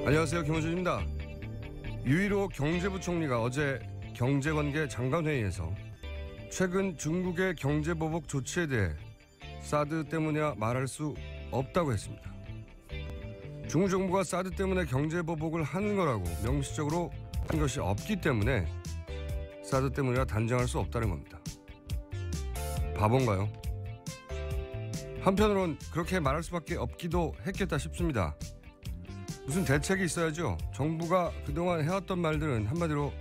안녕하세요, 김호준입니다. 유일호 경제부총리가 어제 경제관계 장관회의에서 최근 중국의 경제보복 조치에 대해 사드 때문이야 말할 수 없다고 했습니다. 중국 정부가 사드 때문에 경제보복을 하는 거라고 명시적으로 한 것이 없기 때문에 사드 때문이라 단정할 수 없다는 겁니다. 바본가요? 한편으론 그렇게 말할 수밖에 없기도 했겠다 싶습니다. 무슨 대책이 있어야죠. 정부가 그동안 해왔던 말들은 한마디로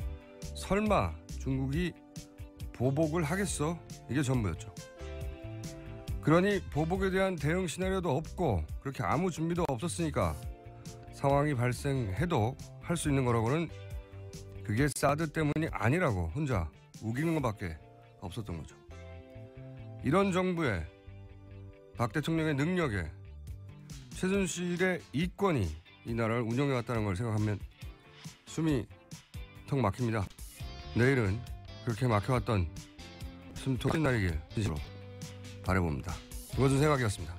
설마 중국이 보복을 하겠어? 이게 전부였죠. 그러니 보복에 대한 대응 시나리오도 없고 그렇게 아무 준비도 없었으니까 상황이 발생해도 할 수 있는 거라고는 그게 사드 때문이 아니라고 혼자 우기는 것밖에 없었던 거죠. 이런 정부에 박 대통령의 능력에 최순실의 이권이 이 나라를 운영해왔다는 걸 생각하면 숨이 턱 막힙니다. 내일은 그렇게 막혀왔던 숨 터진 날이길 진심으로 바라봅니다. 김어준 생각이었습니다.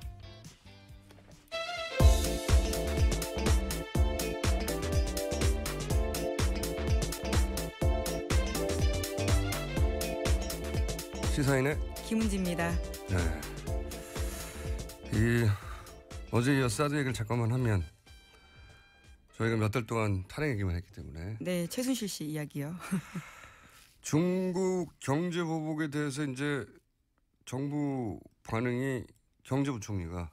시사인의 김은지입니다. 네. 어제 이어 사드 얘기를 잠깐만 하면 저희가 몇 달 동안 탄핵 얘기만 했기 때문에. 네, 최순실 씨 이야기요. 중국 경제 보복에 대해서 이제 정부 반응이 경제부총리가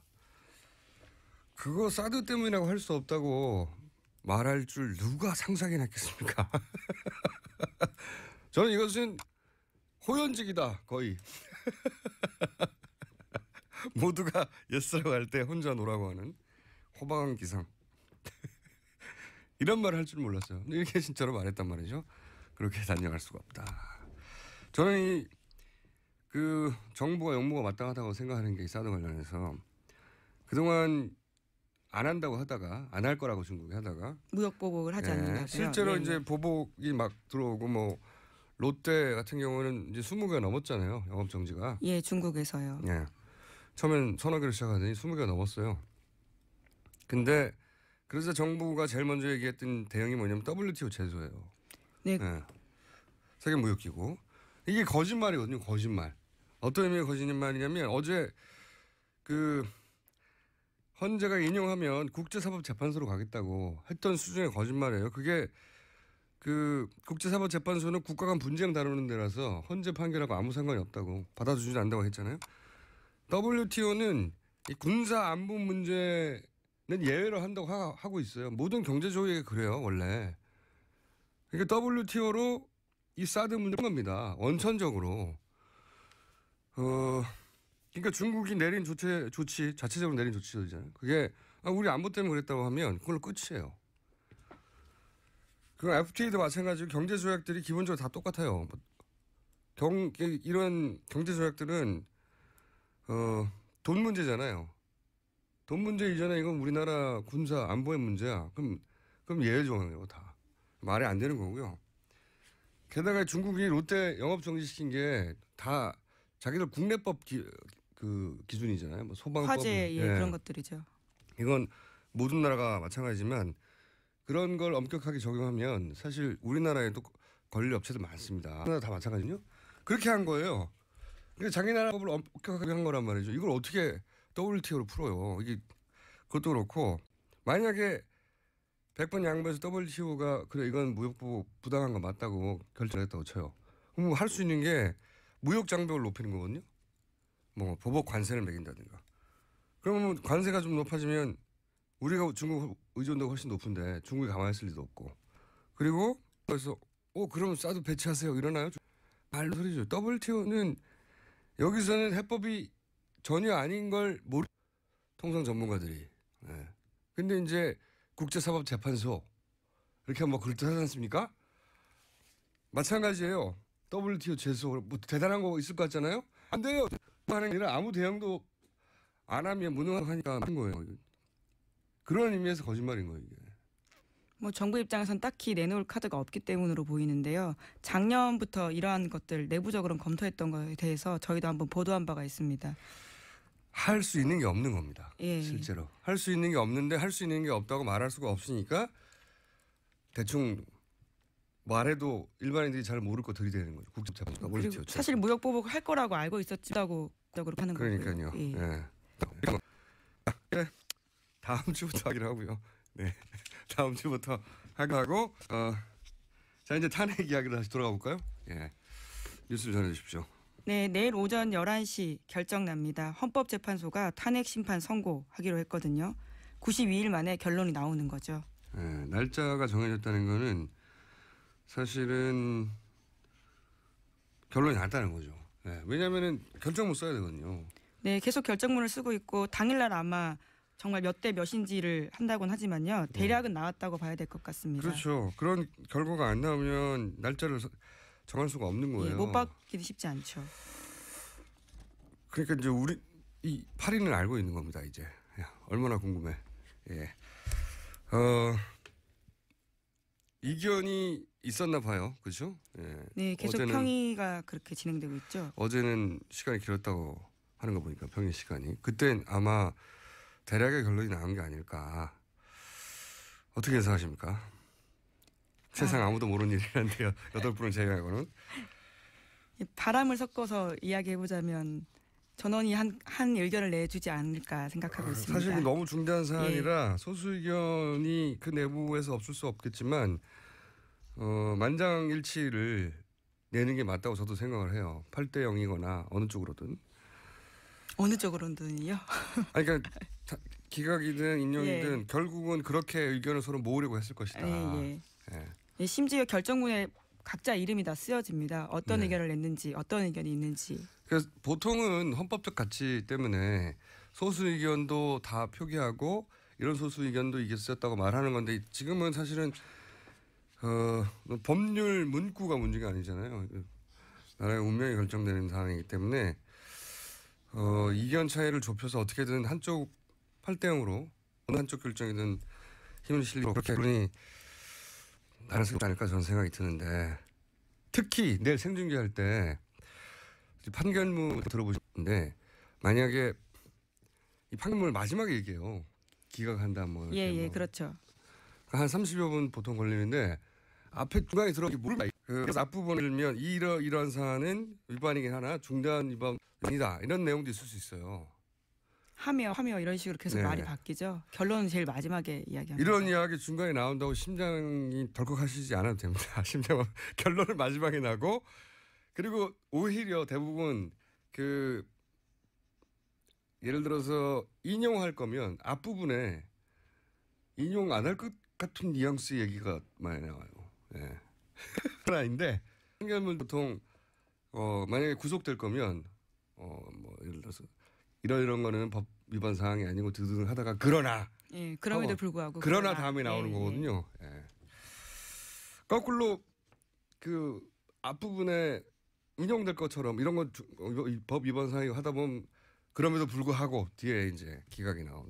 그거 사드 때문이라고 할 수 없다고 말할 줄 누가 상상이나 했겠습니까? 저는 이것은 호연직이다 거의. 모두가 예스라고 할 때 혼자 노라고 하는 호방한 기상. 이런 말을 할 줄 몰랐어요. 이렇게 진짜로 말했단 말이죠. 그렇게 단정할 수가 없다. 저는 정부가 용무가 마땅하다고 생각하는 게 이 사드 관련해서 그동안 안 한다고 하다가 안 할 거라고 중국이 하다가 무역 보복을 하지 않는다고요. 실제로 이제 보복이 막 들어오고 뭐 롯데 같은 경우는 이제 20개가 넘었잖아요. 영업 정지가. 예, 중국에서요. 예. 처음엔 서너 개를 시작하더니 20개가 넘었어요. 근데 그래서 정부가 제일 먼저 얘기했던 대응이 뭐냐면 WTO 제소예요. 네. 네. 세계무역기구. 이게 거짓말이거든요. 거짓말. 어떤 의미의 거짓말이냐면 어제 헌재가 인용하면 국제사법재판소로 가겠다고 했던 수준의 거짓말이에요. 그게 국제사법재판소는 국가 간 분쟁 다루는 데라서 헌재 판결하고 아무 상관이 없다고 받아주지 않는다고 했잖아요. WTO는 이 군사 안보 문제는 예외로 한다고 하고 있어요. 모든 경제조약이 그래요, 원래. 그러니까 WTO로 이 사드 문제인 겁니다. 원천적으로. 그러니까 중국이 내린 조치, 자체적으로 내린 조치잖아요. 그게 우리 안보 때문에 그랬다고 하면 그걸로 끝이에요. 그 FTA도 마찬가지로 경제조약들이 기본적으로 다 똑같아요. 이런 경제조약들은 돈 문제잖아요. 돈 문제 이전에 이건 우리나라 군사 안보의 문제야. 그럼 예외 조항이에요, 다. 말이 안 되는 거고요. 게다가 중국이 롯데 영업 정지시킨 게 다 자기들 국내법 기준이잖아요. 뭐 소방법. 화재, 예, 그런 것들이죠. 이건 모든 나라가 마찬가지지만 그런 걸 엄격하게 적용하면 사실 우리나라에도 걸릴 업체들 많습니다. 우리나라 다 마찬가지요. 그렇게 한 거예요. 그러니까 자기 나라 법을 엄격하게 한 거란 말이죠. 이걸 어떻게 WTO로 풀어요. 그것도 그렇고 만약에 100번 양보해서 WTO가 그래 이건 무역보복 부당한 거 맞다고 결정했다고 쳐요. 그럼 할 수 있는 게 무역 장벽을 높이는 거거든요. 뭐 보복 관세를 매긴다든가. 그러면 관세가 좀 높아지면 우리가 중국 의존도가 훨씬 높은데 중국이 가만히 있을 리도 없고. 그리고 그래서 그럼 사드 배치하세요 이러나요? 말로 소리죠. WTO는 여기서는 해법이 전혀 아닌 걸 모르 통상 전문가들이. 네. 근데 이제 국제사법재판소 이렇게 뭐 그럴듯하지 않습니까? 마찬가지예요. WTO 제소 뭐 대단한 거 있을 것 같잖아요. 안 돼요. 하는 게 아니라 아무 대응도 안 하면 무능하니까 한 거예요. 그런 의미에서 거짓말인 거예요, 이게. 뭐 정부 입장에선 딱히 내놓을 카드가 없기 때문으로 보이는데요. 작년부터 이러한 것들 내부적으로 검토했던 거에 대해서 저희도 한번 보도한 바가 있습니다. 할 수 있는 게 없는 겁니다. 예. 실제로. 할 수 있는 게 없는데 할 수 있는 게 없다고 말할 수가 없으니까 대충 말해도 일반인들이 잘 모를 거 들이대는 거죠. 국제자본가 그리고 사실 무역 보복 할 거라고 알고 있었지라고 하는 거고요. 그러니까요. 예. 예. 그래. 다음 주부터 하기로 하고요. 네. 다음 주부터 하고 자 이제 탄핵 이야기로 다시 돌아가 볼까요? 예. 뉴스를 전해 주십시오. 네, 내일 오전 11시 결정 납니다. 헌법재판소가 탄핵 심판 선고하기로 했거든요. 92일 만에 결론이 나오는 거죠. 예, 날짜가 정해졌다는 거는 사실은 결론이 났다는 거죠. 예, 왜냐하면은 결정문 써야 되거든요. 네, 계속 결정문을 쓰고 있고 당일날 아마 정말 몇 대 몇인지를 한다고는 하지만요. 대략은 나왔다고 봐야 될 것 같습니다. 그렇죠. 그런 결과가 안 나오면 날짜를 정할 수가 없는 거예요. 예, 못 받기도 쉽지 않죠. 그러니까 이제 우리 이 8인은 알고 있는 겁니다. 이제 야, 얼마나 궁금해. 예. 이견이 있었나 봐요. 그렇죠? 예. 네, 계속 평의가 그렇게 진행되고 있죠. 어제는 시간이 길었다고 하는 거 보니까 평의 시간이. 그땐 아마 대략의 결론이 나온 게 아닐까. 어떻게 예상하십니까? 세상 아무도 모르는 일이란데요. 8분을 제외하고는. 바람을 섞어서 이야기해보자면 전원이 한 의견을 내주지 않을까 생각하고 있습니다. 사실 너무 중대한 사안이라 소수 의견이 그 내부에서 없을 수 없겠지만 만장일치를 내는 게 맞다고 저도 생각을 해요. 8대 0이거나 어느 쪽으로든. 어느 쪽으로든요? 아니, 그러니까 기각이든 인용이든 결국은 그렇게 의견을 서로 모으려고 했을 것이다. 예. 심지어 결정문에 각자 이름이 다 쓰여집니다. 어떤 의견을 냈는지, 어떤 의견이 있는지. 그래서 보통은 헌법적 가치 때문에 소수 의견도 다 표기하고 이런 소수 의견도 이게 쓰였다고 말하는 건데 지금은 사실은 법률 문구가 문제가 아니잖아요. 나라의 운명이 결정되는 상황이기 때문에 이견 차이를 좁혀서 어떻게든 한쪽 8대 0으로 어느 한쪽 결정이든 힘을 실리고 그렇게 결론이 나는 쓰지 않을까 저는 생각이 드는데 특히 내일 생중계할 때 판결문 들어보셨는데 만약에 이 판결문을 마지막에 얘기해요. 기각한다 뭐. 예, 그렇죠. 한 30여 분 보통 걸리는데 앞에 중간에 들어가기 모르다. 그래서 앞부분을 들면 이러한 사안은 위반이긴 하나 중대한 위반이다. 이런 내용도 있을 수 있어요. 하며 이런 식으로 계속 말이 바뀌죠. 결론은 제일 마지막에 이야기합니다. 이런 이야기 중간에 나온다고 심장이 덜컥하시지 않아도 됩니다. 심장은 결론을 마지막에 나고 그리고 오히려 대부분 예를 들어서 인용할 거면 앞부분에 인용 안 할 것 같은 뉘앙스 얘기가 많이 나와요. 예. 하나인데 판결문 보통 만약에 구속될 거면 뭐 예를 들어서 이런 거는 법 위반 사항이 아니고 드드등 하다가 그러나 그럼에도 불구하고 그러나 다음에 나오는 거거든요. 예. 거꾸로 그 앞부분에 인용될 것처럼 이런 건 법 위반 사항이 하다 보면 그럼에도 불구하고 뒤에 이제 기각이 나온.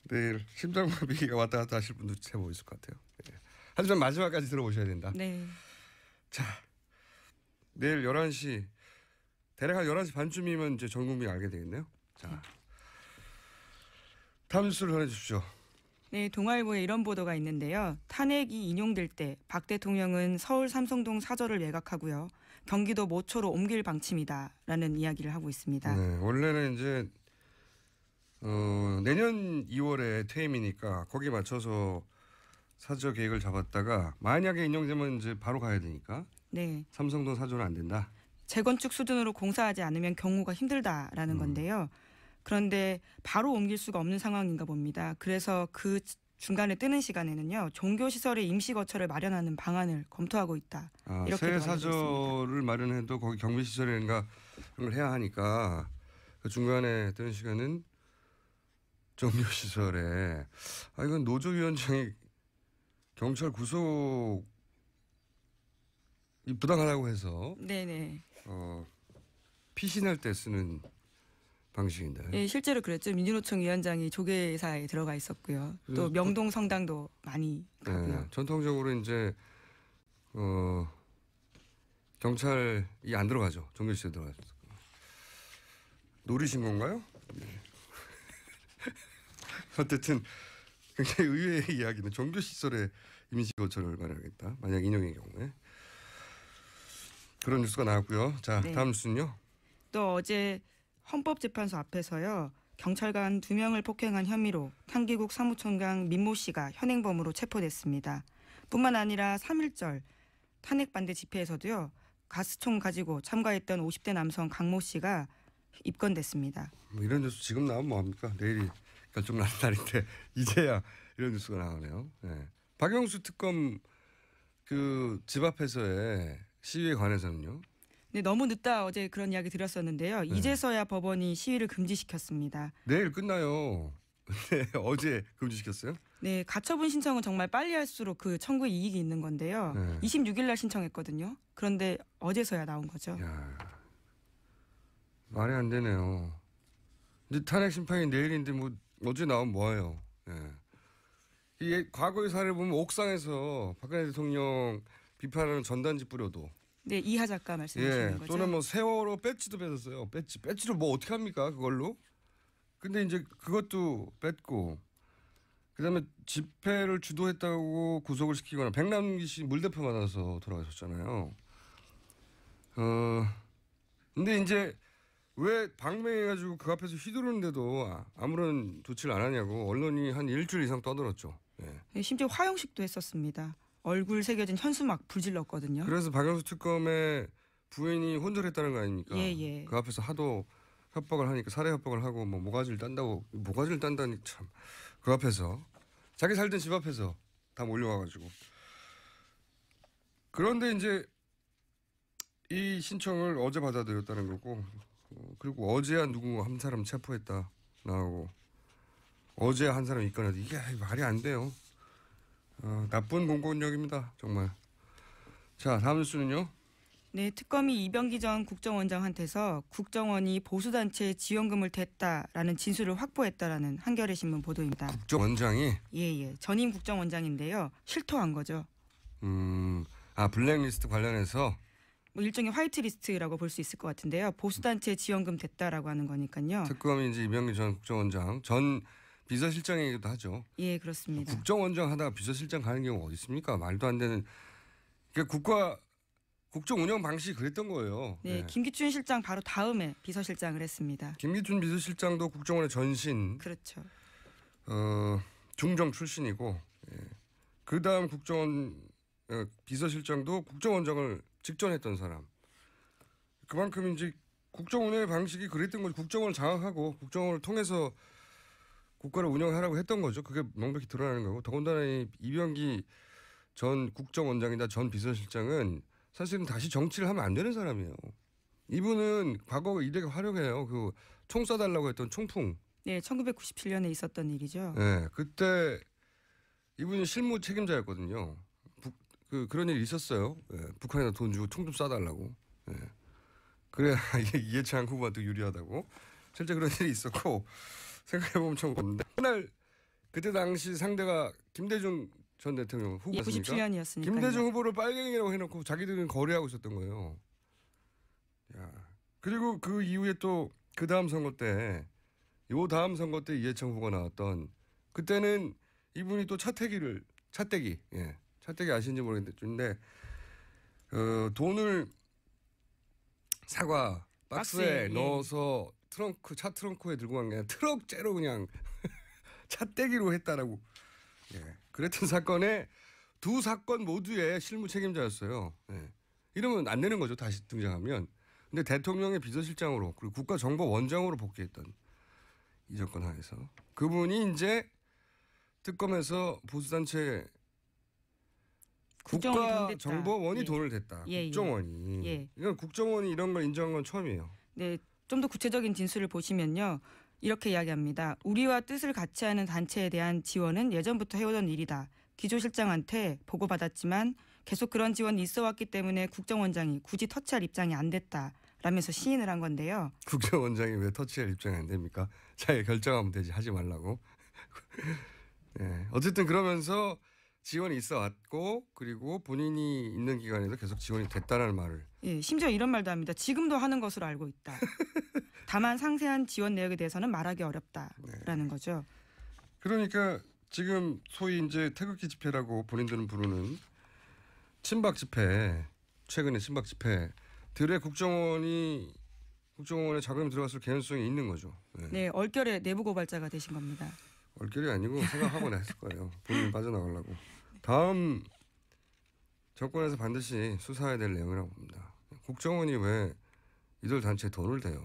내일 심장마비가 왔다 갔다 하실 분도 제법 있을 것 같아요. 예. 하지만 마지막까지 들어보셔야 된다. 네. 자, 내일 11시 대략 한 11시 반쯤이면 이제 전 국민이 알게 되겠네요. 자, 다음 뉴스를 전해주십시오. 네, 동아일보에 이런 보도가 있는데요. 탄핵이 인용될 때 박 대통령은 서울 삼성동 사저를 매각하고요. 경기도 모초로 옮길 방침이다라는 이야기를 하고 있습니다. 네, 원래는 이제 내년 2월에 퇴임이니까 거기에 맞춰서 사저 계획을 잡았다가 만약에 인용되면 이제 바로 가야 되니까 네. 삼성동 사저는 안 된다. 재건축 수준으로 공사하지 않으면 경우가 힘들다라는 건데요. 그런데 바로 옮길 수가 없는 상황인가 봅니다. 그래서 그 중간에 뜨는 시간에는요. 종교시설의 임시거처를 마련하는 방안을 검토하고 있다. 이렇게 새 사저를 마련해도 거기 경비시설인가 그런 걸 해야 하니까 그 중간에 뜨는 시간은 종교시설에 이건 노조위원장이 경찰 구속이 부당하다고 해서 네네. 피신할 때 쓰는 방식인데. 예, 실제로 그랬죠. 민주노총 위원장이 조계사에 들어가 있었고요. 또 명동 성당도 많이 가고요. 네, 전통적으로 이제 경찰이 안 들어가죠. 종교시설에 들어가죠. 노리신 건가요? 네. 어쨌든 굉장히 의외의 이야기는 종교시설에 임시거처를 마련하겠다. 만약 인용의 경우에. 그런 뉴스가 나왔고요. 자, 네. 다음 뉴스는요. 또 어제 헌법재판소 앞에서요. 경찰관 2명을 폭행한 혐의로 향기국 사무총장 민모 씨가 현행범으로 체포됐습니다. 뿐만 아니라 3.1절 탄핵 반대 집회에서도요. 가스총 가지고 참가했던 50대 남성 강모 씨가 입건됐습니다. 뭐 이런 뉴스 지금 나오면 뭐합니까? 내일이 결정나는 날인데 이제야 이런 뉴스가 나오네요. 네. 박영수 특검 그 집 앞에서의 시위에 관해서는요. 네, 너무 늦다 어제 그런 이야기 드렸었는데요. 이제서야 법원이 시위를 금지시켰습니다. 내일 끝나요. 네, 어제 금지시켰어요? 네, 가처분 신청은 정말 빨리 할수록 그 청구에 이익이 있는 건데요. 네. 26일 날 신청했거든요. 그런데 어제서야 나온 거죠. 야, 말이 안 되네요. 이제 탄핵 심판이 내일인데 뭐 어제 나오면 뭐예요? 예. 이게 과거의 사례를 보면 옥상에서 박근혜 대통령 비판하는 전단지 뿌려도 네, 이하 작가 말씀하시는 거죠. 또는 뭐 세월호 배지도 뺏었어요. 배지를 뭐 어떻게 합니까 그걸로? 근데 이제 그것도 뺐고 그다음에 집회를 주도했다고 구속을 시키거나 백남기 씨 물대포 맞아서 돌아가셨잖아요. 근데 이제 왜 방맹해가지고 그 앞에서 휘두르는데도 아무런 조치를 안 하냐고 언론이 한 일주일 이상 떠들었죠. 예. 네, 심지어 화형식도 했었습니다. 얼굴 새겨진 현수막 불질렀거든요. 그래서 박영수 특검의 부인이 혼절했다는 거 아닙니까? 예, 예. 그 앞에서 하도 협박을 하니까 살해 협박을 하고 뭐 모가지를 딴다니 참 그 앞에서 자기 살던 집 앞에서 다 몰려와가지고 그런데 이제 이 신청을 어제 받아들였다는 거고 그리고 어제야 누군가 한 사람 체포했다 나오고 어제 한 사람 입건해도 이게 말이 안 돼요. 나쁜 공권력입니다 정말. 자 다음 뉴스는요. 네, 특검이 이병기 전 국정원장한테서 국정원이 보수단체에 지원금을 댔다라는 진술을 확보했다라는 한겨레 신문 보도입니다. 국정원장이 예. 전임 국정원장인데요. 실토한 거죠. 블랙리스트 관련해서 뭐 일종의 화이트리스트라고 볼 수 있을 것 같은데요. 보수단체에 지원금 댔다라고 하는 거니까요. 특검이 이제 이병기 전 국정원장 전 비서실장이기도 하죠. 예, 그렇습니다. 국정원장 하다가 비서실장 가는 경우 어디 있습니까? 말도 안 되는. 그러니까 국정 운영 방식이 그랬던 거예요. 네, 네. 김기춘 실장 바로 다음에 비서실장을 했습니다. 김기춘 비서실장도 국정원의 전신 그렇죠. 중정 출신이고 그 다음 국정원 비서실장도 국정원장을 직전했던 사람. 그만큼 이제 국정 운영의 방식이 그랬던 거죠. 국정원을 장악하고 국정원을 통해서 국가를 운영하라고 했던 거죠. 그게 명백히 드러나는 거고. 더군다나 이병기 전 국정원장이나 전 비서실장은 사실은 다시 정치를 하면 안 되는 사람이에요. 이분은 과거 이력이 화려해요. 그 총 쏴달라고 했던 총풍. 네, 1997년에 있었던 일이죠. 네, 그때 이분이 실무 책임자였거든요. 그런 일이 있었어요. 네, 북한에다 돈 주고 총 좀 쏴달라고. 네. 그래야 이해창 후보한테 유리하다고. 실제 그런 일이 있었고 생각해보면 참 없는데. 그때 당시 상대가 김대중 전 대통령 후보였습니까? 97년이었으니까. 김대중 후보를 빨갱이라고 해놓고 자기들은 거래하고 있었던 거예요. 야. 그리고 그 이후에 또 그 다음 선거 때, 다음 선거 때 이해창 후보가 나왔던 그때는 이분이 또 차떼기 아시는지 모르겠는데 돈을 사과 박스에 넣어서 차 트렁크에 들고 간 게 아니라 트럭째로 그냥 차떼기로 했다라고. 예. 그랬던 사건에 두 사건 모두의 실무 책임자였어요. 예. 이러면 안 되는 거죠. 다시 등장하면. 근데 대통령의 비서실장으로 그리고 국가정보원장으로 복귀했던 이 정권 하에서 그분이 이제 특검에서 보수단체 국가정보원이 돈을 댔다. 국정원이. 예. 이건 국정원이 이런 걸 인정한 건 처음이에요. 네, 좀 더 구체적인 진술을 보시면요. 이렇게 이야기합니다. 우리와 뜻을 같이 하는 단체에 대한 지원은 예전부터 해오던 일이다. 기조실장한테 보고받았지만 계속 그런 지원이 있어 왔기 때문에 국정원장이 굳이 터치할 입장이 안 됐다라고 라면서 시인을 한 건데요. 국정원장이 왜 터치할 입장이 안 됩니까? 자기가 결정하면 되지 하지 말라고. 네. 어쨌든 그러면서 지원이 있어 왔고 그리고 본인이 있는 기간에도 계속 지원이 됐다는 말을. 예, 심지어 이런 말도 합니다. 지금도 하는 것으로 알고 있다. 다만 상세한 지원 내역에 대해서는 말하기 어렵다라는 거죠. 그러니까 지금 소위 이제 태극기 집회라고 본인들은 부르는 친박 집회, 최근에 친박 집회들의 국정원에 자금이 들어갔을 개연성이 있는 거죠. 네. 네, 얼결에 내부 고발자가 되신 겁니다. 얼결이 아니고 생각하고 했을 거예요. 본인 빠져나가려고. 다음 정권에서 반드시 수사해야 될 내용이라고 봅니다. 국정원이 왜 이들 단체에 돈을 대요?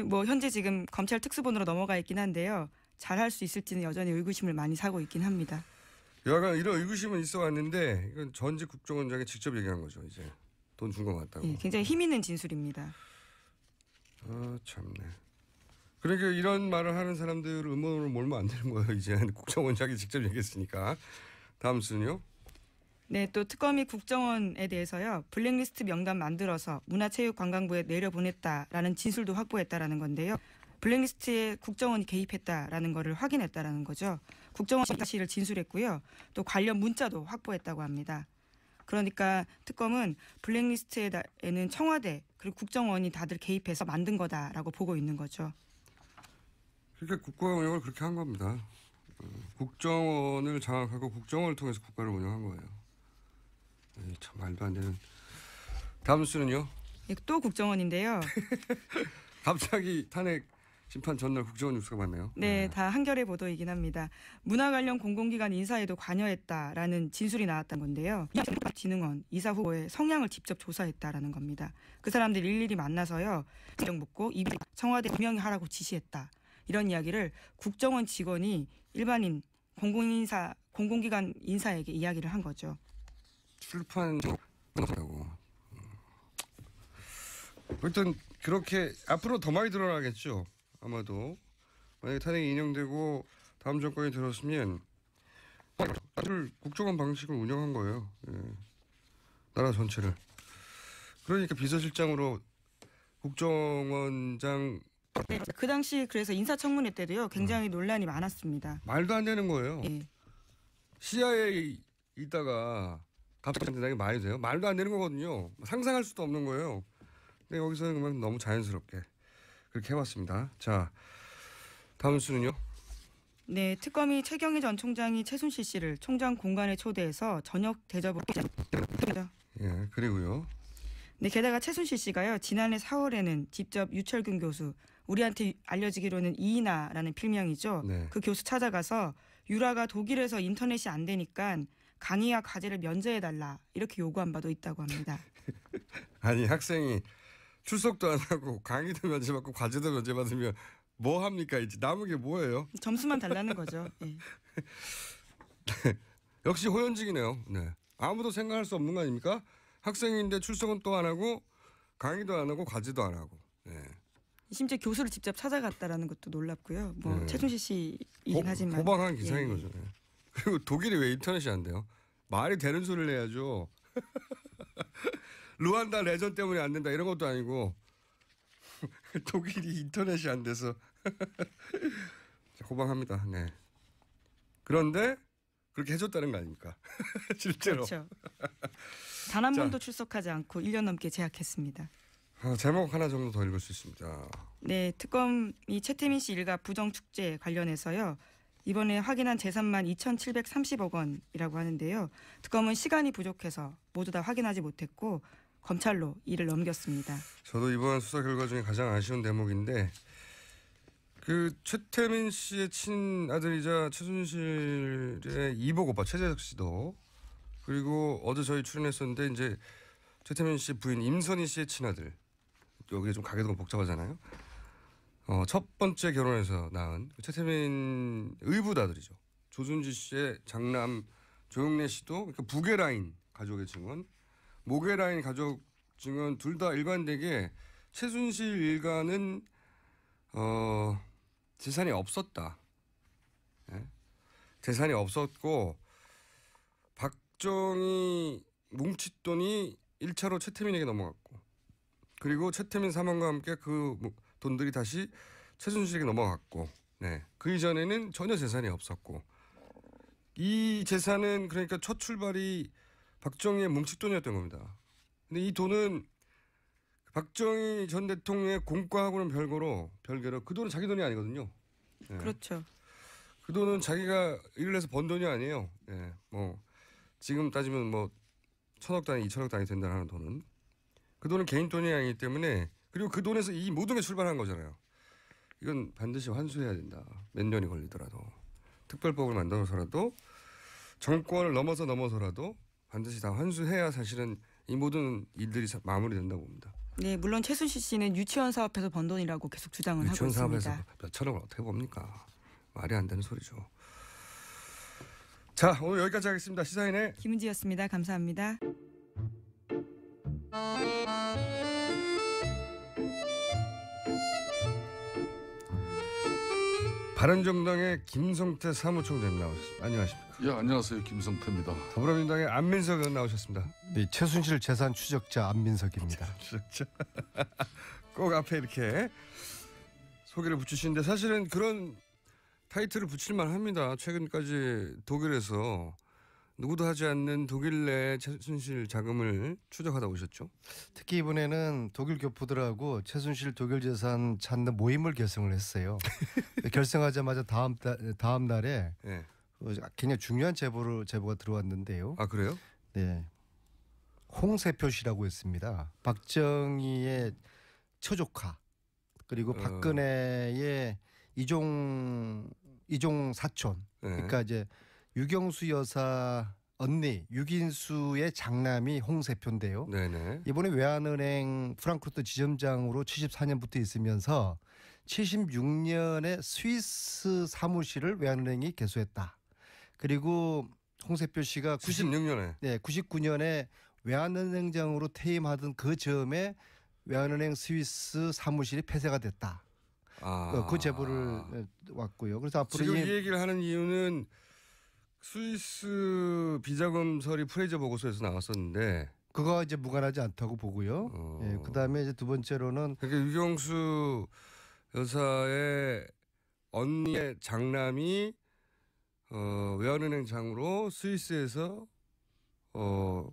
뭐 현재 지금 검찰 특수본으로 넘어가 있긴 한데요. 잘할 수 있을지는 여전히 의구심을 많이 사고 있긴 합니다. 여하간 이런 의구심은 있어 왔는데 이건 전직 국정원장이 직접 얘기한 거죠. 이제 돈 준 것 같다고. 예, 굉장히 힘 있는 진술입니다. 아 참네. 그러니까 이런 말을 하는 사람들을 음모론으로 몰면 안 되는 거예요. 이제 국정원장이 직접 얘기했으니까. 다음 순요. 네, 또 특검이 국정원에 대해서요. 블랙리스트 명단 만들어서 문화체육관광부에 내려보냈다라는 진술도 확보했다라는 건데요. 블랙리스트에 국정원이 개입했다라는 거를 확인했다라는 거죠. 국정원 사실을 진술했고요. 또 관련 문자도 확보했다고 합니다. 그러니까 특검은 블랙리스트에는 청와대 그리고 국정원이 다들 개입해서 만든 거다라고 보고 있는 거죠. 그러니까 국가 운영을 그렇게 한 겁니다. 국정원을 장악하고 국정원을 통해서 국가를 운영한 거예요. 에이, 참 말도 안 되는. 다음 수는요. 예, 또 국정원인데요. 갑자기 탄핵 심판 전날 국정원 뉴스가 많네요. 네, 다 한겨레 보도이긴 합니다. 문화 관련 공공기관 인사에도 관여했다라는 진술이 나왔던 건데요. 진흥원 이사 후보의 성향을 직접 조사했다라는 겁니다. 그 사람들 일일이 만나서요. 정 묻고 청와대 분명히 하라고 지시했다. 이런 이야기를 국정원 직원이 일반인 공공기관 인사에게 이야기를 한 거죠. 출판하고. 일단 그렇게 앞으로 더 많이 드러나겠죠. 아마도 만약에 탄핵이 인용되고 다음 정권이 들었으면 사실 국정원 방식을 운영한 거예요. 예. 나라 전체를. 그러니까 비서실장으로 국정원장 네, 그 당시 그래서 인사청문회 때도요. 굉장히 논란이 많았습니다. 말도 안 되는 거예요. 예. CIA 있다가 갑자기 나게 말이 돼요? 말도 안 되는 거거든요. 상상할 수도 없는 거예요. 근데 여기서는 그만 너무 자연스럽게 그렇게 해왔습니다. 자, 다음 수는요. 네, 특검이 최경희 전 총장이 최순실 씨를 총장 공간에 초대해서 저녁 대접을 했습니다. 예, 그리고요. 네, 게다가 최순실 씨가요. 지난해 4월에는 직접 유철균 교수, 우리한테 알려지기로는 이인아라는 필명이죠. 네. 그 교수 찾아가서 유라가 독일에서 인터넷이 안 되니까 강의와 과제를 면제해달라 이렇게 요구한 바도 있다고 합니다. 아니 학생이 출석도 안 하고 강의도 면제받고 과제도 면제받으면 뭐 합니까? 이제 남은 게 뭐예요? 점수만 달라는 거죠. 예. 역시 호연직이네요. 네. 아무도 생각할 수 없는 거 아닙니까? 학생인데 출석은 또 안 하고 강의도 안 하고 과제도 안 하고. 네. 심지어 교수를 직접 찾아갔다라는 것도 놀랍고요. 뭐 네. 최순실 씨이긴 하지만 호방한 기사인 예. 거죠. 네. 그리고 독일이 왜 인터넷이 안 돼요? 말이 되는 소리를 해야죠. 루안다 내전 때문에 안 된다 이런 것도 아니고 독일이 인터넷이 안 돼서 호방합니다. 네. 그런데 그렇게 해줬다는 거 아닙니까? 실제로. 그렇죠. 단 한 자. 번도 출석하지 않고 1년 넘게 제약했습니다. 제목 하나 정도 더 읽을 수 있습니다. 네, 특검이 최태민 씨 일가 부정축제 관련해서요. 이번에 확인한 재산만 2,730억 원이라고 하는데요. 특검은 시간이 부족해서 모두 다 확인하지 못했고 검찰로 일을 넘겼습니다. 저도 이번 수사 결과 중에 가장 아쉬운 대목인데 그 최태민 씨의 친아들이자 최순실의 이복 오빠 최재석 씨도 그리고 어제 저희 출연했었는데 이제 최태민 씨 부인 임선희 씨의 친아들 여기 좀 가게도 복잡하잖아요. 첫 번째 결혼해서 낳은 최태민 의붓아들이죠. 조순지 씨의 장남 조영래 씨도 그러니까 북의 라인 가족의 증언, 목의 라인 가족 증언 둘 다 일관되게 최순실 일가는 재산이 없었다. 예? 재산이 없었고 박정희 뭉칫돈이 1차로 최태민에게 넘어갔고 그리고 최태민 사망과 함께 그 돈들이 다시 최순실에게 넘어갔고, 네. 그 이전에는 전혀 재산이 없었고, 이 재산은 그러니까 첫 출발이 박정희의 뭉칫돈이었던 겁니다. 근데 이 돈은 박정희 전 대통령의 공과하고는 별개로 그 돈은 자기 돈이 아니거든요. 네. 그렇죠. 그 돈은 자기가 일을 해서 번 돈이 아니에요. 예, 뭐 지금 따지면 뭐 1,000억 단위, 2,000억 단위 된다는 돈은 그 돈은 개인 돈이 아니기 때문에 그리고 그 돈에서 이 모든 게 출발한 거잖아요. 이건 반드시 환수해야 된다. 몇 년이 걸리더라도 특별법을 만들어서라도 정권을 넘어서라도 반드시 다 환수해야 사실은 이 모든 일들이 마무리된다고 봅니다. 네, 물론 최순실 씨는 유치원 사업에서 번 돈이라고 계속 주장을 하고 유치원 있습니다. 사업에서 몇 천억을 어떻게 봅니까? 말이 안 되는 소리죠. 자, 오늘 여기까지 하겠습니다. 시사인의 김은지였습니다. 감사합니다. 바른정당의 김성태 사무총장님 나오셨습니다. 안녕하십니까? 예, 안녕하세요. 김성태입니다. 더불어민주당의 안민석 의원 나오셨습니다. 네, 최순실 재산 추적자 안민석입니다. 추적자. 꼭 앞에 이렇게 소개를 붙이시는데 사실은 그런 타이틀을 붙일만 합니다. 최근까지 독일에서 누구도 하지 않는 독일 내 최순실 자금을 추적하다 오셨죠? 특히 이번에는 독일 교포들하고 최순실 독일 재산 찾는 모임을 결성을 했어요. 결성하자마자 다음 날에 네. 굉장히 중요한 제보가 들어왔는데요. 아 그래요? 네, 홍세표 씨라고 했습니다. 박정희의 처조카 그리고 박근혜의 이종 사촌. 네. 그러니까 이제 유경수 여사 언니 유긴수의 장남이 홍세표인데요. 네네. 이번에 외환은행 프랑크푸르트 지점장으로 74년부터 있으면서 76년에 스위스 사무실을 외환은행이 개소했다. 그리고 홍세표 씨가 96년에 99년에 외환은행장으로 퇴임하던 그 즈음에 외환은행 스위스 사무실이 폐쇄가 됐다. 그 제보를 왔고요. 그래서 앞으로 지금 이 얘기를 하는 이유는 스위스 비자금 프레이저 보고서에서 나왔었는데 그거 이제 무관하지 않다고 보고요. 예, 그다음에 이제 두 번째로는 그러니까 유경수 여사의 언니의 장남이 외환은행장으로 스위스에서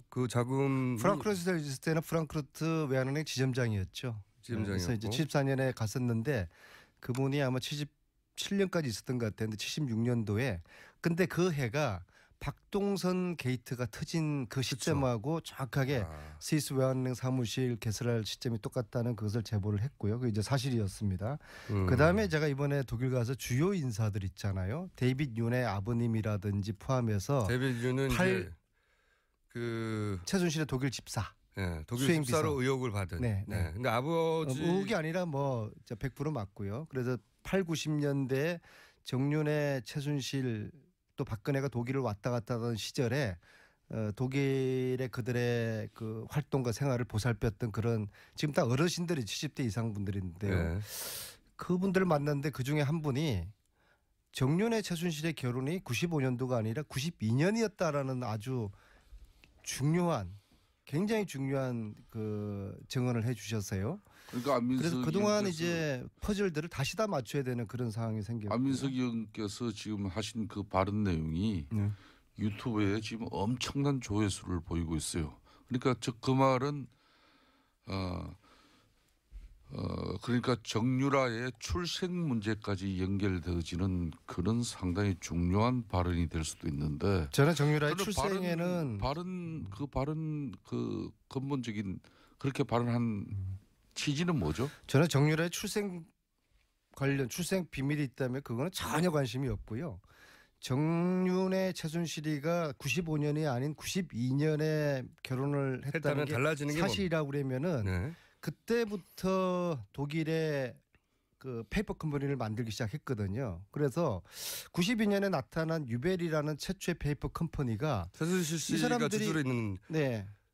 그 자금 프랑크푸르트에 있을 때는 프랑크푸르트 외환은행 지점장이었죠. 그래서 이제 74년에 갔었는데 그분이 아마 77년까지 있었던 것 같았는데 76년도에 근데 그 해가 박동선 게이트가 터진 그 시점하고 정확하게 스위스 외환은행 사무실 개설할 시점이 똑같다는 그것을 제보를 했고요. 그게 이제 사실이었습니다. 그다음에 제가 이번에 독일 가서 주요 인사들 있잖아요. 데이빗 윤의 아버님이라든지 포함해서 데이빗 윤은 이제 그 최순실의 독일 집사. 네, 독일 수행비서. 집사로 의혹을 받은. 네. 근데 아버지 의혹이 아니라 뭐 100% 맞고요. 그래서 8, 90년대 정윤회, 최순실 또 박근혜가 독일을 왔다 갔다 하던 시절에 독일의 그들의 그 활동과 생활을 보살폈던 그런 지금 다 어르신들이 70대 이상 분들인데요. 네. 그분들을 만났는데 그중에 한 분이 정윤회, 최순실의 결혼이 95년도가 아니라 92년이었다라는 아주 굉장히 중요한 그 증언을 해주셨어요. 그러니까 그래서 그동안 이제 퍼즐들을 다시 다 맞춰야 되는 그런 상황이 생겼고. 안민석 의원께서 지금 하신 그 발언 내용이 유튜브에 지금 엄청난 조회수를 보이고 있어요. 그러니까 그 말은 그러니까 정유라의 출생 문제까지 연결되어지는 그런 상당히 중요한 발언이 될 수도 있는데 저는 정유라의 출생에는 발언 그 근본적인 그렇게 발언한 취지는 뭐죠? 저는 정유라의 출생 비밀이 있다면 그거는 전혀 관심이 없고요. 정윤의 최순실이가 95년이 아닌 92년에 결혼을 했다는 게 달라지는 게 사실이라고 그러면은 그때부터 독일의 그 페이퍼 컴퍼니를 만들기 시작했거든요. 그래서 92년에 나타난 유벨이라는 최초의 페이퍼 컴퍼니가 최순실 씨가 주술에 있는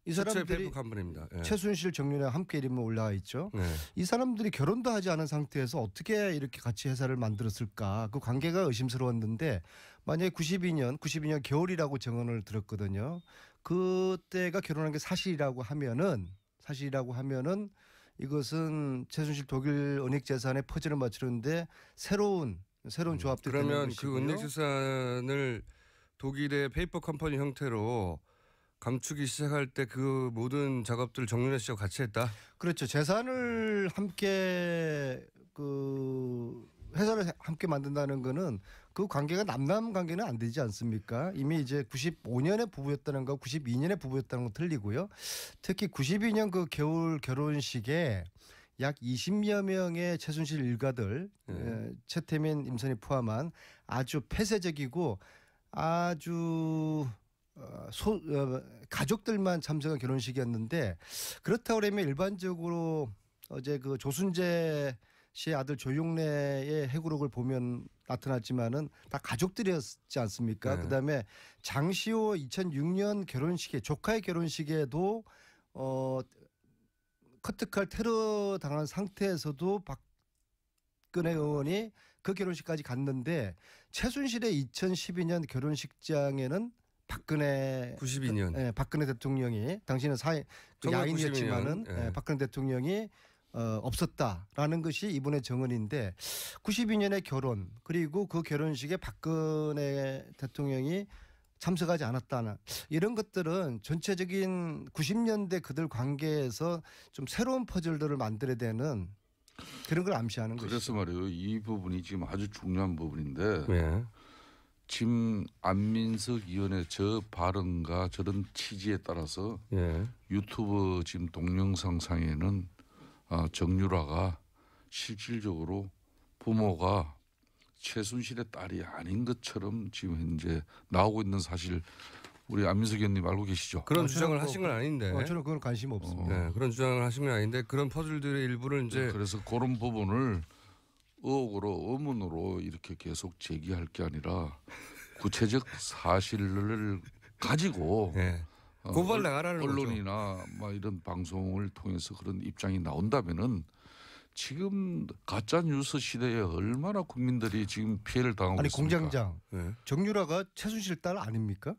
이 최초의 사람들이 페이퍼 컴퍼니입니다. 최순실 정윤회와 함께 이름이 올라와 있죠. 네. 이 사람들이 결혼도 하지 않은 상태에서 어떻게 이렇게 같이 회사를 만들었을까? 그 관계가 의심스러웠는데 만약에 92년 겨울이라고 증언을 들었거든요. 그때가 결혼한 게 사실이라고 하면은 이것은 최순실 독일 은닉재산의 퍼즐을 맞추는데 새로운 조합들이 되는 그러면 것이고요. 그 은닉재산을 독일의 페이퍼 컴퍼니 형태로 감추기 시작할 때 그 모든 작업들 정윤회 씨와 같이 했다. 그렇죠. 재산을 함께 회사를 함께 만든다는 거는 그 관계가 남남 관계는 안 되지 않습니까? 이미 이제 95년에 부부였다는 거, 92년에 부부였다는 거 틀리고요. 특히 92년 그 겨울 결혼식에 약 20여 명의 최순실 일가들, 최태민, 임선희 포함한 아주 폐쇄적이고 아주 가족들만 참석한 결혼식이었는데 그렇다고 그러면 일반적으로 어제 그 조순재 씨의 아들 조용래의 해구록을 보면 나타났지만은 다 가족들이었지 않습니까? 네. 그다음에 장시호 2006년 결혼식에 조카의 결혼식에도 커트칼 테러 당한 상태에서도 박근혜 의원이 그 결혼식까지 갔는데 최순실의 2012년 결혼식장에는 박근혜 92년. 박근혜 대통령이 당시는 야인이었지만은 1992년, 박근혜 대통령이 없었다라는 것이 이번의 정언인데 92년의 결혼 그리고 그 결혼식에 박근혜 대통령이 참석하지 않았다는 이런 것들은 전체적인 90년대 그들 관계에서 좀 새로운 퍼즐들을 만들어야 되는 그런 걸 암시하는 것이죠. 그래서 말이에요. 이 부분이 지금 아주 중요한 부분인데 예. 지금 안민석 의원의 저 발언과 저런 취지에 따라서 예. 유튜브 지금 동영상 상에는 정유라가 실질적으로 부모가 최순실의 딸이 아닌 것처럼 지금 현재 나오고 있는 사실 우리 안민석 의원님 알고 계시죠? 그런 주장을 하신 건 아닌데. 저는 그건 관심 없습니다. 네, 그런 주장을 하신 건 아닌데 그런 퍼즐들의 일부를 이제 그래서 그런 부분을 의혹으로 의문으로 이렇게 계속 제기할 게 아니라 구체적 사실을 가지고 예. 고발 나가라는 거죠. 언론이나 막 이런 방송을 통해서 그런 입장이 나온다면은 지금 가짜 뉴스 시대에 얼마나 국민들이 지금 피해를 당하고 아니 있습니까? 공장장 네. 정유라가 최순실 딸 아닙니까?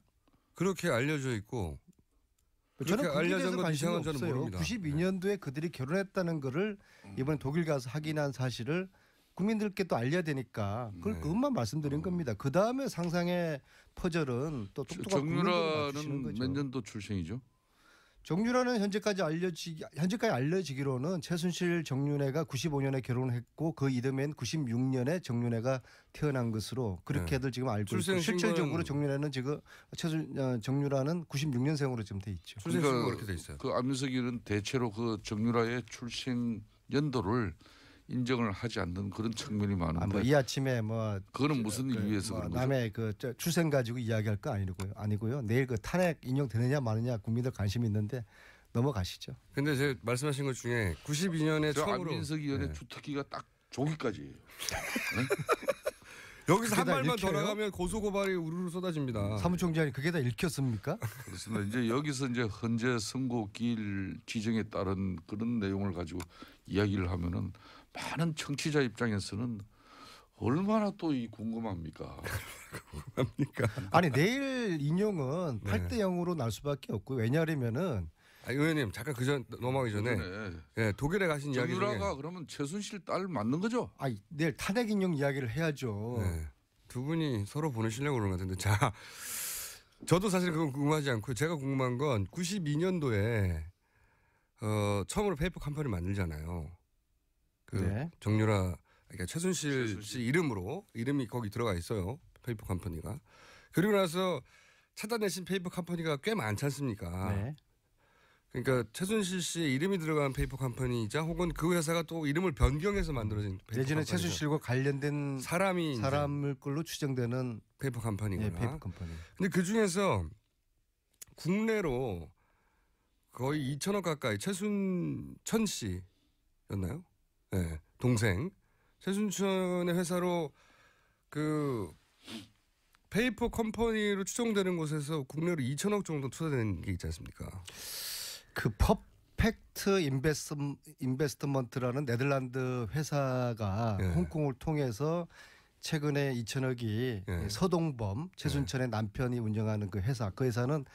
그렇게 알려져 있고 저는 그렇게 거기에 알려진 대해서 건 관심이 이상한 저는 없어요. 모릅니다. 92년도에 그들이 결혼했다는 거를 이번에 독일 가서 확인한 사실을 국민들께 또 알려야 되니까 그것만 말씀드린 겁니다. 그 다음에 상상의 퍼즐은 또 똑똑한 국민들이 맞추시는 정유라는 거죠. 몇 년도 출생이죠? 정유라는 현재까지 알려지기로는 최순실 정윤회가 95년에 결혼했고 그 이듬해인 96년에 정윤회가 태어난 것으로 그렇게들 지금 알고 있고 실질적으로 정윤회는 지금 정유라는 96년생으로 지금 돼 있죠. 출생신고 그렇게 돼 있어요. 그 안민석 의원은 대체로 그 정유라의 출생 연도를 인정을 하지 않는 그런 측면이 많은데 이 아침에 그거는 무슨 이유에서 그런 거죠? 남의 그 출생 가지고 이야기할 거 아니고요. 내일 그 탄핵 인용되느냐 마느냐 국민들 관심이 있는데 넘어가시죠. 근데 제가 말씀하신 것 중에 92년에 저 처음으로 안민석 의원의 주특기가 딱 조기까지예요. 여기서 한 그게 다 발만 더 읽혀요? 나가면 고소 고발이 우르르 쏟아집니다. 사무총장이 그게 다 읽혔습니까? 그렇습니다. 이제 여기서 이제 헌재 선고기일 지정에 따른 그런 내용을 가지고 이야기를 하면은 많은 청취자 입장에서는 얼마나 또 이 궁금합니까? 아니 내일 인용은 8대 0으로 날 수밖에 없고 왜냐하면은 의원님 잠깐 그전 넘어가기 전에 예, 독일에 가신 이야기 중에 정유라가 그러면 최순실 딸 맞는 거죠? 내일 탄핵 인용 이야기를 해야죠. 네, 두 분이 서로 보내시려고 그러는 것 같은데 자 저도 사실 그건 궁금하지 않고 제가 궁금한 건 92년도에 처음으로 페이퍼 컴퍼니 만들잖아요. 그 정유라 그러니까 최순실 씨 이름이 거기 들어가 있어요. 페이퍼 컴퍼니가. 그리고 나서 찾아내신 페이퍼 컴퍼니가 꽤 많지 않습니까? 네. 그러니까 최순실 씨의 이름이 들어간 페이퍼 컴퍼니이자 혹은 그 회사가 또 이름을 변경해서 만들어진 페이퍼 내지는 컴퍼니죠. 최순실과 관련된 사람을 걸로 추정되는 페이퍼 컴퍼니구나. 페이퍼 컴퍼니. 근데 그 중에서 국내로 거의 2천억 가까이 최순천 씨였나요? 네, 동생 최순천의 회사로 그 페이퍼 컴퍼니로 추정되는 곳에서 국내로 2천억 정도 투자된 게 있지 않습니까? 그 퍼펙트 인베스트먼트라는 네덜란드 회사가 홍콩을 통해서 최근에 2천억이 서동범 최순천의 남편이 운영하는 그 회사는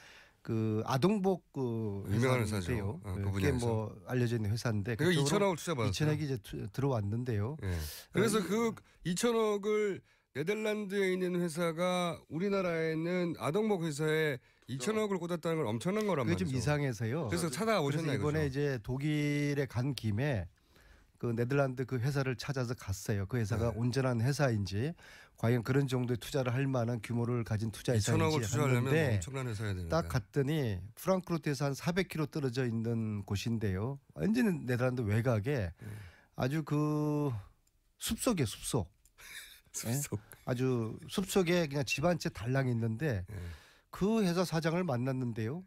그 아동복 그 유명한 회사인데요. 회사죠. 그 그게 분야에서. 뭐 알려져 있는 회사인데 그거 2천억을 투자받았어요. 2천억이 이제 들어왔는데요. 예. 그래서 그 2천억을 네덜란드에 있는 회사가 우리나라에는 아동복 회사에 2천억을 꽂았다는 건 엄청난 거란 그게 말이죠. 좀 이상해서요. 그래서 그래서 찾아오셨나요? 이번에 이제 독일에 간 김에 그 네덜란드 그 회사를 찾아서 갔어요. 그 회사가 네. 온전한 회사인지 과연 그런 정도의 투자를 할 만한 규모를 가진 투자 2천억을 회사인지 투자하려면 했는데 엄청난 회사야 되는데. 딱 갔더니 프랑크푸르트에서 한 400km 떨어져 있는 곳인데요. 완전히 네덜란드 외곽에 아주 그 숲속이에요. 숲속. 숲속. 아주 숲속에 그냥 집 한 채 달랑 있는데 예. 그 회사 사장을 만났는데요.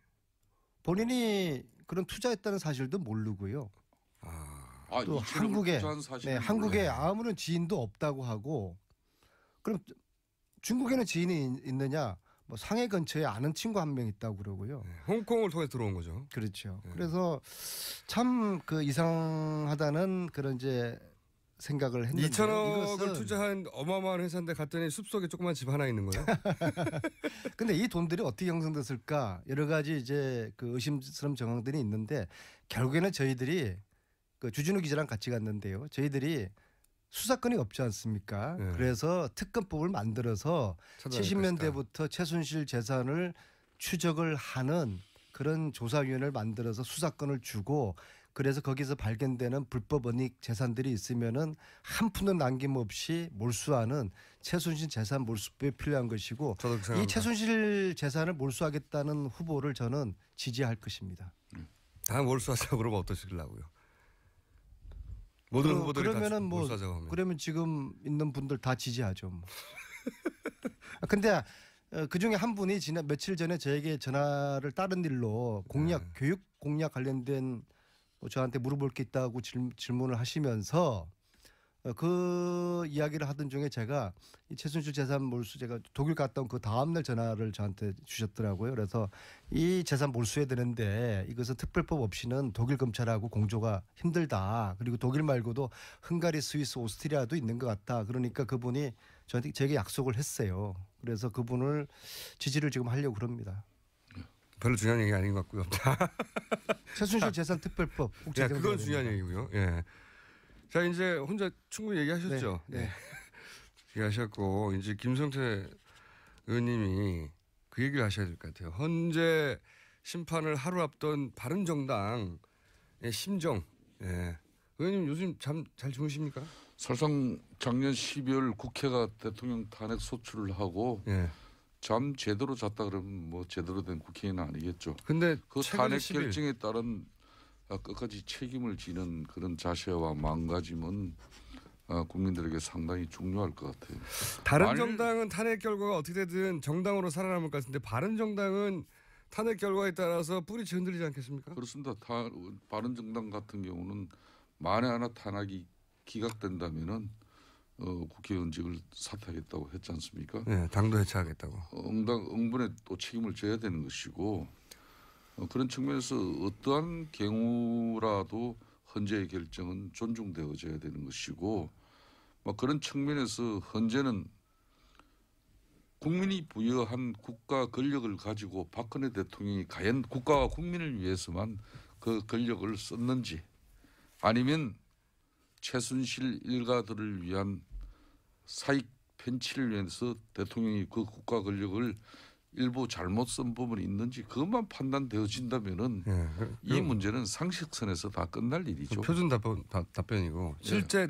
본인이 그런 투자했다는 사실도 모르고요. 또 한국에 한국에 아무런 지인도 없다고 하고 그럼 중국에는 지인이 있느냐? 뭐 상해 근처에 아는 친구 한 명 있다고 그러고요. 홍콩을 통해 들어온 거죠. 그렇죠. 그래서 참 그 이상하다는 그런 이제 생각을 했는데 2천억을 투자한 어마어마한 회사인데 갔더니 숲속에 조그만 집 하나 있는 거예요. 근데 이 돈들이 어떻게 형성됐을까? 여러 가지 이제 그 의심스러운 정황들이 있는데 결국에는 저희들이 그 주진우 기자랑 같이 갔는데요. 저희들이 수사권이 없지 않습니까? 네. 그래서 특검법을 만들어서 70년대부터 최순실 재산을 추적을 하는 그런 조사위원회를 만들어서 수사권을 주고 그래서 거기서 발견되는 불법 은닉 재산들이 있으면은 한 푼도 남김없이 몰수하는 최순실 재산 몰수법이 필요한 것이고 이 최순실 재산을 몰수하겠다는 후보를 저는 지지할 것입니다. 다 몰수하자고 그러면 어떠시려고요? 모든 후보들이 그러면은 뭐 몰수하자고 하면. 그러면 지금 있는 분들 다 지지하죠. 뭐. 근데 그 중에 한 분이 지난 며칠 전에 저에게 전화를 다른 일로 공약 교육 공약 관련된 뭐 저한테 물어볼 게 있다고 질문을 하시면서 그 이야기를 하던 중에 제가 이 최순실 재산 몰수 제가 독일 갔다 온 그 다음날 전화를 저한테 주셨더라고요. 그래서 이 재산 몰수해야 되는데 이것은 특별법 없이는 독일 검찰하고 공조가 힘들다. 그리고 독일 말고도 헝가리, 스위스, 오스트리아도 있는 것 같다. 그러니까 그분이 저한테 제게 약속을 했어요. 그래서 그분을 지지를 지금 하려고 그럽니다. 별로 중요한 얘기 아닌 것 같고요. 최순실 재산 특별법. 네, 그건 중요한 얘기고요. 예. 자 이제 혼자 충분히 얘기하셨죠. 네. 얘기하셨고 이제 김성태 의원님이 그 얘기를 하셔야 될 것 같아요. 헌재 심판을 하루 앞둔 바른정당의 심정. 예. 의원님 요즘 잠 잘 주무십니까? 사실상 작년 12월 국회가 대통령 탄핵 소추를 하고 예. 잠 제대로 잤다 그러면 뭐 제대로 된 국회의원은 아니겠죠. 근데 그 탄핵 결정에 따른 끝까지 책임을 지는 그런 자세와 마음가짐은 국민들에게 상당히 중요할 것 같아요. 다른 정당은 탄핵 결과가 어떻게 되든 정당으로 살아남을 것 같은데 바른정당은 탄핵 결과에 따라서 뿌리치 흔들리지 않겠습니까? 그렇습니다. 바른정당 같은 경우는 만에 하나 탄핵이 기각된다면은 국회의원직을 사퇴하겠다고 했지 않습니까? 네, 당도 해체하겠다고. 응분에 또 책임을 져야 되는 것이고 그런 측면에서 어떠한 경우라도 헌재의 결정은 존중되어져야 되는 것이고 그런 측면에서 헌재는 국민이 부여한 국가 권력을 가지고 박근혜 대통령이 과연 국가와 국민을 위해서만 그 권력을 썼는지 아니면 최순실 일가들을 위한 사익 편취를 위해서 대통령이 그 국가 권력을 일부 잘못 쓴 부분이 있는지 그것만 판단되어진다면은 이 문제는 상식선에서 다 끝날 일이죠. 표준 답변이고 실제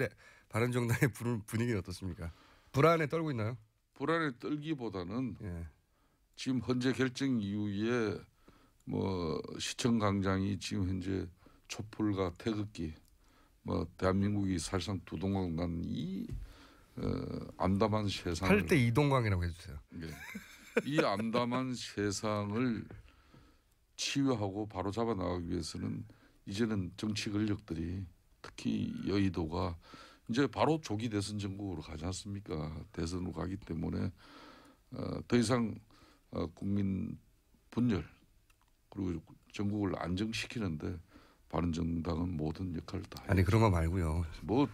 바른정당의 분위기는 어떻습니까? 불안에 떨고 있나요? 불안에 떨기보다는 지금 헌재 결정 이후에 뭐 시청광장이 지금 현재 촛불과 태극기 대한민국이 사실상 두동강간 이 암담한 세상을 8대 이동광이라고 해주세요. 네. 이 암담한 세상을 치유하고 바로잡아 나가기 위해서는 이제는 정치 권력들이 특히 여의도가 이제 바로 조기 대선 전국으로 가지 않습니까? 대선으로 가기 때문에 더 이상 국민 분열 그리고 전국을 안정시키는데 바른정당은 모든 역할을 다 해요. 아니 그런 거 말고요. 뭐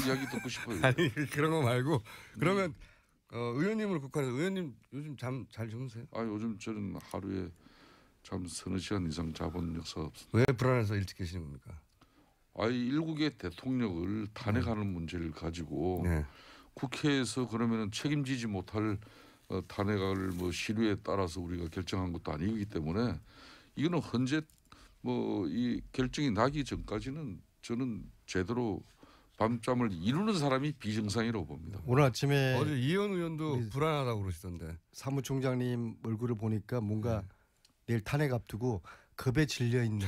이야기 듣고 싶어요. 아니 그런 거 말고 그러면 의원님을 국한해서 의원님 요즘 잠 잘 주무세요? 요즘 저는 하루에 참 서너 시간 이상 자본 역사 없습니다. 왜 불안해서 일찍 계시는 겁니까? 일국의 대통령을 탄핵하는 문제를 가지고 네. 국회에서 그러면은 책임지지 못할 탄핵을 뭐 시류에 따라서 우리가 결정한 것도 아니기 때문에 이거는 현재 뭐 이 결정이 나기 전까지는 저는 제대로 밤잠을 이루는 사람이 비정상이라고 봅니다. 오늘 아침에 어제 이현 의원도 불안하다고 그러시던데. 사무총장님 얼굴을 보니까 뭔가 내일 탄핵 앞두고 겁에 질려 있는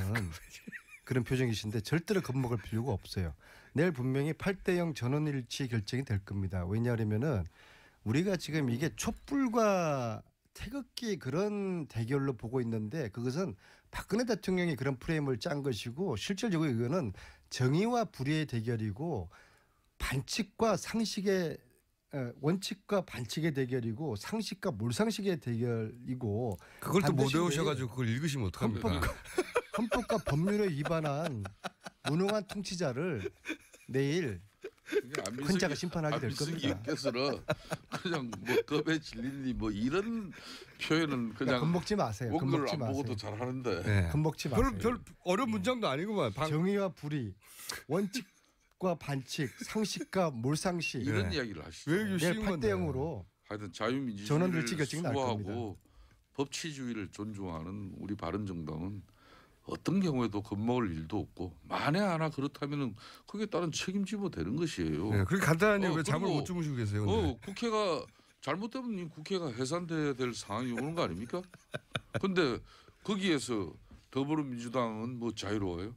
그런 표정이신데 절대로 겁먹을 필요가 없어요. 내일 분명히 8대0 전원일치 결정이 될 겁니다. 왜냐하면은 우리가 지금 이게 촛불과 태극기 그런 대결로 보고 있는데 그것은 박근혜 대통령이 그런 프레임을 짠 것이고 실질적으로 이거는 정의와 불의의 대결이고 반칙과 상식의 원칙과 반칙의 대결이고 상식과 몰상식의 대결이고 그걸 또 못 반드시 외우셔가지고 그걸 읽으시면 어떡합니까? 헌법과 법률에 위반한 무능한 통치자를 내일 헌자가 심판하게 될 겁니다. 안민석께서는 그냥 뭐 겁에 질리니 뭐 이런 표현은 그냥 겁먹지 마세요. 원고를 겁먹지 안 마세요. 보고도 잘하는데. 네. 겁먹지 마세요. 별 어려운 문장도 아니구만. 정의와 불의, 원칙과 반칙, 상식과 몰상식 이런 이야기를 하시죠. 왜 내일 쉬운 건데. 8대0으로 하여튼 자유민주주의를 전원일치 결정이 날 수호하고 법치주의를 존중하는 우리 바른정당은 어떤 경우에도 겁먹을 일도 없고 만에 하나 그렇다면은 거기에 따른 책임지면 되는 것이에요. 네, 그렇게 간단하니 왜 잠을 그리고, 못 주무시고 계세요? 근데? 국회가 잘못되면 국회가 해산돼야 될 상황이 오는 거 아닙니까? 근데 거기에서 더불어민주당은 뭐 자유로워요?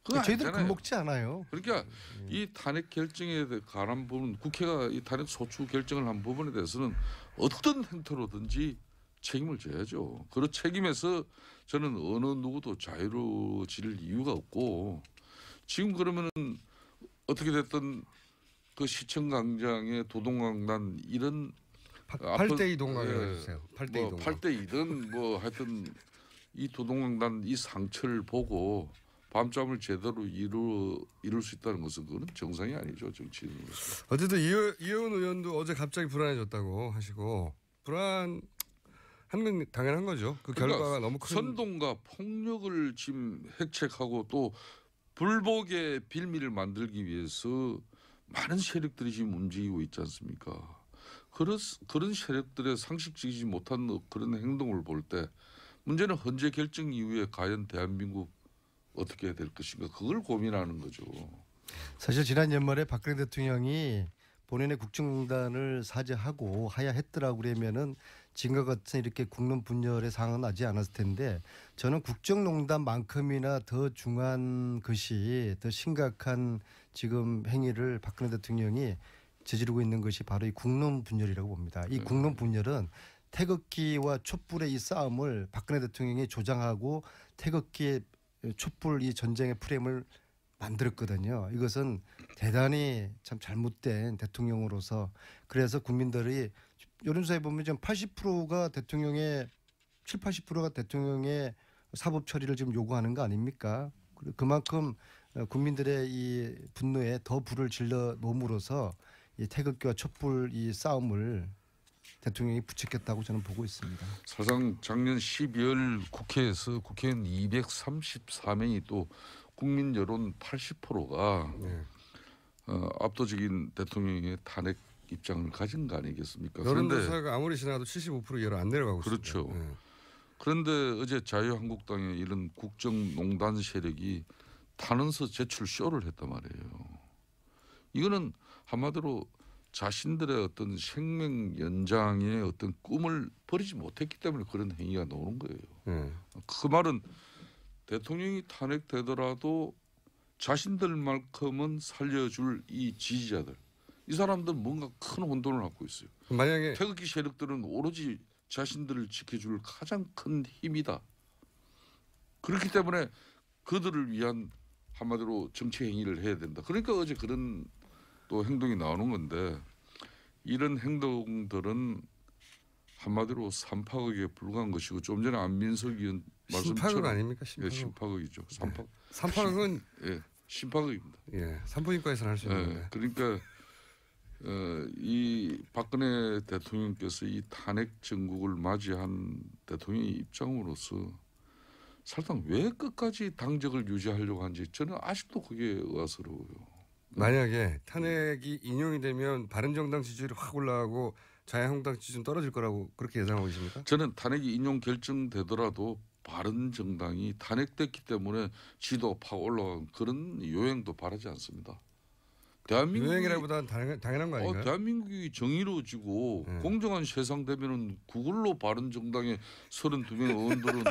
그거 저희들 아니잖아요. 겁먹지 않아요. 그러니까 이 탄핵 결정에 관한 부분, 국회가 이 탄핵 소추 결정을 한 부분에 대해서는 어떤 행태로든지 책임을 져야죠. 그 책임에서 저는 어느 누구도 자유로워질 이유가 없고 지금 그러면은 어떻게 됐든 그 시청광장의 도동강단 이런 8대2 동강이라고 해주세요. 8대2 뭐 동강. 8대2든 뭐 하여튼 이 도동강단 이 상처를 보고 밤잠을 제대로 이룰 수 있다는 것은 그건 정상이 아니죠. 정치인으로서. 어쨌든 이현 의원도 어제 갑자기 불안해졌다고 하시고 불안한 건 당연한 거죠. 그 그러니까 결과가 너무 큰. 선동과 폭력을 지금 획책하고 또 불복의 빌미를 만들기 위해서 많은 세력들이 지금 움직이고 있지 않습니까? 그런 세력들의 상식적이지 못한 그런 행동을 볼 때 문제는 헌재 결정 이후에 과연 대한민국 어떻게 해야 될 것인가 그걸 고민하는 거죠. 사실 지난 연말에 박근혜 대통령이 본인의 국정농단을 사죄하고 하야했더라고 그러면은 지금과 같은 이렇게 국론 분열의 상황은 나지 않았을 텐데 저는 국정농단만큼이나 더 중한 것이 더 심각한 지금 행위를 박근혜 대통령이 저지르고 있는 것이 바로 이 국론 분열이라고 봅니다. 이 국론 분열은 태극기와 촛불의 이 싸움을 박근혜 대통령이 조장하고 태극기의 촛불 이 전쟁의 프레임을 만들었거든요. 이것은 대단히 참 잘못된 대통령으로서 그래서 국민들이 여론조사에 보면 지금 80%가 대통령의 80%가 대통령의 사법 처리를 지금 요구하는 거 아닙니까? 그만큼 국민들의 이 분노에 더 불을 질러 놓음으로써 이 태극기와 촛불 이 싸움을 대통령이 부추겼다고 저는 보고 있습니다. 사실상 작년 12월 국회에서 국회의원 234명이 또 국민 여론 80%가 네. 압도적인 대통령의 탄핵 입장을 가진 거 아니겠습니까? 여론조사가 아무리 지나도 75% 이하로 안 내려가고 있습니다. 그렇죠. 네. 그런데 어제 자유한국당의 이런 국정농단 세력이 탄원서 제출 쇼를 했단 말이에요. 이거는 한마디로 자신들의 어떤 생명 연장의 어떤 꿈을 버리지 못했기 때문에 그런 행위가 나오는 거예요. 네. 그 말은 대통령이 탄핵되더라도 자신들만큼은 살려줄 이 지지자들, 이 사람들은 뭔가 큰 혼돈을 갖고 있어요. 만약에 태극기 세력들은 오로지 자신들을 지켜줄 가장 큰 힘이다. 그렇기 때문에 그들을 위한 한마디로 정치 행위를 해야 된다. 그러니까 어제 그런 또 행동이 나오는 건데 이런 행동들은 한마디로 삼파극에 불과한 것이고 좀 전에 안민석 의원 말씀처럼 심파극 아닙니까? 예, 심파극. 심파극이죠. 삼파. 삼파극은 예, 심파극입니다. 예, 산부인과에서는 할 수 있는 예, 건데. 그러니까 이 박근혜 대통령께서 이 탄핵 정국을 맞이한 대통령의 입장으로서 사실상 왜 끝까지 당적을 유지하려고 하는지 저는 아직도 그게 의아스러워요. 만약에 탄핵이 인용이 되면 바른정당 지지율이 확 올라가고 자유한국당 지지는 떨어질 거라고 그렇게 예상하고 계십니까? 저는 탄핵이 인용 결정되더라도 바른정당이 탄핵됐기 때문에 지도가 팍 올라간 그런 요행도 바라지 않습니다. 유행이라보다는 당연한 거 아닌가요? 대한민국이 정의로워지고 공정한 세상 되면은 그걸로 바른정당의 32명 의원들은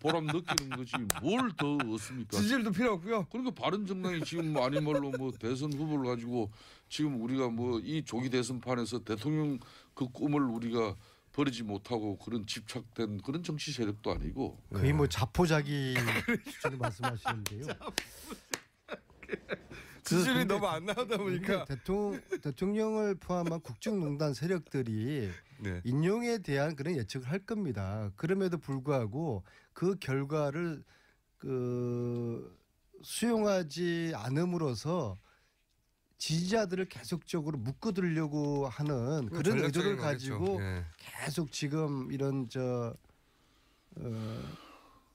보람 느끼는 거지 뭘 더 얻습니까? 지지율도 필요 없고요. 그러니까 바른정당이 지금 아니말로 뭐 대선 후보를 가지고 지금 우리가 뭐 이 조기 대선판에서 대통령 그 꿈을 우리가 버리지 못하고 그런 집착된 그런 정치 세력도 아니고 거의 뭐 자포자기 수준을 말씀하시는데요. 지지율이 너무 안 나오다 보니까 대통령을 포함한 국정농단 세력들이 네. 인용에 대한 그런 예측을 할 겁니다. 그럼에도 불구하고 그 결과를 수용하지 않음으로써 지지자들을 계속적으로 묶어두려고 하는 그런 의도를 가지고 계속 지금 이런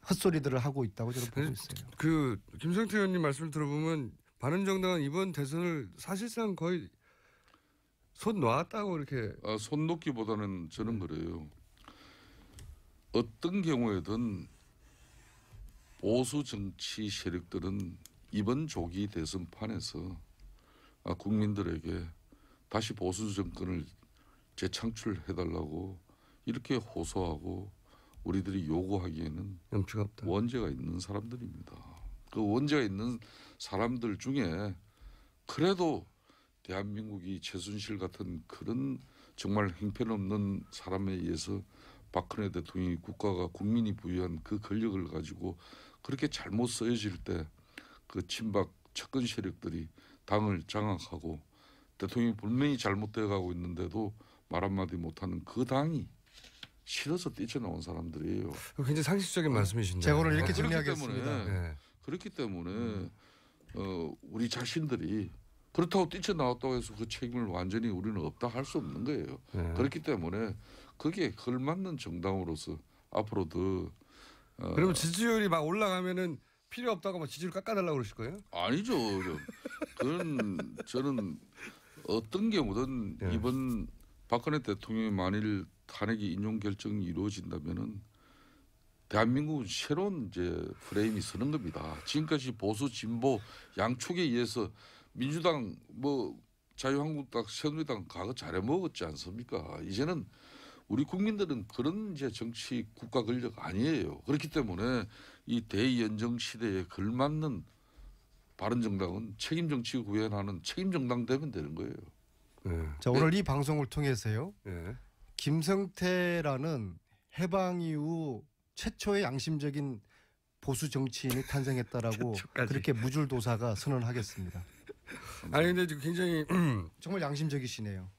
헛소리들을 하고 있다고 저는 보고 있어요. 그 김성태 의원님 말씀을 들어보면 바른정당은 이번 대선을 사실상 거의 손 놨다고 이렇게. 손 놓기보다는 저는 그래요. 어떤 경우에든 보수 정치 세력들은 이번 조기 대선판에서 국민들에게 다시 보수 정권을 재창출해달라고 이렇게 호소하고 우리들이 요구하기에는 염치가 없다. 원죄가 있는 사람들입니다. 그 원죄가 있는 사람들 중에 그래도 대한민국이 최순실 같은 그런 정말 형편없는 사람에 의해서 박근혜 대통령이 국가가 국민이 부여한 그 권력을 가지고 그렇게 잘못 쓰여질 때 그 친박 측근 세력들이 당을 장악하고 대통령이 분명히 잘못되어 가고 있는데도 말 한마디 못하는 그 당이 싫어서 뛰쳐나온 사람들이에요. 굉장히 상식적인 말씀이신데. 제가 오늘 이렇게 정리하겠습니다. 그렇기 때문에 우리 자신들이 그렇다고 뛰쳐나왔다고 해서 그 책임을 완전히 우리는 없다 할 수 없는 거예요. 그렇기 때문에 그게 걸맞는 정당으로서 앞으로도 그러면 지지율이 막 올라가면은 필요 없다고 막 지지율 깎아달라고 그러실 거예요? 아니죠. 그건 저는 어떤 경우든 이번 박근혜 대통령이 만일 탄핵이 인용 결정이 이루어진다면은 대한민국은 새로운 이제 프레임이 서는 겁니다. 지금까지 보수 진보 양쪽에 의해서 민주당 뭐 자유한국당 새누리당 과거 잘해 먹었지 않습니까? 이제는 우리 국민들은 그런 이제 정치 국가 권력 아니에요. 그렇기 때문에 이 대연정 시대에 걸맞는 바른정당은 책임 정치 구현하는 책임 정당 되면 되는 거예요. 자, 오늘 이 방송을 통해서요. 김성태라는 해방 이후 최초의 양심적인 보수 정치인이 탄생했다라고 그렇게 무줄도사가 선언하겠습니다. 아니 근데 지금 굉장히 정말 양심적이시네요.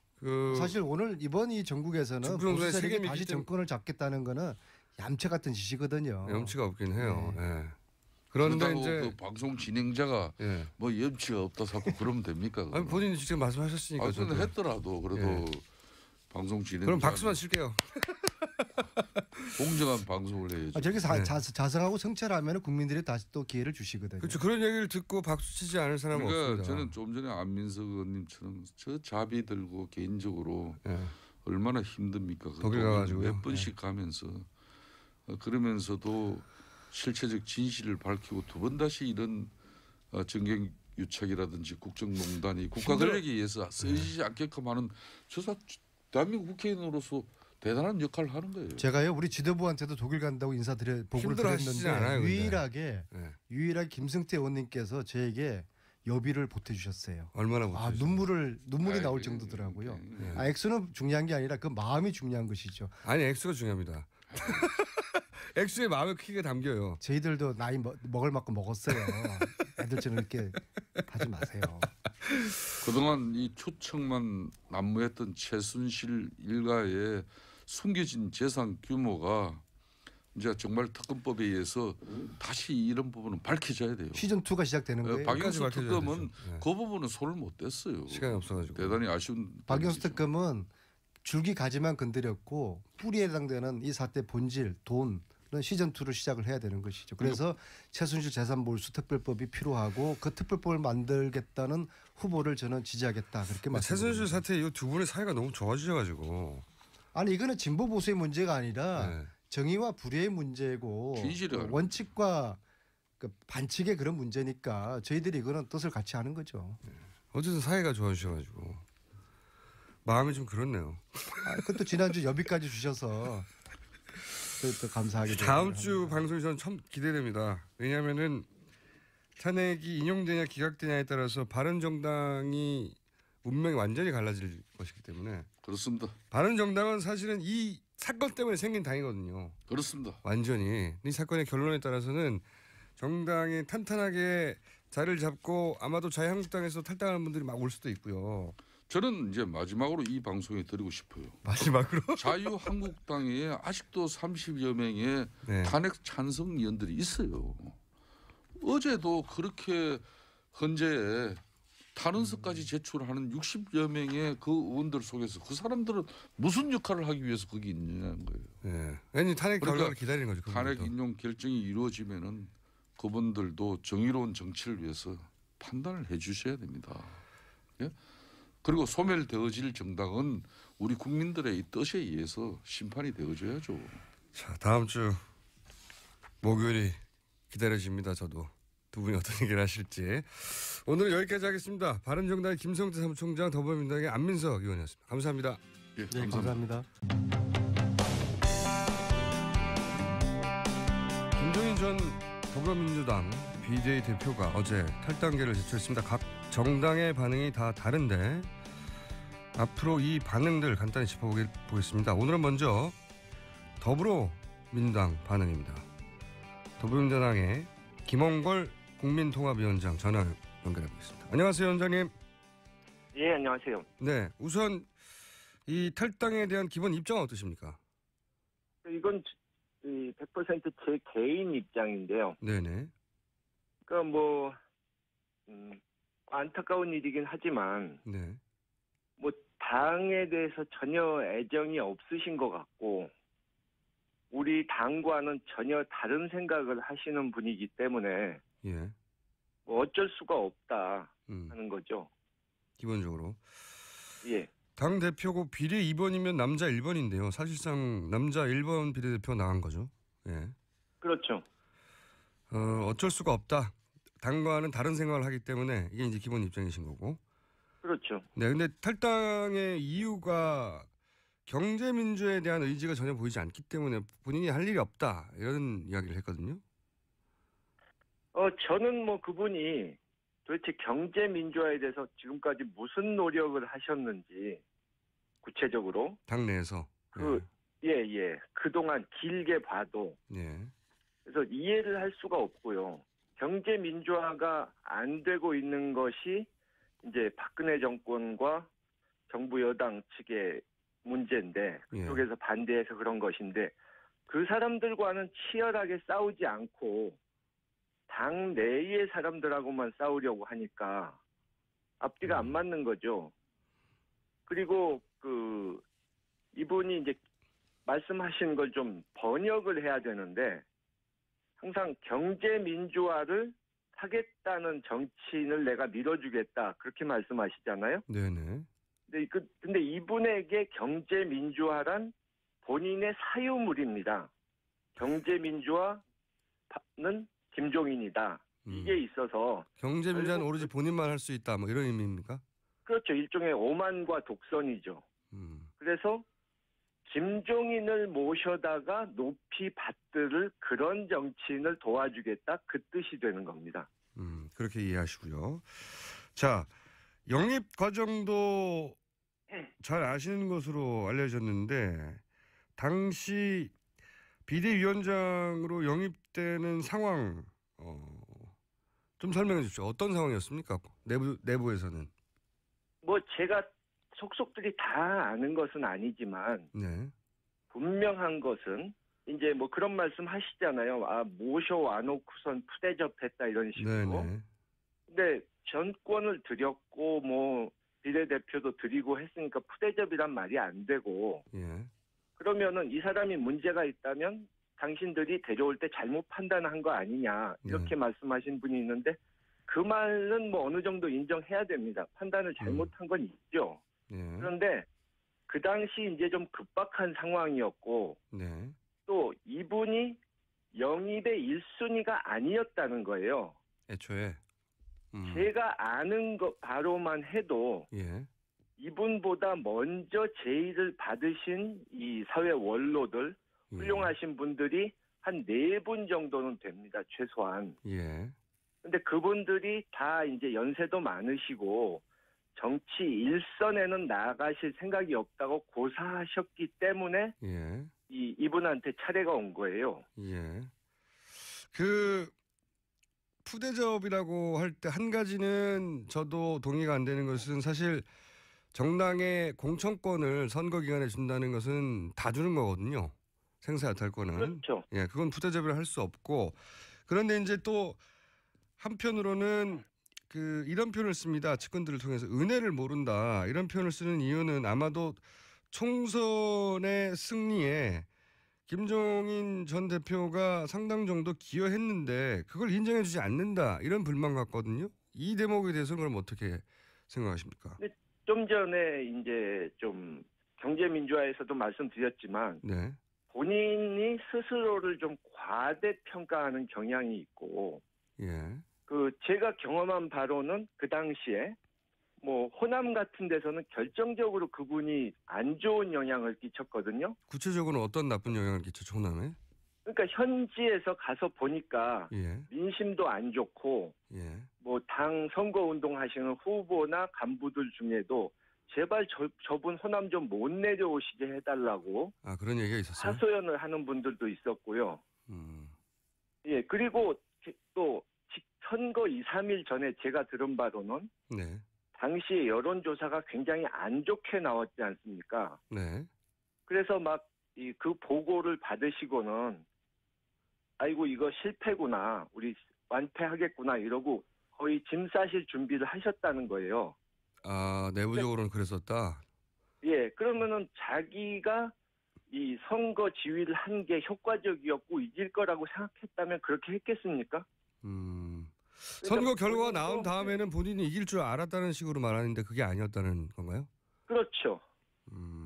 사실 오늘 이번 이 전국에서는 보수 세력이 다시 정권을 잡겠다는 거는 얌체 같은 짓이거든요. 염치가 없긴 해요. 그런데 이제 그 방송 진행자가 뭐 염치가 없다 자꾸 그러면 됩니까? 아니 본인이 직접 말씀하셨으니까. 저는 했더라도 그래도 방송 진행자 그럼 박수만 칠게요. 공정한 방송을 해야죠. 저렇게 자성하고 성찰하면 국민들이 다시 또 기회를 주시거든요. 그렇죠. 그런 얘기를 듣고 박수 치지 않을 사람은 그러니까 없습니다. 저는 좀 전에 안민석 의원님처럼 저 자비 들고 개인적으로 얼마나 힘듭니까? 독일 가가지고 몇 번씩 가면서 그러면서도 실체적 진실을 밝히고 두 번 다시 이런 정경 유착이라든지 국정농단이 국가 권력에 의해서 쓰이지 않게끔 하는 저사 대한민국 국회의원으로서 대단한 역할을 하는 거예요. 제가요 우리 지도부한테도 독일 간다고 보고를 드렸는데 않아요, 유일하게 김성태 의원님께서 저에게 여비를 보태주셨어요. 얼마나 보태주셨어요? 눈물이 나올 정도더라고요. 액수는 중요한 게 아니라 그 마음이 중요한 것이죠. 아니 액수가 중요합니다. 액수의 마음의 크기가 담겨요. 저희들도 나이 먹을 만큼 먹었어요. 애들처럼 이렇게 하지 마세요. 그동안 이 초청만 난무했던 최순실 일가의 숨겨진 재산 규모가 이제 정말 특검법에 의해서 다시 이런 부분은 밝혀져야 돼요. 시즌 2가 시작되는 거예요. 박영수 밝혀져야 특검은 되죠. 그 부분은 손을 못 댔어요. 시간이 없어가지고. 대단히 아쉬운. 박영수 부분이죠. 특검은 줄기 가지만 건드렸고 뿌리에 해당되는 이 사태 본질, 돈은 시즌 2를 시작을 해야 되는 것이죠. 그래서 최순실 재산몰수 특별법이 필요하고 그 특별법을 만들겠다는 후보를 저는 지지하겠다 그렇게 말씀드립니다. 최순실 사태 이 두 분의 사이가 너무 좋아지셔가지고. 아니 이거는 진보 보수의 문제가 아니라 네. 정의와 불의의 문제고 진실이야. 원칙과 그 반칙의 그런 문제니까 저희들이 이거는 뜻을 같이 하는 거죠. 어쨌든 사이가 좋아지셔가지고 마음이 좀 그렇네요. 그것도 지난주 여비까지 주셔서 또 감사하게 다음 주 방송이 저는 참 기대됩니다. 왜냐하면은 탄핵이 인용되냐 기각되냐에 따라서 바른정당이 운명이 완전히 갈라질 것이기 때문에 그렇습니다. 바른정당은 사실은 이 사건 때문에 생긴 당이거든요. 그렇습니다. 완전히 이 사건의 결론에 따라서는 정당이 탄탄하게 자리를 잡고 아마도 자유한국당에서 탈당하는 분들이 막 올 수도 있고요. 저는 이제 마지막으로 이 방송에 드리고 싶어요. 마지막으로 자유한국당에 아직도 30여 명의 네. 탄핵 찬성 의원들이 있어요. 어제도 그렇게 헌재에 탄원서까지 제출하는 60여 명의 그 의원들 속에서 그 사람들은 무슨 역할을 하기 위해서 거기 있느냐는 거예요. 네. 아니 탄핵 그러니까 결과를 기다리는 거죠. 탄핵 그분들도. 인용 결정이 이루어지면은 그분들도 정의로운 정치를 위해서 판단을 해주셔야 됩니다. 예? 그리고 소멸되어질 정당은 우리 국민들의 이 뜻에 의해서 심판이 되어줘야죠. 자, 다음 주 목요일이 기다려집니다. 저도 두 분이 어떤 얘기를 하실지. 오늘 여기까지 하겠습니다. 바른정당의 김성태 사무총장, 더불어민주당의 안민석 의원이었습니다. 감사합니다. 예, 네, 감사합니다. 김종인 전 더불어민주당 비대위 대표가 어제 탈당계를 제출했습니다. 각 정당의 반응이 다 다른데 앞으로 이 반응들 간단히 짚어보겠습니다. 오늘은 먼저 더불어민주당 반응입니다. 더불어민주당의 김홍걸 국민통합위원장 전화 연결해보겠습니다. 안녕하세요, 위원장님. 예, 안녕하세요. 네, 우선 이 탈당에 대한 기본 입장은 어떠십니까? 이건 100%제 개인 입장인데요. 네네. 그러니까 뭐 안타까운 일이긴 하지만 네. 뭐 당에 대해서 전혀 애정이 없으신 것 같고 우리 당과는 전혀 다른 생각을 하시는 분이기 때문에 예. 뭐 어쩔 수가 없다 하는 거죠. 기본적으로. 예. 당 대표고 비례 2번이면 남자 1번인데요. 사실상 남자 1번 비례대표 나간 거죠. 예. 그렇죠. 어쩔 수가 없다. 당과는 다른 생각을 하기 때문에 이게 이제 기본 입장이신 거고. 그렇죠. 네, 근데 탈당의 이유가 경제민주에 대한 의지가 전혀 보이지 않기 때문에 본인이 할 일이 없다. 이런 이야기를 했거든요. 저는 뭐 그분이 도대체 경제 민주화에 대해서 지금까지 무슨 노력을 하셨는지 구체적으로 당내에서. 예. 그동안 길게 봐도 예. 그래서 이해를 할 수가 없고요. 경제 민주화가 안 되고 있는 것이 이제 박근혜 정권과 정부 여당 측의 문제인데 그쪽에서 반대해서 그런 것인데 그 사람들과는 치열하게 싸우지 않고 당 내의 사람들하고만 싸우려고 하니까 앞뒤가 안 맞는 거죠. 그리고 이분이 이제 말씀하신 걸 좀 번역을 해야 되는데 항상 경제 민주화를 하겠다는 정치인을 내가 밀어주겠다 그렇게 말씀하시잖아요. 네네. 근데 이분에게 경제 민주화란 본인의 사유물입니다. 경제 민주화는 김종인이다. 이게 있어서 경제민주화는 오로지 본인만 할 수 있다. 뭐 이런 의미입니까? 그렇죠. 일종의 오만과 독선이죠. 그래서 김종인을 모셔다가 높이 받들을 그런 정치인을 도와주겠다 그 뜻이 되는 겁니다. 그렇게 이해하시고요. 자, 영입 과정도 잘 아시는 것으로 알려졌는데 당시 비대위원장으로 영입되는 상황 좀 설명해 주십시오. 어떤 상황이었습니까? 내부에서는. 뭐 제가 속속들이 다 아는 것은 아니지만 네. 분명한 것은 이제 뭐 그런 말씀 하시잖아요. 아, 모셔와놓고선 푸대접했다 이런 식으로. 네네. 근데 전권을 드렸고 뭐 비례대표도 드리고 했으니까 푸대접이란 말이 안 되고 예. 그러면은 이 사람이 문제가 있다면 당신들이 데려올 때 잘못 판단한 거 아니냐 이렇게 말씀하신 분이 있는데 그 말은 뭐 어느 정도 인정해야 됩니다. 판단을 잘못한 건 있죠. 예. 그런데 그 당시 이제 좀 급박한 상황이었고 네. 또 이분이 영입의 1순위가 아니었다는 거예요. 애초에. 제가 아는 것 바로만 해도 예. 이분보다 먼저 제의를 받으신 이 사회 원로들 훌륭하신 분들이 한 4분 정도는 됩니다. 최소한. 예. 근데 그분들이 다 이제 연세도 많으시고 정치 일선에는 나가실 생각이 없다고 고사하셨기 때문에 예. 이분한테 차례가 온 거예요. 예. 그 푸대접이라고 할 때 한 가지는 저도 동의가 안 되는 것은 사실 정당의 공천권을 선거 기간에 준다는 것은 다 주는 거거든요. 생사야탈권은. 그렇죠. 예, 그건 푸대접이라 할 수 없고 그런데 이제 또 한편으로는 그 이런 표현을 씁니다. 측근들을 통해서 은혜를 모른다. 이런 표현을 쓰는 이유는 아마도 총선의 승리에 김종인 전 대표가 상당 정도 기여했는데 그걸 인정해주지 않는다. 이런 불만 같거든요. 이 대목에 대해서는 그럼 어떻게 생각하십니까? 좀 전에 이제 좀 경제민주화에서도 말씀드렸지만 네. 본인이 스스로를 좀 과대평가하는 경향이 있고 예. 그 제가 경험한 바로는 그 당시에 뭐 호남 같은 데서는 결정적으로 그분이 안 좋은 영향을 끼쳤거든요. 구체적으로는 어떤 나쁜 영향을 끼쳤죠, 호남에? 그러니까 현지에서 가서 보니까 예. 민심도 안 좋고 예. 뭐 당 선거 운동하시는 후보나 간부들 중에도 제발 저분 호남 좀 못 내려오시게 해달라고 아, 그런 얘기가 있었어요? 하소연을 하는 분들도 있었고요. 음. 예, 그리고 또 선거 2, 3일 전에 제가 들은 바로는 네. 당시 여론조사가 굉장히 안 좋게 나왔지 않습니까? 네. 그래서 막 그 보고를 받으시고는 아이고 이거 실패구나, 우리 완패하겠구나 이러고 거의 짐 싸실 준비를 하셨다는 거예요. 아, 내부적으로는 그랬었다? 예, 그러면은 자기가 이 선거 지휘를 한 게 효과적이었고 이길 거라고 생각했다면 그렇게 했겠습니까? 선거 결과가 나온 다음에는 본인이 이길 줄 알았다는 식으로 말하는데 그게 아니었다는 건가요? 그렇죠.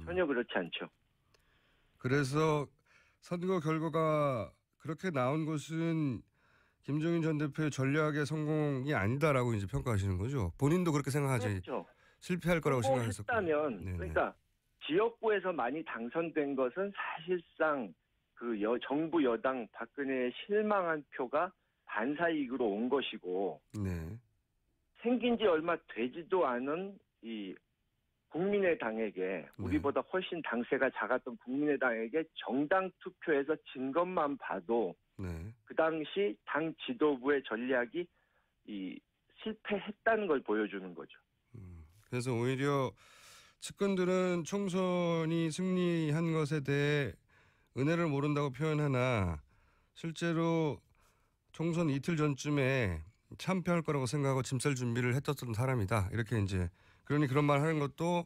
전혀 그렇지 않죠. 그래서 선거 결과가 그렇게 나온 것은 김종인 전 대표의 전략의 성공이 아니다라고 이제 평가하시는 거죠. 본인도 그렇게 생각하지. 그렇죠. 실패할 거라고 생각했었고. 했다면 그러니까 지역구에서 많이 당선된 것은 사실상 그 정부 여당 박근혜의 실망한 표가 반사이익으로 온 것이고 네. 생긴 지 얼마 되지도 않은 이 국민의당에게 우리보다 훨씬 당세가 작았던 국민의당에게 정당 투표에서 진 것만 봐도 네. 그 당시 당 지도부의 전략이 이 실패했다는 걸 보여주는 거죠. 그래서 오히려 측근들은 총선이 승리한 것에 대해 은혜를 모른다고 표현하나 실제로 총선 이틀 전쯤에 참패할 거라고 생각하고 짐쌀 준비를 했었던 사람이다. 이렇게 이제 그러니 그런 말 하는 것도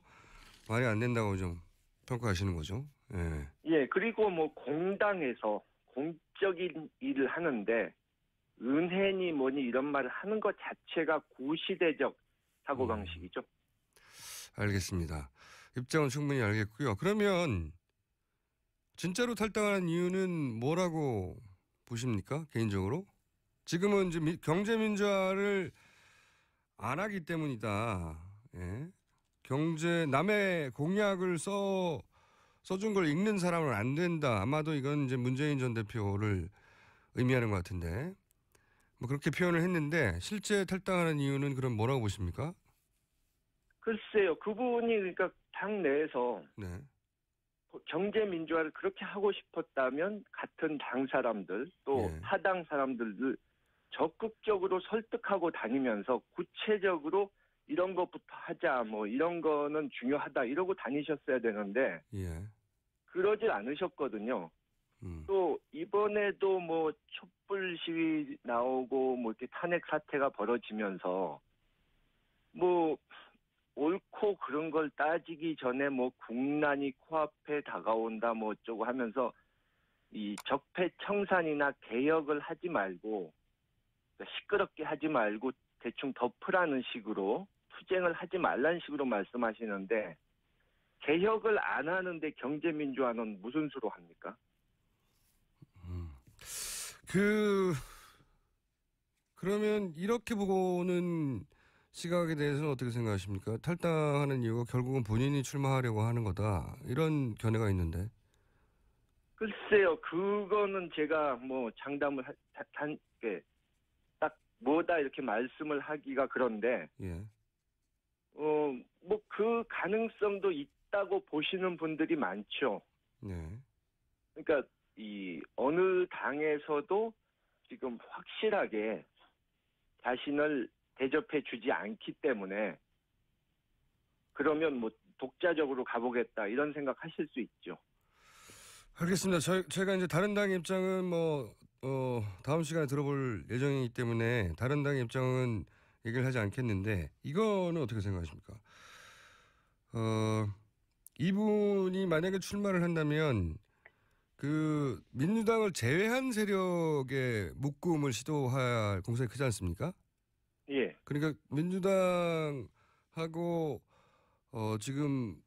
말이 안 된다고 좀 평가하시는 거죠. 예. 예, 그리고 뭐 공당에서 공적인 일을 하는데 은혜니 뭐니 이런 말을 하는 것 자체가 구시대적 사고방식이죠. 알겠습니다. 입장은 충분히 알겠고요. 그러면 진짜로 탈당하는 이유는 뭐라고 보십니까? 개인적으로? 지금은 이제 경제민주화를 안 하기 때문이다. 예. 남의 공약을 써준 걸 읽는 사람은 안 된다. 아마도 이건 이제 문재인 전 대표를 의미하는 것 같은데. 뭐 그렇게 표현을 했는데 실제 탈당하는 이유는 그럼 뭐라고 보십니까? 글쎄요. 그분이 그러니까 당 내에서 네. 경제 민주화를 그렇게 하고 싶었다면 같은 당 사람들 또 타당 사람들을 적극적으로 설득하고 다니면서 구체적으로 이런 것부터 하자, 뭐 이런 거는 중요하다 이러고 다니셨어야 되는데 그러질 않으셨거든요. 또 이번에도 뭐 촛불 시위 나오고 뭐 이렇게 탄핵 사태가 벌어지면서 뭐 옳고 그런 걸 따지기 전에 뭐 국난이 코앞에 다가온다 뭐 어쩌고 하면서 이 적폐청산이나 개혁을 하지 말고 시끄럽게 하지 말고 대충 덮으라는 식으로 투쟁을 하지 말라는 식으로 말씀하시는데 개혁을 안 하는데 경제민주화는 무슨 수로 합니까? 그러면 이렇게 보고는 시각에 대해서는 어떻게 생각하십니까? 탈당하는 이유가 결국은 본인이 출마하려고 하는 거다. 이런 견해가 있는데. 글쎄요, 그거는 제가 뭐 장담을 딱 뭐다 이렇게 말씀을 하기가 그런데, 예. 뭐 그 가능성도 있다고 보시는 분들이 많죠. 네. 그러니까 이 어느 당에서도 지금 확실하게 자신을 대접해 주지 않기 때문에 그러면 뭐 독자적으로 가보겠다 이런 생각하실 수 있죠. 알겠습니다. 저희가 이제 다른 당의 입장은 뭐 다음 시간에 들어볼 예정이기 때문에 다른 당의 입장은 얘기를 하지 않겠는데 이거는 어떻게 생각하십니까? 이분이 만약에 출마를 한다면 그 민주당을 제외한 세력의 묶음을 시도할 공산이 크지 않습니까? 예. 그러니까 민주당하고 지금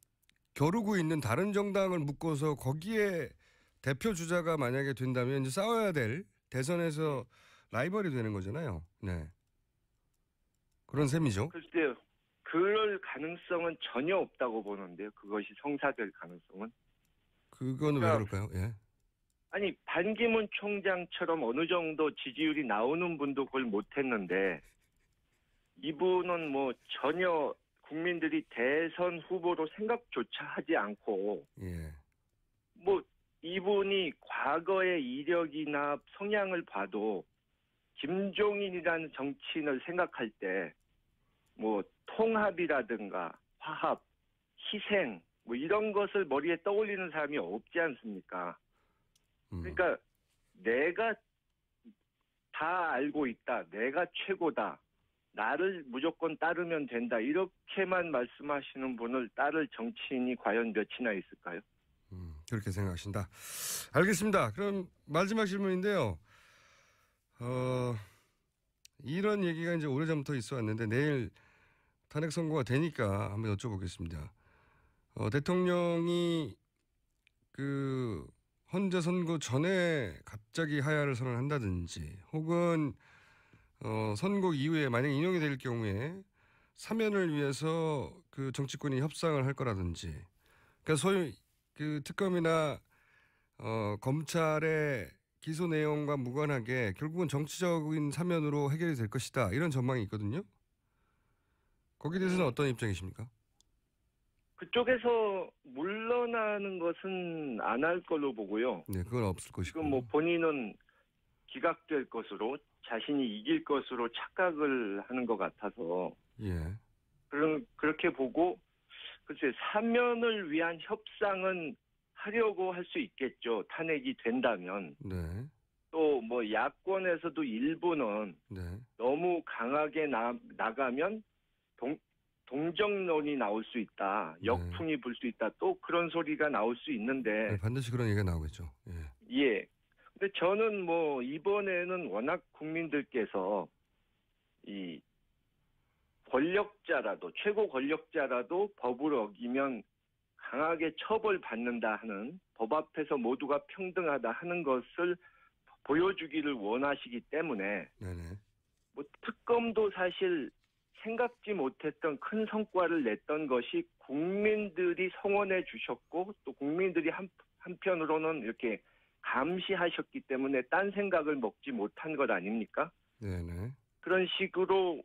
겨루고 있는 다른 정당을 묶어서 거기에 대표 주자가 만약에 된다면 이제 싸워야 될 대선에서 라이벌이 되는 거잖아요. 네. 그런 셈이죠. 글쎄요. 그럴 가능성은 전혀 없다고 보는데요. 그것이 성사될 가능성은. 그거는 왜 그럴까요? 예. 아니 반기문 총장처럼 어느 정도 지지율이 나오는 분도 그걸 못했는데 이분은 뭐 전혀 국민들이 대선 후보로 생각조차 하지 않고 예. 뭐 이분이 과거의 이력이나 성향을 봐도 김종인이라는 정치인을 생각할 때 뭐 통합이라든가 화합, 희생 뭐 이런 것을 머리에 떠올리는 사람이 없지 않습니까? 그러니까 내가 다 알고 있다. 내가 최고다. 나를 무조건 따르면 된다. 이렇게만 말씀하시는 분을 따를 정치인이 과연 몇이나 있을까요? 그렇게 생각하신다. 알겠습니다. 그럼 마지막 질문인데요. 이런 얘기가 이제 오래전부터 있어 왔는데 내일 탄핵 선고가 되니까 한번 여쭤보겠습니다. 대통령이 그 헌재 선고 전에 갑자기 하야를 선언한다든지 혹은 선고 이후에 만약 인용이 될 경우에 사면을 위해서 그 정치권이 협상을 할 거라든지 그러니까 소위 그 특검이나 검찰의 기소 내용과 무관하게 결국은 정치적인 사면으로 해결이 될 것이다. 이런 전망이 있거든요. 거기에 대해서는 어떤 입장이십니까? 그쪽에서 물러나는 것은 안 할 걸로 보고요. 네, 그건 없을 것이고. 지금 뭐 본인은 기각될 것으로 자신이 이길 것으로 착각을 하는 것 같아서 예. 그렇게 보고 글쎄 사면을 위한 협상은 하려고 할 수 있겠죠. 탄핵이 된다면. 네. 또 뭐 야권에서도 일부는 네. 너무 강하게 나가면 동정론이 나올 수 있다. 역풍이 불 수 있다. 또 그런 소리가 나올 수 있는데. 네, 반드시 그런 얘기가 나오겠죠. 예. 예. 근데 저는 뭐 이번에는 워낙 국민들께서 이 권력자라도 최고 권력자라도 법을 어기면 강하게 처벌받는다 하는 법 앞에서 모두가 평등하다 하는 것을 보여주기를 원하시기 때문에 네네. 뭐 특검도 사실 생각지 못했던 큰 성과를 냈던 것이 국민들이 성원해 주셨고 또 국민들이 한편으로는 이렇게 감시하셨기 때문에 딴 생각을 먹지 못한 것 아닙니까? 네네. 그런 식으로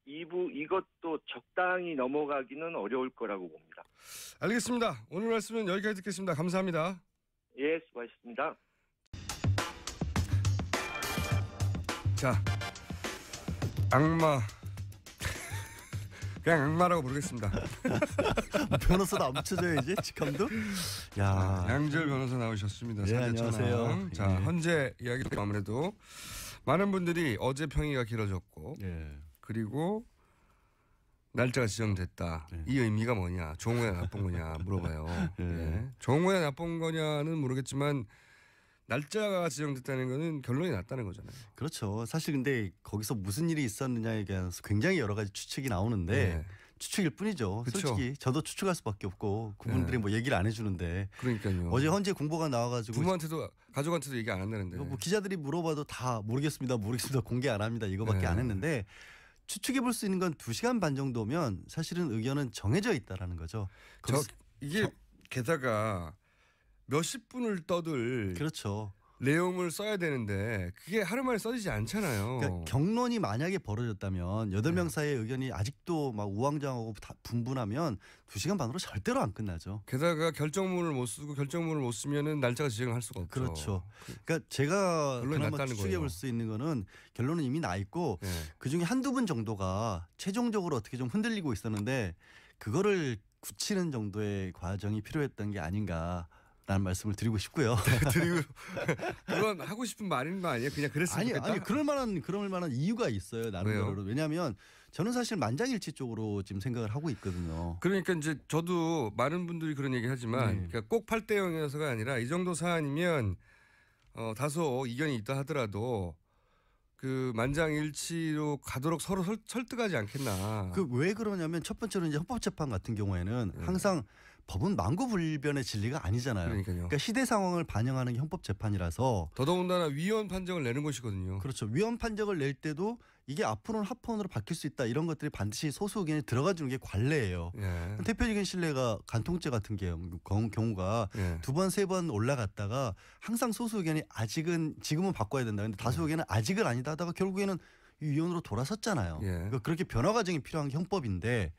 이것도 적당히 넘어가기는 어려울 거라고 봅니다. 알겠습니다. 오늘 말씀은 여기까지 듣겠습니다. 감사합니다. 예, 수고하셨습니다. 자, 악마 그냥 악마라고 부르겠습니다. 변호사도 안 붙여줘야지 직함도. 야, 양절 변호사 나오셨습니다. 네, 안녕하세요. 자, 예. 현재 이야기도 아무래도 많은 분들이 어제 평의가 길어졌고 예. 그리고 날짜가 지정됐다. 네. 이 의미가 뭐냐? 좋은 거냐 나쁜 거냐 물어봐요. 네. 예. 좋은 거냐 나쁜 거냐는 모르겠지만 날짜가 지정됐다는 거는 결론이 났다는 거잖아요. 그렇죠. 사실 근데 거기서 무슨 일이 있었느냐에 대해서 굉장히 여러 가지 추측이 나오는데 네. 추측일 뿐이죠. 그쵸. 솔직히 저도 추측할 수밖에 없고 그분들이 네. 뭐 얘기를 안 해주는데 그러니까요. 어제 헌재 공보가 나와가지고 부모한테도 가족한테도 얘기 안 한다는데. 뭐 기자들이 물어봐도 다 모르겠습니다. 공개 안 합니다. 이거밖에 네. 안 했는데 추측해 볼 수 있는 건 2시간 반 정도면 사실은 의견은 정해져 있다라는 거죠. 이게 게다가 몇십 분을 떠들 그렇죠. 내용을 써야 되는데 그게 하루 만에 써지지 않잖아요. 그러니까 경론이 만약에 벌어졌다면 8명 네. 사이의 의견이 아직도 막 우왕좌왕하고 분분하면 2시간 반으로 절대로 안 끝나죠. 게다가 결정문을 못 쓰고 결정문을 못 쓰면은 날짜가 지정을 할 수가 없죠. 그렇죠. 그러니까 제가 결론이 그나마 났다는 추측해 거예요. 볼 수 있는 거는 결론은 이미 나 있고 네. 그중에 한두 분 정도가 최종적으로 어떻게 좀 흔들리고 있었는데 그거를 굳히는 정도의 과정이 필요했던 게 아닌가. 라는 말씀을 드리고 싶고요. 그리고 그건 하고 싶은 말인 거 아니에요? 그냥 그랬으면 아니, 좋겠다. 아니 그럴 만한 이유가 있어요. 나름대로. 왜냐하면 저는 사실 만장일치 쪽으로 지금 생각을 하고 있거든요. 그러니까 이제 저도 많은 분들이 그런 얘기 하지만 그러니까 꼭 8대 0이어서가 아니라 이 정도 사안이면 다소 이견이 있다 하더라도 그 만장일치로 가도록 서로 설득하지 않겠나. 그 왜 그러냐면 첫 번째로 이제 헌법재판 같은 경우에는 항상 법은 만고불변의 진리가 아니잖아요. 그러니까요. 그러니까 시대 상황을 반영하는 게 헌법재판이라서 더더군다나 위헌 판정을 내는 것이거든요. 그렇죠. 위헌 판정을 낼 때도 이게 앞으로는 합헌으로 바뀔 수 있다 이런 것들이 반드시 소수 의견이 들어가주는 게 관례예요. 예. 대표적인 신뢰가 간통죄 같은 경우가 예. 2번, 3번 올라갔다가 항상 소수 의견이 아직은 지금은 바꿔야 된다. 근데 다수 의견은 아직은 아니다 하다가 결국에는 위헌으로 돌아섰잖아요. 예. 그러니까 그렇게 변화 과정이 필요한 게 헌법인데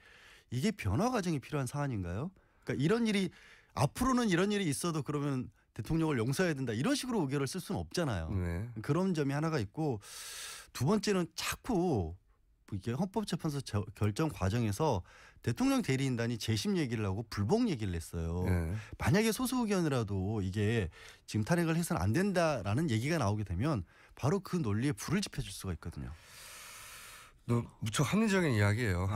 이게 변화 과정이 필요한 사안인가요? 그러니까 이런 일이 앞으로는 이런 일이 있어도 그러면 대통령을 용서해야 된다 이런 식으로 의견을 쓸 수는 없잖아요. 네. 그런 점이 하나가 있고 두 번째는 자꾸 이게 헌법재판소 결정 과정에서 대통령 대리인단이 재심 얘기를 하고 불복 얘기를 했어요. 예. 만약에 소수 의견이라도 이게 지금 탄핵을 해서는 안 된다라는 얘기가 나오게 되면 바로 그 논리에 불을 지펴줄 수가 있거든요. 무척 합리적인 이야기예요.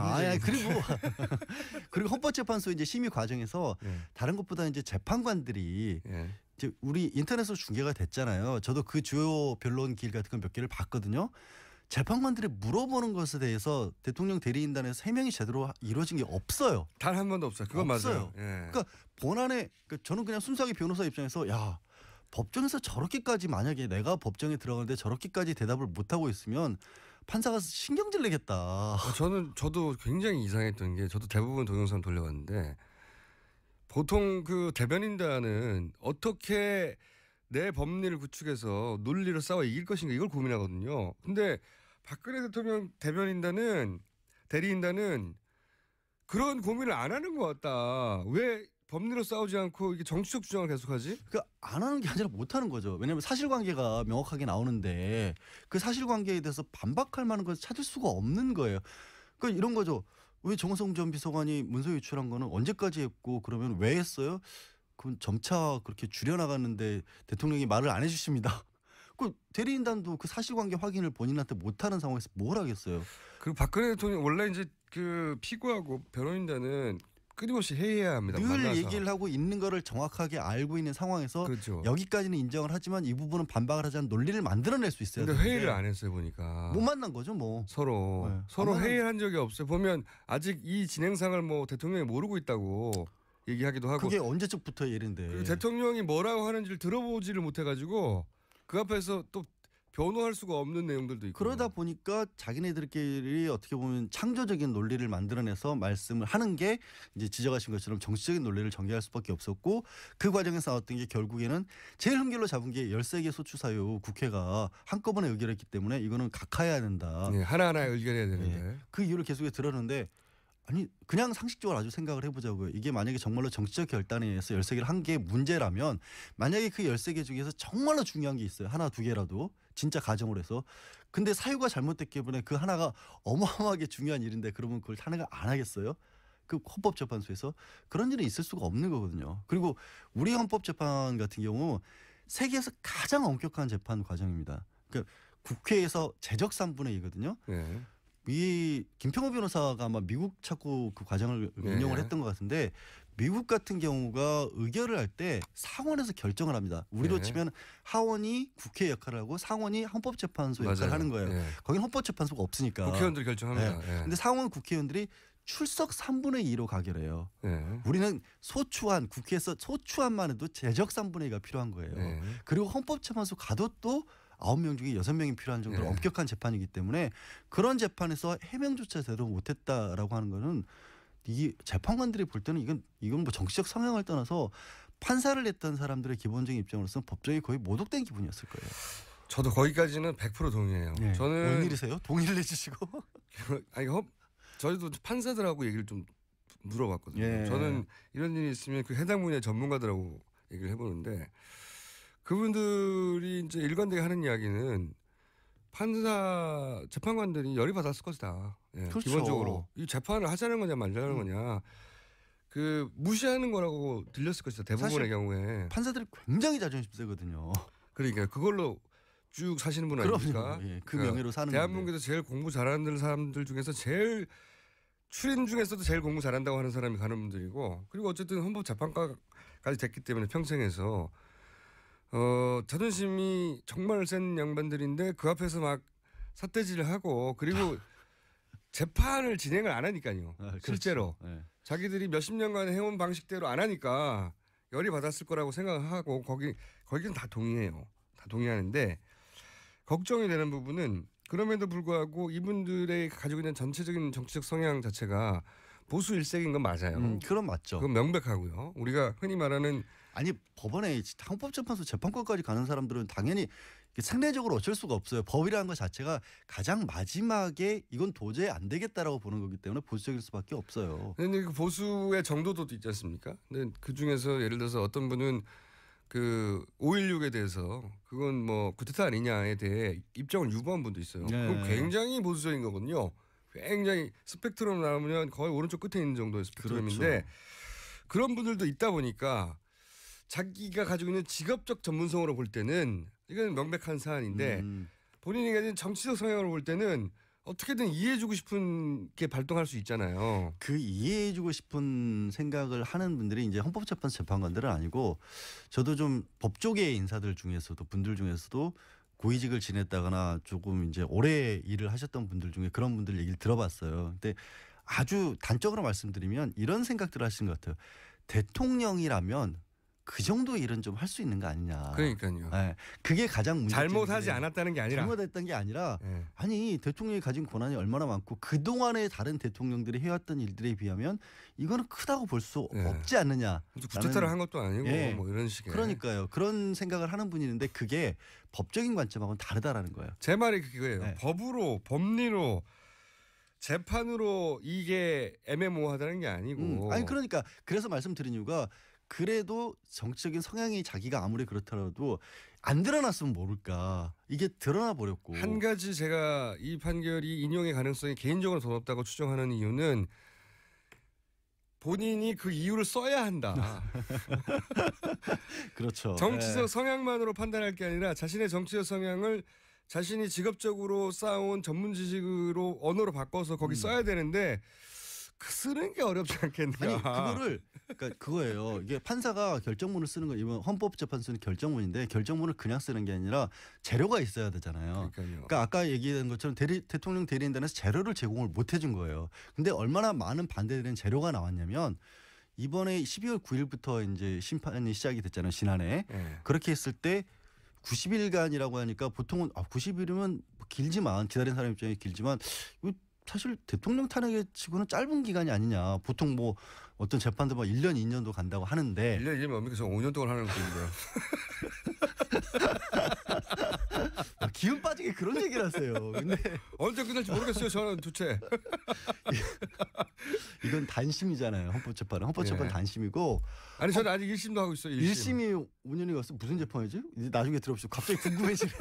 그리고 헌법재판소 이제 심의 과정에서 예. 다른 것보다 이제 재판관들이 예. 이제 우리 인터넷으로 중계가 됐잖아요. 저도 그 주요 변론 길 같은 거 몇 개를 봤거든요. 재판관들이 물어보는 것에 대해서 대통령 대리인단에서 해명이 제대로 이루어진 게 없어요. 단 한 번도 없어요. 그건 없어요. 맞아요. 예. 그러니까 본안에 저는 그냥 순수하게 변호사 입장에서 야 법정에서 저렇게까지 만약에 내가 법정에 들어가는데 저렇게까지 대답을 못 하고 있으면 판사가 신경질 내겠다. 저도 굉장히 이상했던 게 저도 대부분 동영상 돌려봤는데 보통 그 대변인단은 어떻게 내 법리를 구축해서 논리로 싸워 이길 것인가 이걸 고민하거든요. 근데 박근혜 대통령 대리인단은 그런 고민을 안 하는 것 같다. 왜 법리로 싸우지 않고 이게 정치적 주장을 계속하지? 그러니까 안 하는 게 아니라 못 하는 거죠. 왜냐하면 사실관계가 명확하게 나오는데 그 사실관계에 대해서 반박할 만한 것을 찾을 수가 없는 거예요. 그러니까 이런 거죠. 왜 정호성 전 비서관이 문서 유출한 거는 언제까지 했고 그러면 왜 했어요? 그건 점차 그렇게 줄여나갔는데 대통령이 말을 안 해주십니다. 그 대리인단도 그 사실관계 확인을 본인한테 못하는 상황에서 뭘 하겠어요. 그리고 박근혜 대통령 원래 이제 그 피고하고 변호인단은 끊임없이 회의해야 합니다. 늘 만나서. 얘기를 하고 있는 거를 정확하게 알고 있는 상황에서 그렇죠. 여기까지는 인정을 하지만 이 부분은 반박을 하자는 논리를 만들어낼 수 있어요. 근데 회의를 안 했어요 보니까. 못 만난 거죠 뭐. 서로 네. 서로 안 회의를 한 적이 없어요. 보면 아직 이 진행상을 뭐 대통령이 모르고 있다고 얘기하기도 하고. 그게 언제쯤부터 일인데. 그리고 대통령이 뭐라고 하는지를 들어보지를 못해가지고 그 앞에서 또 변호할 수가 없는 내용들도 있고. 그러다 보니까 자기네들끼리 어떻게 보면 창조적인 논리를 만들어내서 말씀을 하는 게 이제 지적하신 것처럼 정치적인 논리를 전개할 수밖에 없었고 그 과정에서 나왔던 게 결국에는 제일 흠결로 잡은 게 13개 소추 사유 국회가 한꺼번에 의결했기 때문에 이거는 각하해야 된다. 네, 하나하나 의결해야 되는데. 그 이유를 계속해 들었는데 아니 그냥 상식적으로 아주 생각을 해보자고요. 이게 만약에 정말로 정치적 결단에 의해서 13개를 한 게 문제라면 만약에 그 13개 중에서 정말로 중요한 게 있어요. 하나 두 개라도 진짜 가정을 해서 근데 사유가 잘못됐기 때문에 그 하나가 어마어마하게 중요한 일인데 그러면 그걸 탄핵을 안 하겠어요? 그 헌법재판소에서 그런 일은 있을 수가 없는 거거든요. 그리고 우리 헌법재판 같은 경우 세계에서 가장 엄격한 재판 과정입니다. 그러니까 국회에서 제적 3분의 2거든요. 네. 이 김평호 변호사가 아마 미국 찾고 그 과정을 인용을 했던 것 같은데 미국 같은 경우가 의결을 할 때 상원에서 결정을 합니다. 우리로 치면 하원이 국회 역할을 하고 상원이 헌법재판소 역할을 하는 거예요. 거긴 헌법재판소가 없으니까. 국회의원들이 결정합니다. 근데 상원 국회의원들이 출석 3분의 2로 가결해요. 우리는 소추안 국회에서 소추안만 해도 제적 3분의 2가 필요한 거예요. 그리고 헌법재판소 가도 또 9명 중에 6명이 필요한 정도로 엄격한 재판이기 때문에 그런 재판에서 해명조차 제대로 못했다라고 하는 거는 이 재판관들이 볼 때는 이건 뭐 정치적 성향을 떠나서 판사를 냈던 사람들의 기본적인 입장으로서는 법정이 거의 모독된 기분이었을 거예요. 저도 거기까지는 100% 동의해요. 네. 저는 웬일이세요? 동의를 해주시고. 아니 저희도 판사들하고 얘기를 좀 물어봤거든요. 저는 이런 일이 있으면 그 해당 분야의 전문가들하고 얘기를 해보는데 그분들이 이제 일관되게 하는 이야기는 판사 재판관들이 열이 받았을 것이다. 그렇죠. 기본적으로 이 재판을 하자는 거냐 말자는 거냐 그 무시하는 거라고 들렸을 것이다. 대부분의 경우에 판사들이 굉장히 자존심 세거든요. 그러니까 그걸로 쭉 사시는 분 아닙니까? 그 명예로 사는 대한민국에서 제일 공부 잘하는 사람들 중에서 제일 출인 중에서도 제일 공부 잘한다고 하는 사람이 가는 분들이고 그리고 어쨌든 헌법재판관까지 됐기 때문에 평생에서 자존심이 정말 센 양반들인데 그 앞에서 막 삿대질을 하고 그리고 재판을 진행을 안 하니까요. 실제로 자기들이 몇십 년간 해온 방식대로 안 하니까 열이 받았을 거라고 생각하고 거기는 다 동의해요. 다 동의하는데 걱정이 되는 부분은 그럼에도 불구하고 이분들의 가지고 있는 전체적인 정치적 성향 자체가 보수 일색인 건 맞아요. 그건 맞죠. 그건 명백하고요. 우리가 흔히 말하는 아니 법원에 헌법재판소 재판권까지 가는 사람들은 당연히 상례적으로 어쩔 수가 없어요. 법이라는 것 자체가 가장 마지막에 이건 도저히 안 되겠다라고 보는 거기 때문에 보수적일 수밖에 없어요. 근데 그 보수의 정도도 있지 않습니까? 근데 그 중에서 예를 들어서 어떤 분은 그 5.16에 대해서 그건 뭐 쿠데타 아니냐에 대해 입장을 유보한 분도 있어요. 그건 굉장히 보수적인 거거든요. 굉장히 스펙트럼 나오면 거의 오른쪽 끝에 있는 정도의 스펙트럼인데 그렇죠. 그런 분들도 있다 보니까 자기가 가지고 있는 직업적 전문성으로 볼 때는 이건 명백한 사안인데 본인이 가진 정치적 성향으로 볼 때는 어떻게든 이해해주고 싶은 게 발동할 수 있잖아요. 그 이해해주고 싶은 생각을 하는 분들이 이제 헌법재판소 재판관들은 아니고 저도 좀 법조계 인사들 중에서도 분들 중에서도 고위직을 지냈다거나 조금 이제 오래 일을 하셨던 분들 중에 그런 분들 얘기를 들어봤어요. 근데 아주 단적으로 말씀드리면 이런 생각들을 하시는 것 같아요. 대통령이라면 그 정도 일은 좀 할 수 있는 거 아니냐. 그러니까요. 네. 그게 가장 문제죠. 잘못하지 않았다는 게 아니라. 잘못했던 게 아니라 아니 대통령이 가진 권한이 얼마나 많고 그동안에 다른 대통령들이 해왔던 일들에 비하면 이거는 크다고 볼 수 없지 않느냐. 쿠데타를 한 것도 아니고 뭐 이런 식의. 그러니까요. 그런 생각을 하는 분이 있는데 그게 법적인 관점하고는 다르다라는 거예요. 제 말이 그거예요. 법으로 법리로 재판으로 이게 애매모호하다는 게 아니고. 아니 그러니까 그래서 말씀드린 이유가 그래도 정치적인 성향이 자기가 아무리 그렇더라도 안 드러났으면 모를까. 이게 드러나 버렸고. 한 가지 제가 이 판결이 인용의 가능성이 개인적으로 더 높다고 추정하는 이유는 본인이 그 이유를 써야 한다. 그렇죠. 정치적 성향만으로 판단할 게 아니라 자신의 정치적 성향을 자신이 직업적으로 쌓아온 전문 지식으로 언어로 바꿔서 거기 써야 되는데 쓰는 게 어렵지 않겠냐. 아니 그거를 그러니까 그거예요. 이게 판사가 결정문을 쓰는 거 이번 헌법재판소는 결정문인데 결정문을 그냥 쓰는 게 아니라 재료가 있어야 되잖아요. 그러니까 아까 얘기한 것처럼 대통령 대리인단에서 재료를 제공을 못 해준 거예요. 근데 얼마나 많은 반대되는 재료가 나왔냐면 이번에 12월 9일부터 이제 심판이 시작이 됐잖아요. 지난해. 그렇게 했을 때 90일간이라고 하니까 보통은 90일이면 길지만 기다린 사람 입장에 길지만 사실 대통령 탄핵에 치고는 짧은 기간이 아니냐. 보통 뭐 어떤 재판도 막 1년, 2년도 간다고 하는데 1년, 2년 뭡니까? 저 5년 동안 하는 건데요. 기운 빠지게 그런 얘기를 하세요. 근데 언제 끝날지 모르겠어요. 저는 도대체. 이건 단심이잖아요. 헌법재판은 헌법재판 예. 단심이고. 아니 저는 아직 1심도 하고 있어요. 1심이 5년이 갔어. 무슨 재판이지? 이제 나중에 들어보시죠. 갑자기 궁금해지네.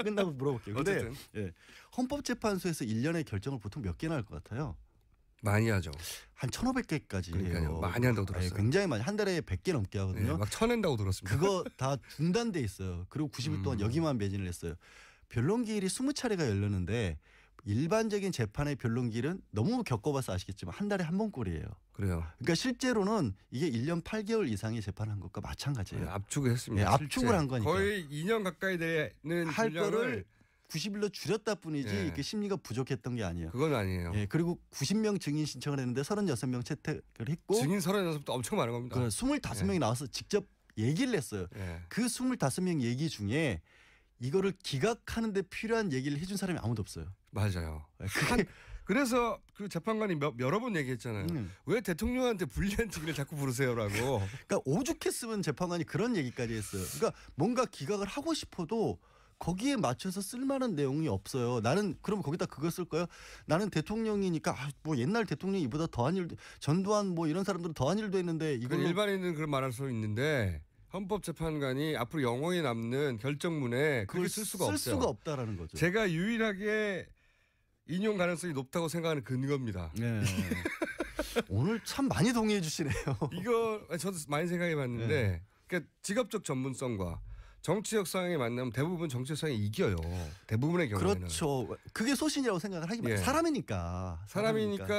끝나고 물어볼게요. 근데 어쨌든 예, 헌법재판소에서 1년에 결정을 보통 몇 개나 할 것 같아요? 많이 하죠. 한 1,500개까지 그러니까요. 해요. 많이 한다고 들었어요. 굉장히 많이. 한 달에 100개 넘게 예, 하거든요. 막 쳐낸다고 들었습니다. 그거 다 중단돼 있어요. 그리고 90일 동안 여기만 매진을 했어요. 변론기일이 20차례가 열렸는데 일반적인 재판의 변론기일은 너무 겪어봐서 아시겠지만 한 달에 한 번꼴이에요. 그래요. 그러니까 실제로는 이게 1년 8개월 이상의 재판한 것과 마찬가지예요. 네, 압축을 했습니다. 예, 압축을 한 거니까. 거의 2년 가까이 되는 할 분량을 거를 90일로 줄였다 뿐이지 예. 이게 심리가 부족했던 게 아니에요. 그건 아니에요. 예, 그리고 90명 증인 신청을 했는데 36명 채택을 했고 증인 36도 엄청 많은 겁니다. 25명이 나와서 직접 얘기를 했어요. 예. 그 25명 얘기 중에 이거를 기각하는 데 필요한 얘기를 해준 사람이 아무도 없어요. 맞아요. 그게 그래서 그 재판관이 여러 번 얘기했잖아요. 왜 대통령한테 불리한 증인을 자꾸 부르세요라고. 그러니까 오죽했으면 재판관이 그런 얘기까지 했어요. 그러니까 뭔가 기각을 하고 싶어도 거기에 맞춰서 쓸만한 내용이 없어요. 나는 그럼 거기다 그거 쓸 거예요? 나는 대통령이니까 뭐 옛날 대통령이 이보다 더한 일도 전두환 뭐 이런 사람들은 더한 일도 했는데 이거 일반인은 그런 말할 수 있는데 헌법재판관이 앞으로 영원히 남는 결정문에 그렇게 쓸 수가 없어요. 쓸 수가 없다라는 거죠. 제가 유일하게 인용 가능성이 높다고 생각하는 근거입니다. 네. 오늘 참 많이 동의해 주시네요. 이거 저도 많이 생각해봤는데, 네. 그러니까 직업적 전문성과 정치적 성향이 만나면 대부분 정치적 성향이 이겨요. 대부분의 경우에는. 그렇죠. 그게 소신이라고 생각을 하기만 예. 사람이니까.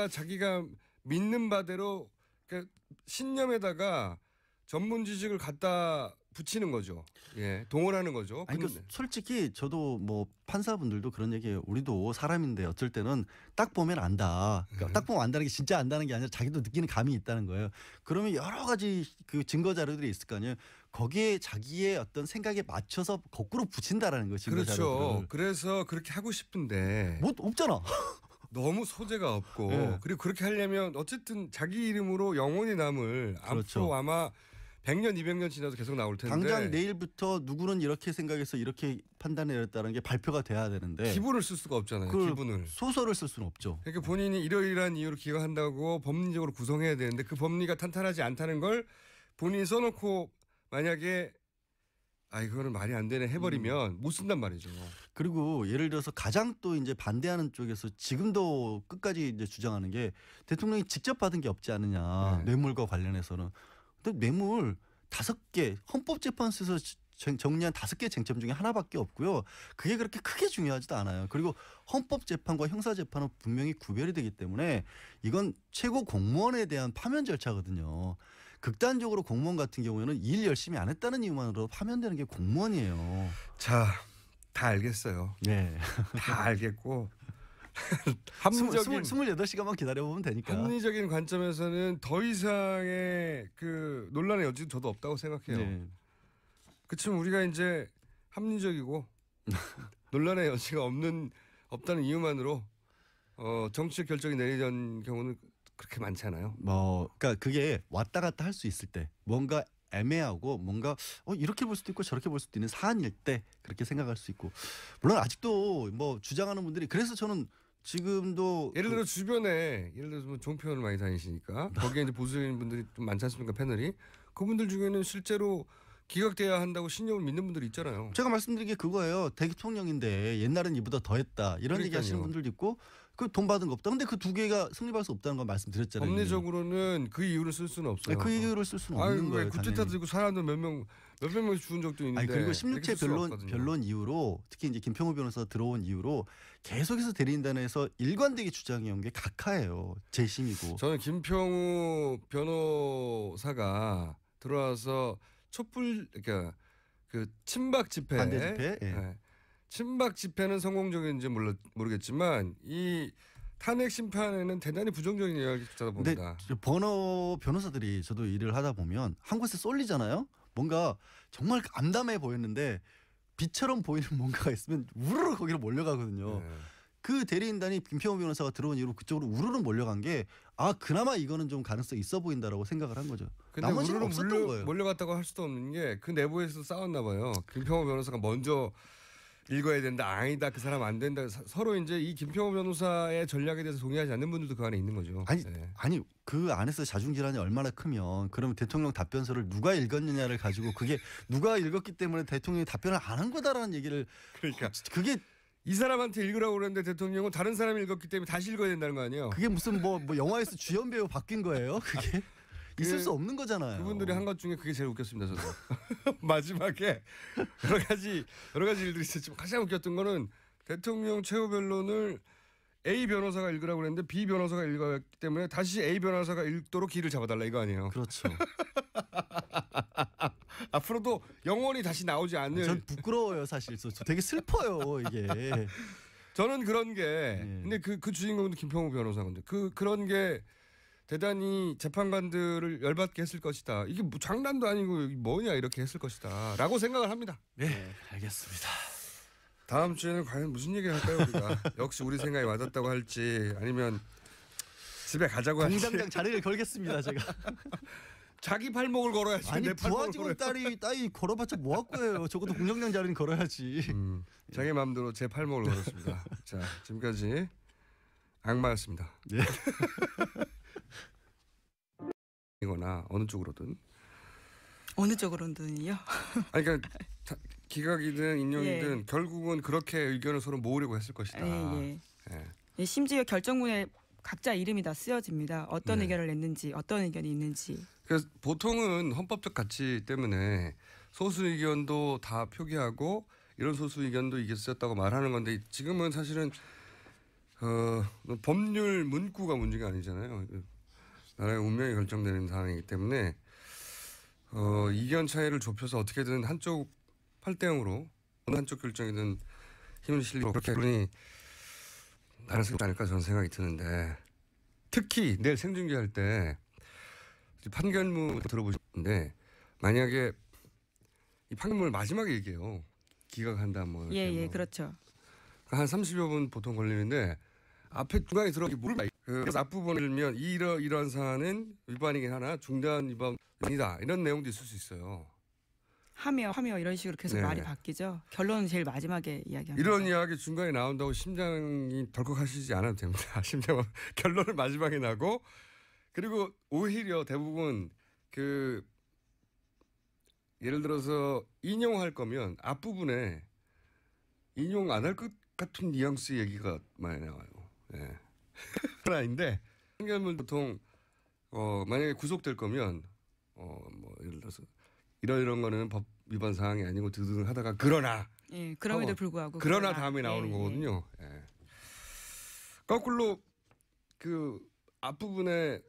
자기가 믿는 바대로 그러니까 신념에다가 전문 지식을 갖다 붙이는 거죠. 예, 동원하는 거죠. 아니, 그 솔직히 저도 뭐 판사분들도 그런 얘기해요. 우리도 사람인데 어쩔 때는 딱 보면 안다. 그러니까 딱 보면 안다는 게 진짜 안다는 게 아니라 자기도 느끼는 감이 있다는 거예요. 그러면 여러 가지 그 증거 자료들이 있을 거 아니에요. 거기에 자기의 어떤 생각에 맞춰서 거꾸로 붙인다라는 거죠. 증거 그렇죠. 자료들을. 그래서 그렇게 하고 싶은데 뭐 없잖아. 너무 소재가 없고 네. 그리고 그렇게 하려면 어쨌든 자기 이름으로 영원히 남을 그렇죠. 앞으로 아마 100년, 200년 지나도 계속 나올 텐데 당장 내일부터 누구는 이렇게 생각해서 이렇게 판단을 내렸다는 게 발표가 돼야 되는데 기분을 쓸 수가 없잖아요. 그걸 기분을. 소설을 쓸 수는 없죠. 그러니까 본인이 이러이러한 이유로 기각한다고 법리적으로 구성해야 되는데 그 법리가 탄탄하지 않다는 걸 본인이 써놓고 만약에 이거는 말이 안 되네 해버리면 못 쓴단 말이죠. 그리고 예를 들어서 가장 또 이제 반대하는 쪽에서 지금도 끝까지 이제 주장하는 게 대통령이 직접 받은 게 없지 않느냐. 네. 뇌물과 관련해서는. 근데 뇌물 5개 헌법재판소에서 정리한 5개 쟁점 중에 하나밖에 없고요. 그게 그렇게 크게 중요하지도 않아요. 그리고 헌법재판과 형사재판은 분명히 구별이 되기 때문에 이건 최고 공무원에 대한 파면 절차거든요. 극단적으로 공무원 같은 경우에는 일 열심히 안 했다는 이유만으로 파면되는 게 공무원이에요. 자, 다 알겠어요. 네. 다 알겠고 합리적인 28시간만 기다려보면 되니까. 합리적인 관점에서는 더 이상의 그 논란의 여지는 저도 없다고 생각해요. 네. 그렇지만 우리가 이제 합리적이고 논란의 여지가 없다는 이유만으로 정치적 결정이 내리던 경우는 그렇게 많잖아요. 그러니까 그게 왔다 갔다 할 수 있을 때 뭔가 애매하고 뭔가 이렇게 볼 수도 있고 저렇게 볼 수도 있는 사안일 때 그렇게 생각할 수 있고 물론 아직도 뭐 주장하는 분들이 그래서 저는 지금도 예를 들어 주변에 예를 들어서 뭐 종편을 많이 다니시니까 거기에 이제 보수적인 분들이 좀 많지 않습니까 패널이 그분들 중에는 실제로 기각돼야 한다고 신념을 믿는 분들이 있잖아요. 제가 말씀드린 게 그거예요. 대통령인데 옛날엔 이보다 더했다 이런 얘기 하시는 분들도 있고 그 돈 받은 거 없다. 근데 그 두 개가 성립할 수 없다는 건 말씀드렸잖아요. 법리적으로는 그 이유를 쓸 수는 없어요. 그 이유를 쓸 수는 없는 거예요. 굿즈타 들고 사람들 몇백 명 죽은 적도 있는데. 그리고 16체 변론 이후로 특히 이제 김평우 변호사 들어온 이후로 계속해서 대리인단에서 일관되게 주장해온 게 각하예요. 재심이고. 저는 김평우 변호사가 들어와서 촛불 그러니까 그 친박 집회 반대 집회. 예. 네. 친박 집회는 성공적인지 모르겠지만 이 탄핵 심판에는 대단히 부정적인 이야기를 듣다 봅니다. 근데 변호사들이 저도 일을 하다 보면 한 곳에 쏠리잖아요. 뭔가 정말 암담해 보였는데 빛처럼 보이는 뭔가가 있으면 우르르 거기로 몰려가거든요. 네. 그 대리인단이 김평우 변호사가 들어온 이후로 그쪽으로 우르르 몰려간 게 그나마 이거는 좀 가능성이 있어 보인다라고 생각을 한 거죠. 근데 나머지는 없었던 거예요. 몰려갔다고 할 수도 없는 게 그 내부에서 싸웠나 봐요. 김평우 변호사가 먼저 읽어야 된다. 아니다. 그 사람 안 된다. 서로 이제 이 김평호 변호사의 전략에 대해서 동의하지 않는 분들도 그 안에 있는 거죠. 아니 그 안에서 자중질환이 얼마나 크면 그러면 대통령 답변서를 누가 읽었느냐를 가지고 그게 누가 읽었기 때문에 대통령이 답변을 안 한 거다라는 얘기를 그러니까 그게 이 사람한테 읽으라고 그랬는데 대통령은 다른 사람이 읽었기 때문에 다시 읽어야 된다는 거 아니에요? 그게 무슨 뭐 영화에서 주연 배우 바뀐 거예요? 그게 있을 수 없는 거잖아요. 그분들이 한 것 중에 그게 제일 웃겼습니다. 저도 마지막에 여러 가지 일들이 있었지만 가장 웃겼던 거는 대통령 최후 변론을 A 변호사가 읽으라고 그랬는데 B 변호사가 읽었기 때문에 다시 A 변호사가 읽도록 기를 잡아달라 이거 아니에요? 그렇죠. 앞으로도 영원히 다시 나오지 않을. 전 부끄러워요 사실. 저 되게 슬퍼요 이게. 저는 그런 게 근데 그 주인공도 김평호 변호사인데 그런 게 대단히 재판관들을 열받게 했을 것이다. 이게 뭐 장난도 아니고 뭐냐 이렇게 했을 것이다. 라고 생각을 합니다. 네, 알겠습니다. 다음 주에는 과연 무슨 얘기를 할까요 우리가. 역시 우리 생각이 맞았다고 할지 아니면 집에 가자고 할지. 공장장 자리를 걸겠습니다 제가. 자기 팔목을 걸어야지. 아니 내 팔목을 부하직원 딸이 걸어봤자 뭐 할 거예요. 적어도 공장장 자리는 걸어야지. 자기 마음대로 제 팔목을 걸었습니다. 자 지금까지 악마였습니다. 네. 이거나 어느 쪽으로든. 어느 쪽으로든요? 아니 그러니까 기각이든 인용이든 결국은 그렇게 의견을 서로 모으려고 했을 것이다. 예, 심지어 결정문에 각자 이름이 다 쓰여집니다. 어떤 의견을 냈는지, 어떤 의견이 있는지. 그래서 보통은 헌법적 가치 때문에 소수 의견도 다 표기하고 이런 소수 의견도 이게 쓰였다고 말하는 건데 지금은 사실은 법률 문구가 문제가 아니잖아요. 나라의 운명이 결정되는 상황이기 때문에 이견 차이를 좁혀서 어떻게든 한쪽 8대0으로 어느 한쪽 결정이든 힘을 실리고 그렇게 그러니 나를 쓰지 않을까 저는 생각이 드는데 특히 내일 생중계할 때 판결문 들어보셨는데 만약에 이 판결문을 마지막에 얘기해요. 기각한다 뭐. 예, 그렇죠. 한 30여 분 보통 걸리는데 앞에 중간에 들어가기 모르다. 그래서 앞부분을 들면 이러한 사안은 위반이긴 하나 중대한 위반이다. 이런 내용도 있을 수 있어요. 하며 이런 식으로 계속 말이 바뀌죠. 결론은 제일 마지막에 이야기합니다. 이런 이야기 중간에 나온다고 심장이 덜컥하시지 않아도 됩니다. 심장은 결론을 마지막에 나고 그리고 오히려 대부분 예를 들어서 인용할 거면 앞부분에 인용 안 할 것 같은 뉘앙스 얘기가 많이 나와요. 예. 하나인데 판결문 보통 만약에 구속될 거면 뭐 예를 들어서 이런 거는 법 위반 사항이 아니고 드등 하다가 그러나 그럼에도 불구하고 그러나 다음에 나오는 거거든요. 예. 거꾸로 그 앞부분에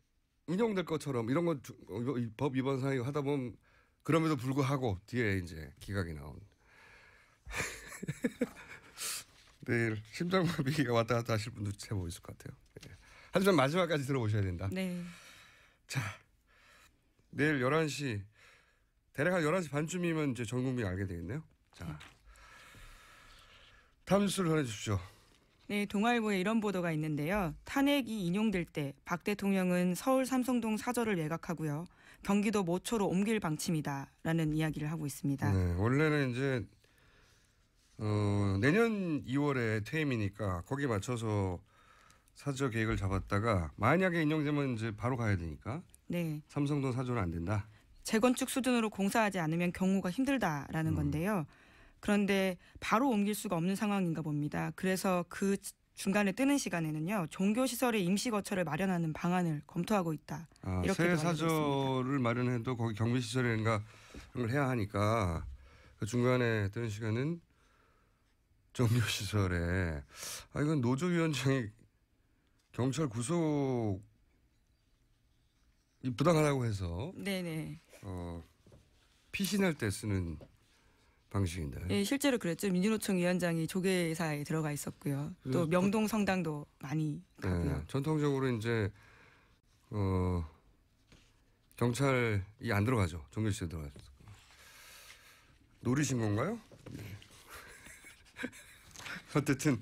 인용될 것처럼 이런 건 법 위반 사항이 하다 보면 그럼에도 불구하고 뒤에 이제 기각이 나온. 내일 심장마비가 왔다 갔다 하실 분도 제법 있을 것 같아요. 예. 하지만 마지막까지 들어보셔야 된다. 네. 자, 내일 11시 대략 한 11시 반쯤이면 이제 전 국민이 알게 되겠네요. 자, 다음 뉴스를 전해주십시오. 네, 동아일보에 이런 보도가 있는데요. 탄핵이 인용될 때 박 대통령은 서울 삼성동 사저를 매각하고요. 경기도 모초로 옮길 방침이다라는 이야기를 하고 있습니다. 네, 원래는 이제 내년 2월에 퇴임이니까 거기에 맞춰서 사저 계획을 잡았다가 만약에 인용되면 이제 바로 가야 되니까 삼성동 사저는 안 된다. 재건축 수준으로 공사하지 않으면 경우가 힘들다라는 건데요. 그런데 바로 옮길 수가 없는 상황인가 봅니다. 그래서 그 중간에 뜨는 시간에는요. 종교시설의 임시거처를 마련하는 방안을 검토하고 있다. 이렇게 새 사저를 마련해도 거기 경비시설인가 그런 걸 해야 하니까 그 중간에 뜨는 시간은 종교시설에 이건 노조위원장이 경찰 구속이 부당하다고 해서 피신할 때 쓰는 방식인데. 예, 실제로 그랬죠. 민주노총 위원장이 조계사에 들어가 있었고요. 또 명동 성당도 많이 가고요. 전통적으로 이제 경찰이 안 들어가죠. 종교시설에 들어가죠. 노리신 건가요? 네. 어쨌든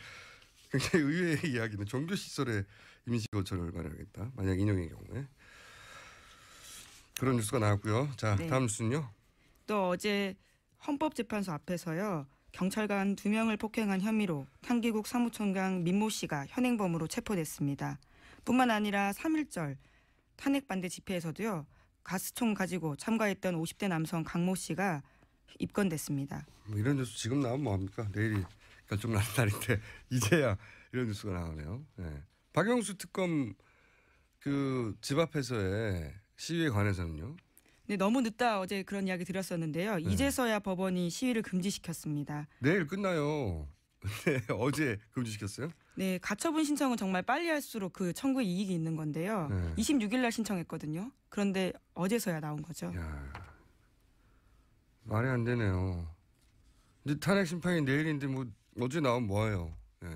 굉장히 의외의 이야기는 종교시설에 임시거처를 마련하겠다. 만약 인용의 경우에. 그런 뉴스가 나왔고요. 자, 다음 뉴스는요. 또 어제 헌법재판소 앞에서요. 경찰관 2명을 폭행한 혐의로 향기국 사무총장 민모 씨가 현행범으로 체포됐습니다. 뿐만 아니라 3.1절 탄핵반대 집회에서도요. 가스총 가지고 참가했던 50대 남성 강모 씨가 입건됐습니다. 뭐 이런 뉴스 지금 나오면 뭐합니까? 내일이 결정나는 날인데 이제야 이런 뉴스가 나오네요. 네. 박영수 특검 그 집 앞에서의 시위에 관해서는요. 네, 너무 늦다 어제 그런 이야기 드렸었는데요. 이제서야 법원이 시위를 금지시켰습니다. 내일 끝나요. 네, 어제 금지시켰어요? 네, 가처분 신청은 정말 빨리 할수록 그 청구에 이익이 있는 건데요. 26일 날 신청했거든요. 그런데 어제서야 나온 거죠. 야, 말이 안 되네요. 이제 탄핵 심판이 내일인데 뭐 어제 나오면 뭐예요? 예.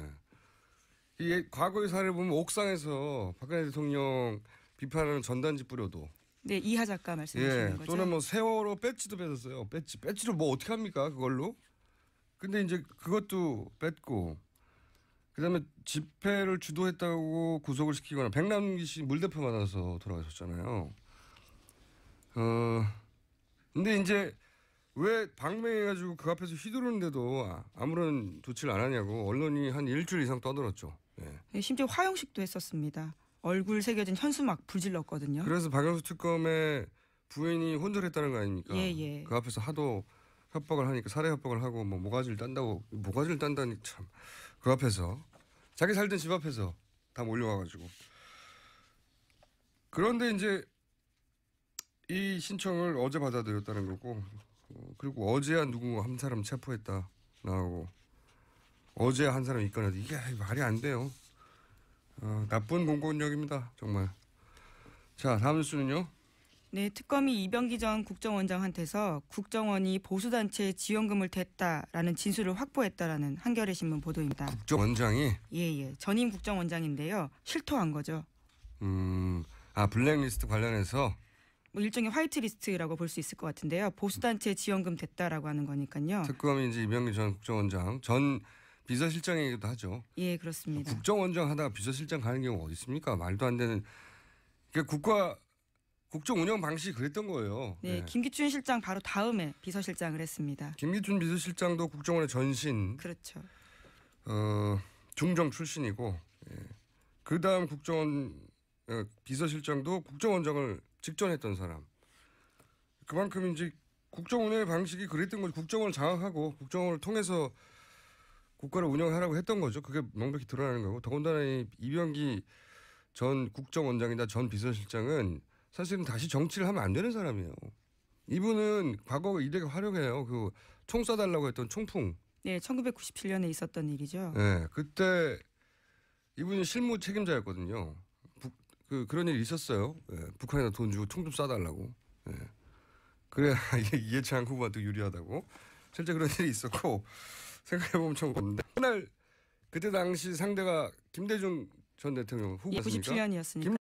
이게 과거의 사례를 보면 옥상에서 박근혜 대통령 비판하는 전단지 뿌려도 네, 이하 작가 말씀하시는 거죠. 또는 뭐 세월호 배지도 뺐었어요. 배지를 뭐 어떻게 합니까 그걸로? 근데 이제 그것도 뺐고 그다음에 집회를 주도했다고 구속을 시키거나 백남기 씨 물대포 맞아서 돌아가셨잖아요. 근데 이제 왜 방맹해가지고 그 앞에서 휘두르는데도 아무런 조치를 안 하냐고 언론이 한 일주일 이상 떠들었죠. 네, 심지어 화형식도 했었습니다. 얼굴 새겨진 현수막 불질렀거든요. 그래서 박영수 특검의 부인이 혼절했다는 거 아닙니까? 예. 그 앞에서 하도 협박을 하니까 살해 협박을 하고 뭐 모가지를 딴다니 참 그 앞에서 자기 살던 집 앞에서 다 몰려와가지고 그런데 이제 이 신청을 어제 받아들였다는 거고 그리고 어제야 누군가 한 사람 체포했다 나오고 어제 한 사람 입건해도 이게 말이 안 돼요. 나쁜 공권력입니다 정말. 자 다음 뉴스는요. 네, 특검이 이병기 전 국정원장한테서 국정원이 보수단체에 지원금을 댔다라는 진술을 확보했다라는 한겨레 신문 보도입니다. 국정원장이? 예. 전임 국정원장인데요. 실토한 거죠. 블랙리스트 관련해서? 뭐 일종의 화이트리스트라고 볼 수 있을 것 같은데요. 보수단체에 지원금 댔다라고 하는 거니까요. 특검이 이제 이병기 전 국정원장 전 비서실장이기도 하죠. 예, 그렇습니다. 국정원장 하다가 비서실장 가는 경우가 어디 있습니까? 말도 안 되는. 그러니까 국정 운영 방식이 그랬던 거예요. 네, 김기춘 실장 바로 다음에 비서실장을 했습니다. 김기춘 비서실장도 국정원의 전신. 그렇죠. 중정 출신이고, 그 다음 국정원 비서실장도 국정원장을 직전했던 사람. 그만큼 이제 국정 운영의 방식이 그랬던 거죠. 국정원을 장악하고 국정원을 통해서 국가를 운영하라고 했던 거죠. 그게 명백히 드러나는 거고. 더군다나 이병기 전 국정원장이나 전 비서실장은 사실은 다시 정치를 하면 안 되는 사람이에요. 이분은 과거 이래가 활용해요. 그 총 쏴달라고 했던 총풍. 네, 1997년에 있었던 일이죠. 네, 그때 이분이 실무 책임자였거든요. 그런 일이 있었어요. 북한에다 돈 주고 총 좀 쏴달라고. 그래야 이해찬 후보한테 유리하다고. 실제 그런 일이 있었고 생각해보면 참 없는데 그날 그때 당시 상대가 김대중 전 대통령 후보였습니까? 97년이었으니까.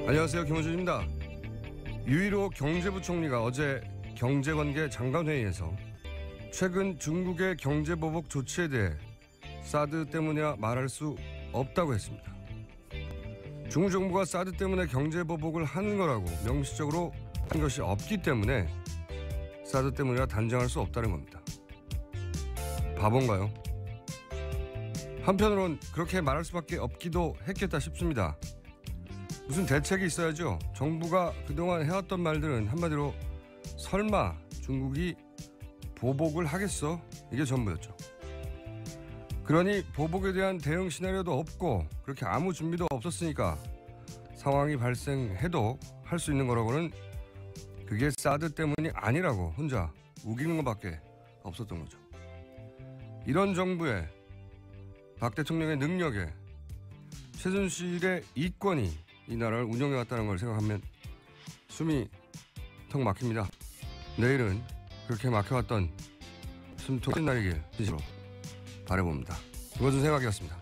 안녕하세요. 김호준입니다. 유일호 경제부총리가 어제 경제관계 장관회의에서 최근 중국의 경제보복 조치에 대해 사드 때문이야 말할 수 없다고 했습니다. 중국 정부가 사드 때문에 경제보복을 하는 거라고 명시적으로 한 것이 없기 때문에 사드 때문이라 단정할 수 없다는 겁니다. 바본가요? 한편으론 그렇게 말할 수밖에 없기도 했겠다 싶습니다. 무슨 대책이 있어야죠. 정부가 그동안 해왔던 말들은 한마디로 설마 중국이 보복을 하겠어? 이게 전부였죠. 그러니 보복에 대한 대응 시나리오도 없고 그렇게 아무 준비도 없었으니까 상황이 발생해도 할 수 있는 거라고는 그게 사드 때문이 아니라고 혼자 우기는 것밖에 없었던 거죠. 이런 정부의 박 대통령의 능력에 최순실의 이권이 이 나라를 운영해왔다는 걸 생각하면 숨이 턱 막힙니다. 내일은 그렇게 막혀왔던 숨통 트인 날이길 진심으로 바라봅니다. 이것은 생각이었습니다.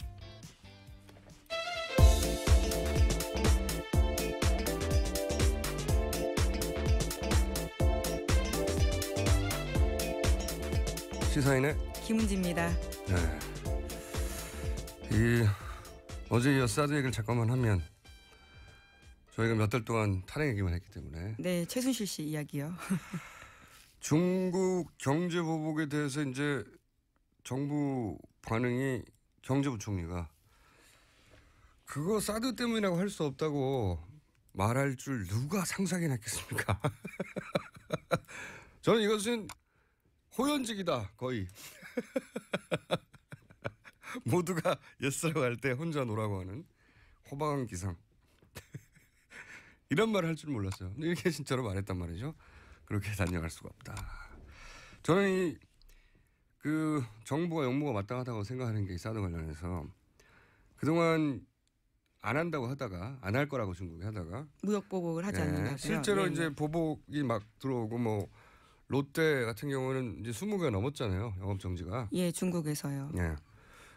시사인의 김은지입니다. 네. 어제 이어 사드 얘기를 잠깐만 하면 저희가 몇 달 동안 탄핵 얘기만 했기 때문에 네, 최순실 씨 이야기요. 중국 경제 보복에 대해서 이제 정부 반응이 경제부총리가 그거 사드 때문이라고 할 수 없다고 말할 줄 누가 상상이나 했겠습니까? 저는 이것은 호연직이다 거의. 모두가 예스라고 할 때 혼자 노라고 하는 호방한 기상. 이런 말을 할 줄 몰랐어요. 근데 이렇게 진짜로 말했단 말이죠. 그렇게 단정할 수가 없다. 저는 그 정부와 영무가 마땅하다고 생각하는 게 사드 관련해서 그동안 안 한다고 하다가 안 할 거라고 중국이 하다가 무역 보복을 하지 않는다고요. 실제로 네, 이제 보복이 막 들어오고 뭐 롯데 같은 경우는 이제 20개가 넘었잖아요. 영업 정지가. 예, 중국에서요. 예.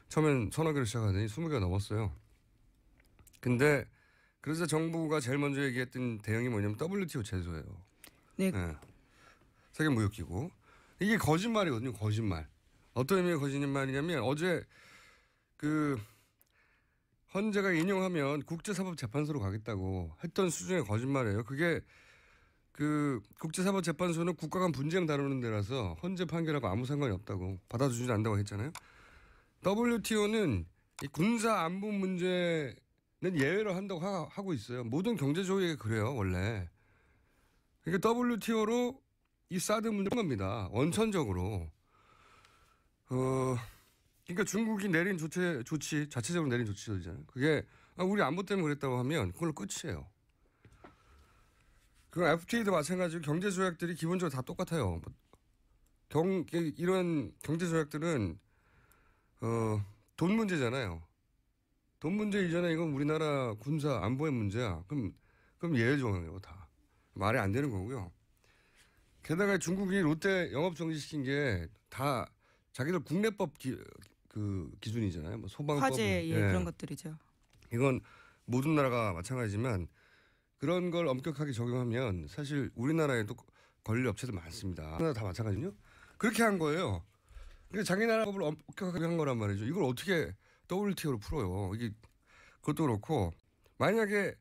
처음엔 서너 개로 시작하더니 20개가 넘었어요. 근데 그래서 정부가 제일 먼저 얘기했던 대응이 뭐냐면 WTO 제소예요. 네. 예. 세계 무역기구. 이게 거짓말이거든요. 거짓말. 어떤 의미의 거짓말이냐면 어제 그 헌재가 인용하면 국제사법재판소로 가겠다고 했던 수준의 거짓말이에요. 그게 그 국제사법재판소는 국가 간 분쟁 다루는 데라서 헌재 판결하고 아무 상관이 없다고 받아주지 않는다고 했잖아요. WTO는 이 군사 안보 문제는 예외로 한다고 하고 있어요. 모든 경제 조약이 그래요, 원래. 그러니까 WTO로 이 사드 문제인 겁니다. 원천적으로. 그러니까 중국이 내린 조치 자체적으로 내린 조치잖아요. 그게 우리 안보 때문에 그랬다고 하면 그걸로 끝이에요. 그 FTA도 마찬가지로 경제 조약들이 기본적으로 다 똑같아요. 이런 경제 조약들은 돈 문제잖아요. 돈 문제 이전에 이건 우리나라 군사 안보의 문제야. 그럼 예외 조항이에요, 다. 말이 안 되는 거고요. 게다가 중국이 롯데 영업 정지시킨 게 다 자기들 국내법 기준이잖아요. 뭐 소방법, 화재 그런 것들이죠. 이건 모든 나라가 마찬가지지만 그런 걸 엄격하게 적용하면 사실 우리나라에도 걸릴 업체들 많습니다. 우리나라 다 마찬가지요. 그렇게 한 거예요. 그러니까 자기 나라 법을 엄격하게 한 거란 말이죠. 이걸 어떻게 WTO로 풀어요. 이게 그것도 그렇고 만약에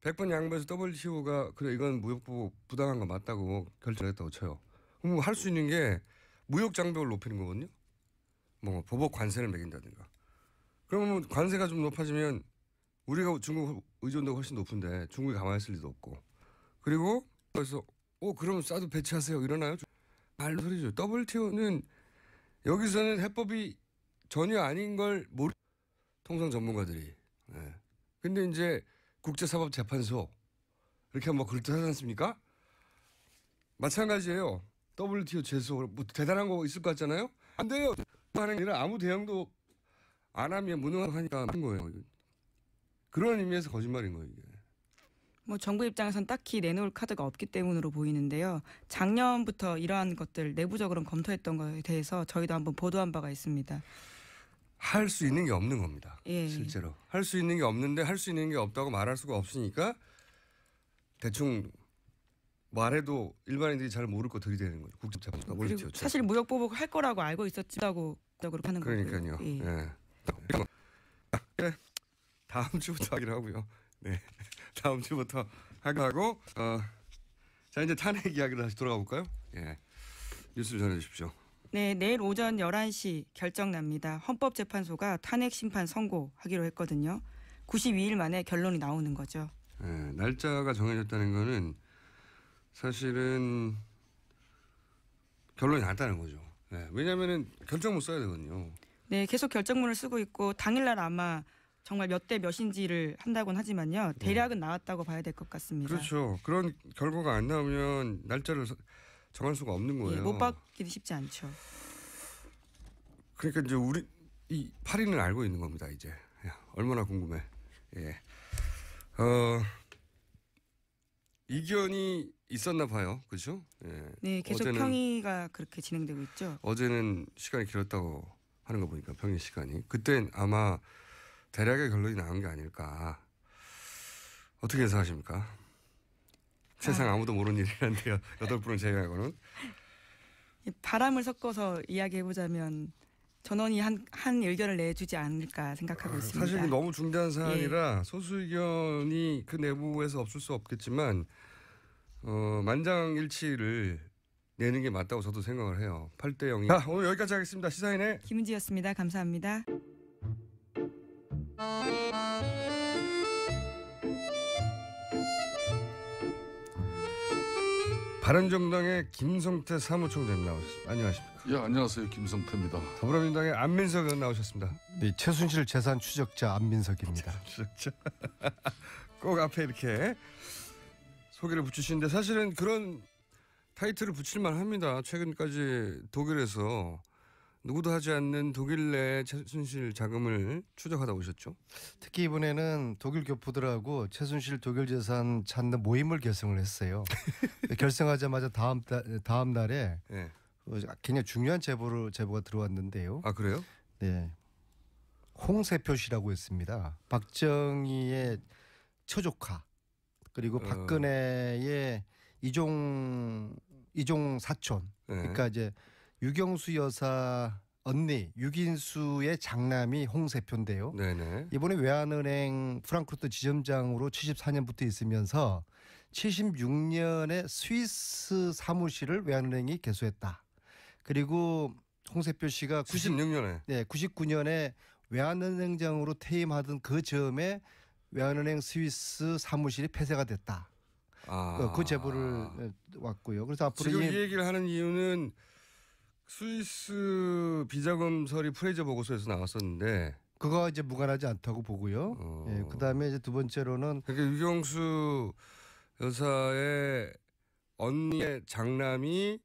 100번 양보해서 WTO가 그래 이건 무역보복 부당한 거 맞다고 결정했다고 쳐요. 그럼 할 수 있는 게 무역 장벽을 높이는 거거든요. 뭐 보복 관세를 매긴다든가. 그러면 관세가 좀 높아지면 우리가 중국 의존도가 훨씬 높은데 중국이 가만히 있을 리도 없고. 그리고 그래서 그럼 사드 배치하세요 이러나요? 말로 소리죠. WTO는 여기서는 해법이 전혀 아닌 걸 모르 통상 전문가들이. 예. 근데 이제 국제사법재판소 이렇게 뭐 그럴듯하지 않습니까? 마찬가지예요. WTO 제소 뭐 대단한 거 있을 것 같잖아요. 안 돼요. 하는 게 아니라 아무 대응도 안 하면 무능하니까 한 거예요. 그런 의미에서 거짓말인 거예요. 이게. 뭐 정부 입장에선 딱히 내놓을 카드가 없기 때문으로 보이는데요. 작년부터 이러한 것들 내부적으로 검토했던 거에 대해서 저희도 한번 보도한 바가 있습니다. 할 수 있는 게 없는 겁니다. 예. 실제로. 할 수 있는 게 없는데 할 수 있는 게 없다고 말할 수가 없으니까 대충 말해도 일반인들이 잘 모를 거 들이대는 거죠. 국제사법과 그리고 사실 무역 보복 할 거라고 알고 있었지라고 하는 거고요. 그러니까요. 예. 예. 그래. 다음 주부터 하기로 하고요. 네. 다음 주부터 하고 자 이제 탄핵 이야기로 다시 돌아가 볼까요? 예. 뉴스를 전해 주십시오. 네, 내일 오전 11시 결정 납니다. 헌법재판소가 탄핵 심판 선고하기로 했거든요. 92일 만에 결론이 나오는 거죠. 예, 날짜가 정해졌다는 거는 사실은 결론이 났다는 거죠. 예, 왜냐하면은 결정문 써야 되거든요. 네, 계속 결정문을 쓰고 있고 당일날 아마 정말 몇 대 몇인지를 한다고는 하지만요. 대략은 나왔다고 봐야 될 것 같습니다. 그렇죠. 그런 결과가 안 나오면 날짜를 정할 수가 없는 거예요. 예, 못 받기도 쉽지 않죠. 그러니까 이제 우리 이 8인을 알고 있는 겁니다. 이제 야, 얼마나 궁금해. 예. 이견이 있었나 봐요. 그렇죠? 예. 네, 계속 평의가 그렇게 진행되고 있죠. 어제는 시간이 길었다고 하는 거 보니까 평의 시간이. 그땐 아마 대략의 결론이 나온 게 아닐까. 어떻게 예상하십니까? 세상 아무도 모르는 일이란데요. 8분을 제외하고는. 바람을 섞어서 이야기해보자면 전원이 한 의견을 내주지 않을까 생각하고 있습니다. 사실 너무 중대한 사안이라 소수 의견이 그 내부에서 없을 수 없겠지만 만장일치를 내는 게 맞다고 저도 생각을 해요. 8대 0이. 자, 오늘 여기까지 하겠습니다. 시사인의 김은지였습니다. 감사합니다. 바른정당의 김성태 사무총장님 나오셨습니다. 안녕하십니까? 예, 안녕하세요. 김성태입니다. 더불어민주당의 안민석 의원 나오셨습니다. 네, 최순실 재산 추적자 안민석입니다. 추적자. 꼭 앞에 이렇게 소개를 붙이시는데 사실은 그런 타이틀을 붙일만 합니다. 최근까지 독일에서 누구도 하지 않는 독일 내 최순실 자금을 추적하다 오셨죠? 특히 이번에는 독일 교포들하고 최순실 독일 재산 찾는 모임을 결성을 했어요. 결성하자마자 다음 날에 네. 굉장히 중요한 제보가 들어왔는데요. 아 그래요? 네, 홍세표 씨라고 했습니다. 박정희의 처조카 그리고 박근혜의 이종 사촌. 네. 그러니까 이제 유경수 여사 언니 유긴수의 장남이 홍세표인데요. 네네. 이번에 외환은행 프랑크푸르트 지점장으로 74년부터 있으면서 76년에 스위스 사무실을 외환은행이 개소했다. 그리고 홍세표 씨가 99년에 외환은행장으로 퇴임하던 그 즈음에 외환은행 스위스 사무실이 폐쇄가 됐다. 그 제보를 왔고요. 그래서 앞으로 지금 이 얘기를 하는 이유는 스위스 비자금 서리 프레이저 보고서에서 나왔었는데 그거 이제 무관하지 않다고 보고요. 예, 그다음에 이제 두 번째로는 그러니까 유경수 여사의 언니의 장남이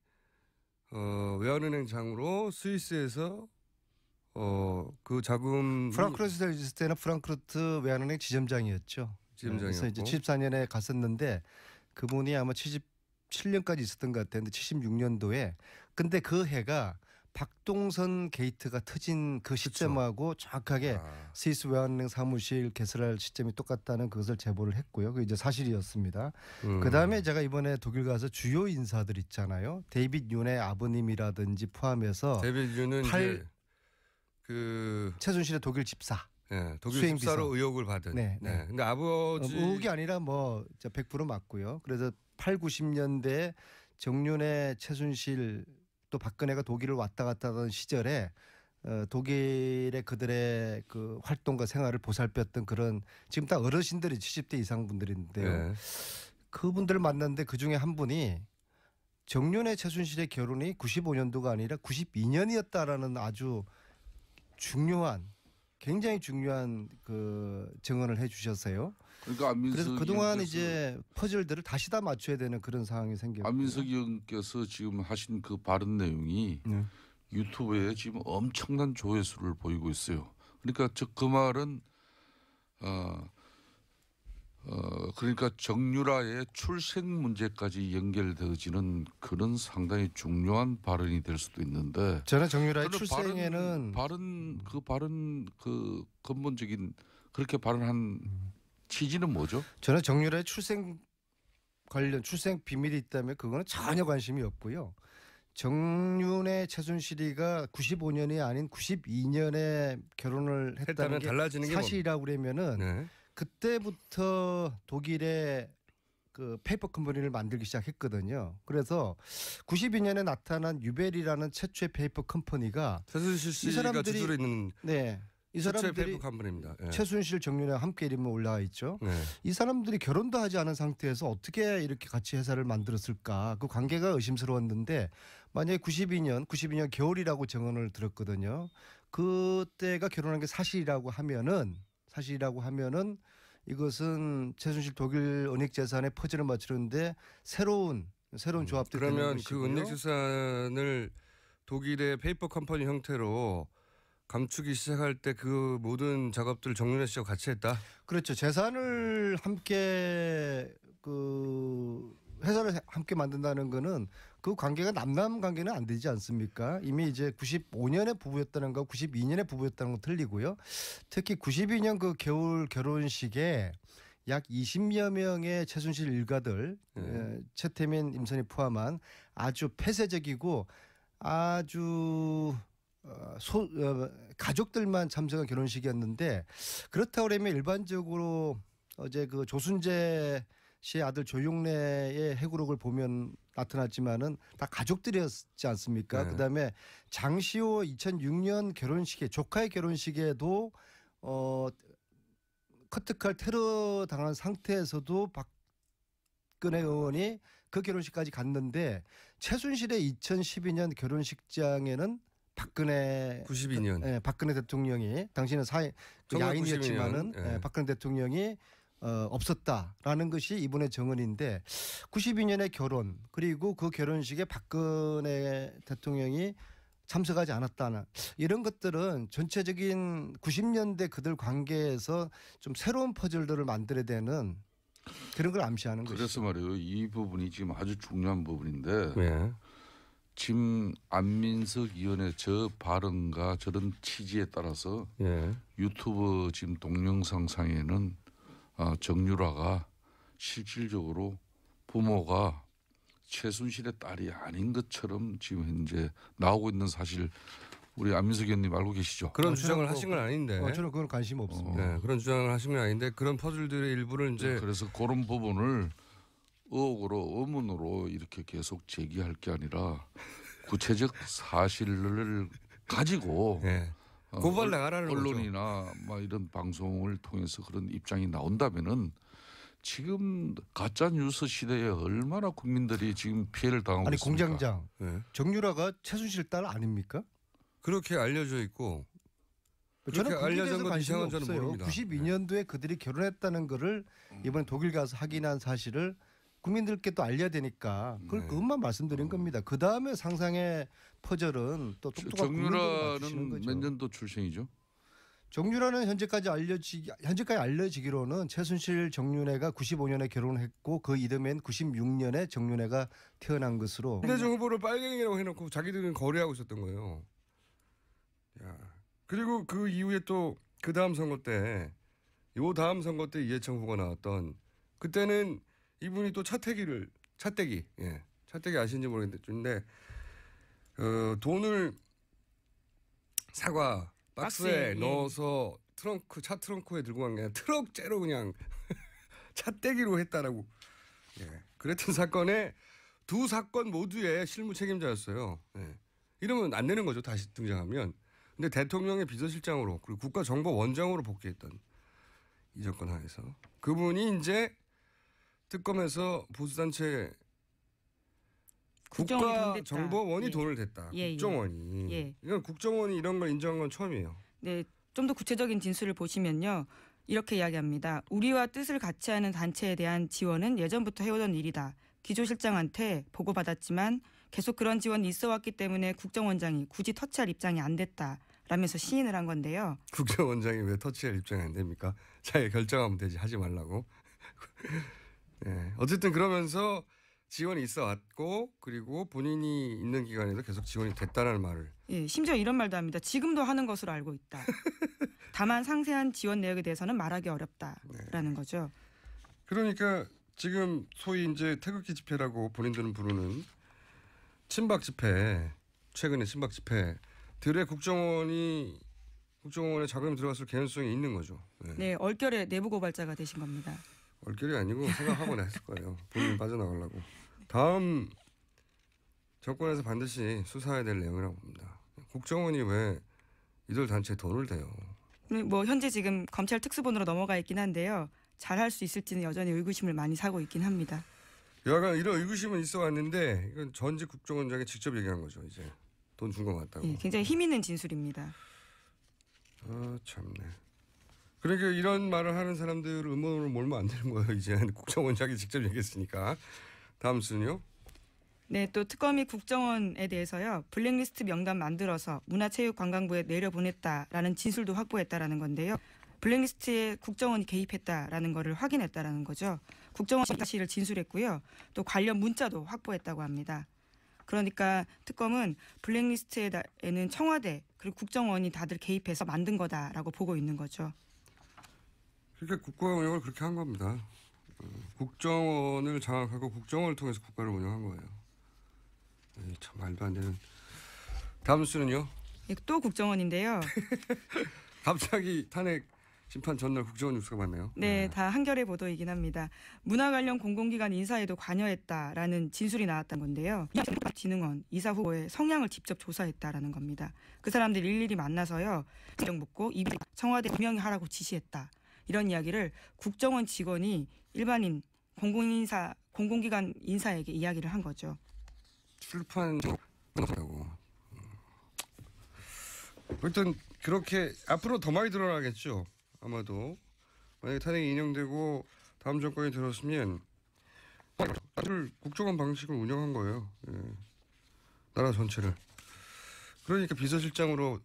외환은행장으로 스위스에서 그 자금 프랑크푸르트에 있을 때는 프랑크푸르트 외환은행 지점장이었죠. 그래서 이제 74년에 갔었는데 그분이 아마 77년까지 있었던 것 같았는데 76년도에 근데 그 해가 박동선 게이트가 터진 그 시점하고 정확하게 스위스 외환은행 사무실 개설할 시점이 똑같다는 그것을 제보를 했고요. 그게 이제 사실이었습니다. 그다음에 제가 이번에 독일 가서 주요 인사들 있잖아요. 데이빗 윤의 아버님이라든지 포함해서 데이빗 윤은 이제 그 최순실의 독일 집사. 네, 독일 수행비서. 집사로 의혹을 받은. 네. 근데 아버지 의혹이 아니라 뭐 100% 맞고요. 그래서 8, 90년대 정윤회, 최순실 또 박근혜가 독일을 왔다 갔다 하던 시절에 독일의 그들의 그 활동과 생활을 보살폈던 그런 지금 다 어르신들이 70대 이상 분들인데요. 그분들을 만났는데 그중에 한 분이 정윤회, 최순실의 결혼이 95년도가 아니라 92년이었다라는 아주 굉장히 중요한 그 증언을 해주셨어요. 그러니까 그래서 그동안 이제 퍼즐들을 다시 다 맞춰야 되는 그런 상황이 생겼고. 안민석 의원께서 지금 하신 그 발언 내용이 유튜브에 지금 엄청난 조회수를 보이고 있어요. 그러니까 그 말은 그러니까 정유라의 출생 문제까지 연결되어지는 그런 상당히 중요한 발언이 될 수도 있는데 저는 정유라의 출생에는 발언 그 근본적인 그렇게 발언한 취지는 뭐죠? 저는 정유라의 출생 비밀이 있다면 그거는 전혀 관심이 없고요. 정윤의 최순실이가 95년이 아닌 92년에 결혼을 했다는 게 달라지는 사실이라고 그러면은 그때부터 독일의 그 페이퍼 컴퍼니를 만들기 시작했거든요. 그래서 92년에 나타난 유벨이라는 최초의 페이퍼 컴퍼니가 최순실 씨가 주주로 있는 이 사람들이 페이퍼 컴퍼니입니다. 최순실, 정윤회와 함께 이름이 올라와 있죠. 이 사람들이 결혼도 하지 않은 상태에서 어떻게 이렇게 같이 회사를 만들었을까? 그 관계가 의심스러웠는데 만약에 92년 겨울이라고 증언을 들었거든요. 그때가 결혼한 게 사실이라고 하면은 이것은 최순실 독일 은닉 재산의 퍼즐을 맞추는데 새로운 조합들이 되는 그러면 것이고요. 그 은닉 재산을 독일의 페이퍼 컴퍼니 형태로 감추기 시작할 때 그 모든 작업들 정윤회 씨와 같이 했다. 그렇죠. 재산을 함께 회사를 함께 만든다는 거는 그 관계가 남남 관계는 안 되지 않습니까? 이미 이제 95년에 부부였다는 거, 92년에 부부였다는 건 틀리고요. 특히 92년 그 겨울 결혼식에 약 20여 명의 최순실 일가들, 최태민, 임선희 포함한 아주 폐쇄적이고 아주 가족들만 참석한 결혼식이었는데 그렇다고 그러면 일반적으로 어제 그 조순재 씨의 아들 조용래의 해구록을 보면 나타났지만은 다 가족들이었지 않습니까? 네. 그다음에 장시호 2006년 결혼식에 조카의 결혼식에도 커트칼 테러 당한 상태에서도 박근혜 의원이 그 결혼식까지 갔는데 최순실의 2012년 결혼식장에는 박근혜 92년. 박근혜 대통령이 당시는 야인이었지만은 92년, 예. 박근혜 대통령이 없었다라는 것이 이분의 정언인데 92년의 결혼 그리고 그 결혼식에 박근혜 대통령이 참석하지 않았다는 이런 것들은 전체적인 90년대 그들 관계에서 좀 새로운 퍼즐들을 만들어야 되는 그런 걸 암시하는 거죠. 그래서 말이에요. 이 부분이 지금 아주 중요한 부분인데 예. 지금 안민석 의원의 저 발언과 저런 취지에 따라서 예. 유튜브 지금 동영상 상에는 정유라가 실질적으로 부모가 최순실의 딸이 아닌 것처럼 지금 현재 나오고 있는 사실 우리 안민석 의원님 알고 계시죠? 그런 주장을 하신 건 아닌데. 저는 그건 관심 없습니다. 네, 그런 주장을 하신 건 아닌데 그런 퍼즐들의 일부를 이제 그래서 그런 부분을 의혹으로 의문으로 이렇게 계속 제기할 게 아니라 구체적 사실을 가지고 예. 고발 나가라는 거죠. 언론이나 막 이런 방송을 통해서 그런 입장이 나온다면은 지금 가짜 뉴스 시대에 얼마나 국민들이 지금 피해를 당하고 아니 있습니까? 공장장 예. 정유라가 최순실 딸 아닙니까? 그렇게 알려져 있고 저는 그렇게 거기에 알려진 대해서 건 관심이 이상한 저는 없어요. 모릅니다. 92년도에 그들이 결혼했다는 거를 이번에 독일 가서 확인한 사실을 국민들께 또 알려야 되니까 네. 그것만 말씀드린 겁니다. 그 다음에 상상의 퍼즐은 또 똑똑한 국민들이 맞추시는 정유라는 거죠. 몇 년도 출생이죠? 정유라는 현재까지 알려지기로는 최순실 정윤회가 95년에 결혼했고 그 이듬해인 96년에 정윤회가 태어난 것으로. 김대중 후보를 빨갱이라고 해놓고 자기들은 거래하고 있었던 거예요. 야. 그리고 그 이후에 또 그 다음 선거 때, 요 다음 선거 때 이해창 후보가 나왔던 그때는 이분이 또 차떼기 아시는지 모르겠는데 돈을 사과 박스에 박스에, 예. 넣어서 차 트렁크에 들고 간 게 아니라 트럭째로 그냥 차떼기로 했다라고. 예. 그랬던 사건에 두 사건 모두의 실무 책임자였어요. 예. 이러면 안 되는 거죠. 다시 등장하면. 근데 대통령의 비서실장으로 그리고 국가정보원장으로 복귀했던 이 정권 하에서 그분이 이제 특검에서 보수단체 국정원이 돈 댔다. 국가정보원이 예. 돈을 댔다. 예, 예. 국정원이. 예. 이건 국정원이 이런 걸 인정한 건 처음이에요. 네, 좀 더 구체적인 진술을 보시면요. 이렇게 이야기합니다. 우리와 뜻을 같이 하는 단체에 대한 지원은 예전부터 해오던 일이다. 기조실장한테 보고받았지만 계속 그런 지원이 있어 왔기 때문에 국정원장이 굳이 터치할 입장이 안 됐다. 라면서 시인을 한 건데요. 국정원장이 왜 터치할 입장이 안 됩니까? 자기가 결정하면 되지 하지 말라고. 네. 어쨌든 그러면서 지원이 있어 왔고 그리고 본인이 있는 기간에도 계속 지원이 됐다는 말을. 예, 심지어 이런 말도 합니다. 지금도 하는 것으로 알고 있다. 다만 상세한 지원 내역에 대해서는 말하기 어렵다라는 거죠. 그러니까 지금 소위 이제 태극기 집회라고 본인들은 부르는 친박 집회, 최근에 친박 집회들의 국정원에 자금이 들어갔을 개연성이 있는 거죠. 네. 네, 얼결에 내부 고발자가 되신 겁니다. 얼결이 아니고 생각하고 했을 거예요. 본인 빠져나가려고. 다음 정권에서 반드시 수사해야 될 내용이라고 봅니다. 국정원이 왜 이들 단체에 돈을 대요? 뭐 현재 지금 검찰 특수본으로 넘어가 있긴 한데요. 잘할 수 있을지는 여전히 의구심을 많이 사고 있긴 합니다. 여하간 이런 의구심은 있어 왔는데 이건 전직 국정원장이 직접 얘기한 거죠. 이제 돈 준 것 같다고. 예, 굉장히 힘 있는 진술입니다. 아 참네. 그러니까 이런 말을 하는 사람들을 음모론으로 몰면 안 되는 거예요. 이제 국정원장이 직접 얘기했으니까. 다음 순요. 네, 또 특검이 국정원에 대해서요. 블랙리스트 명단 만들어서 문화체육관광부에 내려보냈다라는 진술도 확보했다라는 건데요. 블랙리스트에 국정원이 개입했다라는 거를 확인했다라는 거죠. 국정원 사실을 진술했고요. 또 관련 문자도 확보했다고 합니다. 그러니까 특검은 블랙리스트에는 청와대 그리고 국정원이 다들 개입해서 만든 거다라고 보고 있는 거죠. 그러니까 국가 운영을 그렇게 한 겁니다. 국정원을 장악하고 국정원을 통해서 국가를 운영한 거예요. 참 말도 안 되는. 다음 수는요? 또 국정원인데요. 갑자기 탄핵 심판 전날 국정원 뉴스가 많네요. 네, 다 한겨레 보도이긴 합니다. 문화 관련 공공기관 인사에도 관여했다라는 진술이 나왔던 건데요. 진흥원 이사 후보의 성향을 직접 조사했다라는 겁니다. 그 사람들 일일이 만나서요. 정 묻고 청와대 분명히 하라고 지시했다. 이런 이야기를 국정원 직원이 일반인 공공기관 인사에게 이야기를 한 거죠. 출판하고. 일단 그렇게 앞으로 더 많이 드러나겠죠. 아마도 만약에 탄핵이 인용되고 다음 정권이 들었으면 사실 국정원 방식을 운영한 거예요. 예. 나라 전체를. 그러니까 비서실장으로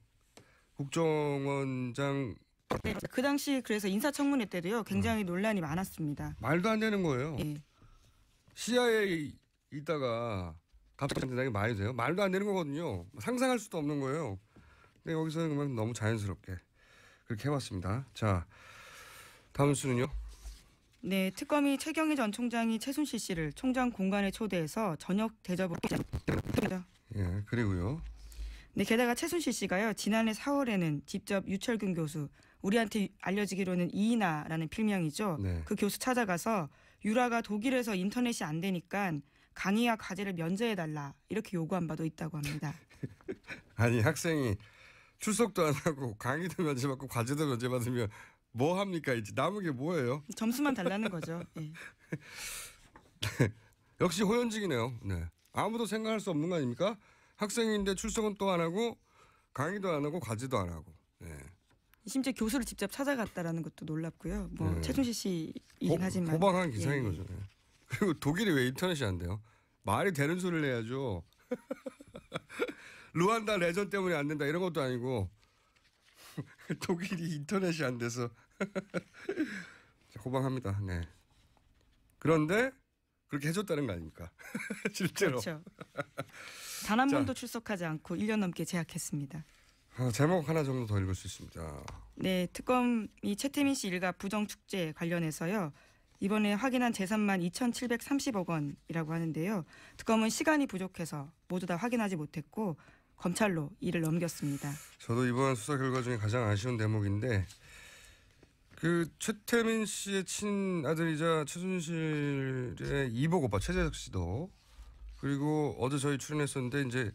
국정원장 네, 그 당시 그래서 인사청문회 때도요. 굉장히 논란이 많았습니다. 말도 안 되는 거예요. 예. CIA 있다가 갑자기 대단히 많이 돼요. 말도 안 되는 거거든요. 상상할 수도 없는 거예요. 근데 여기서는 그러면 너무 자연스럽게 그렇게 해왔습니다. 자, 다음 수는요? 네, 특검이 최경희 전 총장이 최순실 씨를 총장 공간에 초대해서 저녁 대접을 했습니다. 예, 그리고요. 네, 게다가 최순실 씨가요. 지난해 4월에는 직접 유철균 교수, 우리한테 알려지기로는 이인아라는 필명이죠. 네. 그 교수 찾아가서 유라가 독일에서 인터넷이 안 되니까 강의와 과제를 면제해달라 이렇게 요구한 바도 있다고 합니다. 아니 학생이 출석도 안 하고 강의도 면제받고 과제도 면제받으면 뭐 합니까? 이제 남은 게 뭐예요? 점수만 달라는 거죠. 예. 역시 호연직이네요. 네. 아무도 생각할 수 없는 거 아닙니까? 학생인데 출석은 또 안 하고 강의도 안 하고 과제도 안 하고. 네. 심지어 교수를 직접 찾아갔다라는 것도 놀랍고요. 뭐 네. 최순실 씨이긴 하지만 호방한 기사인 예. 거죠. 네. 그리고 독일이 왜 인터넷이 안 돼요? 말이 되는 소리를 해야죠. 루안다 내전 때문에 안 된다 이런 것도 아니고 독일이 인터넷이 안 돼서 호방합니다. 네. 그런데 그렇게 해줬다는 거 아닙니까? 실제로. 그렇죠. 단 한 자. 번도 출석하지 않고 1년 넘게 제약했습니다. 제목 하나 정도 더 읽을 수 있습니다. 네, 특검이 최태민 씨 일가 부정축제 관련해서요. 이번에 확인한 재산만 2,730억 원이라고 하는데요. 특검은 시간이 부족해서 모두 다 확인하지 못했고 검찰로 이를 넘겼습니다. 저도 이번 수사 결과 중에 가장 아쉬운 대목인데 그 최태민 씨의 친아들이자 최순실의 이복 오빠 최재석 씨도 그리고 어제 저희 출연했었는데 이제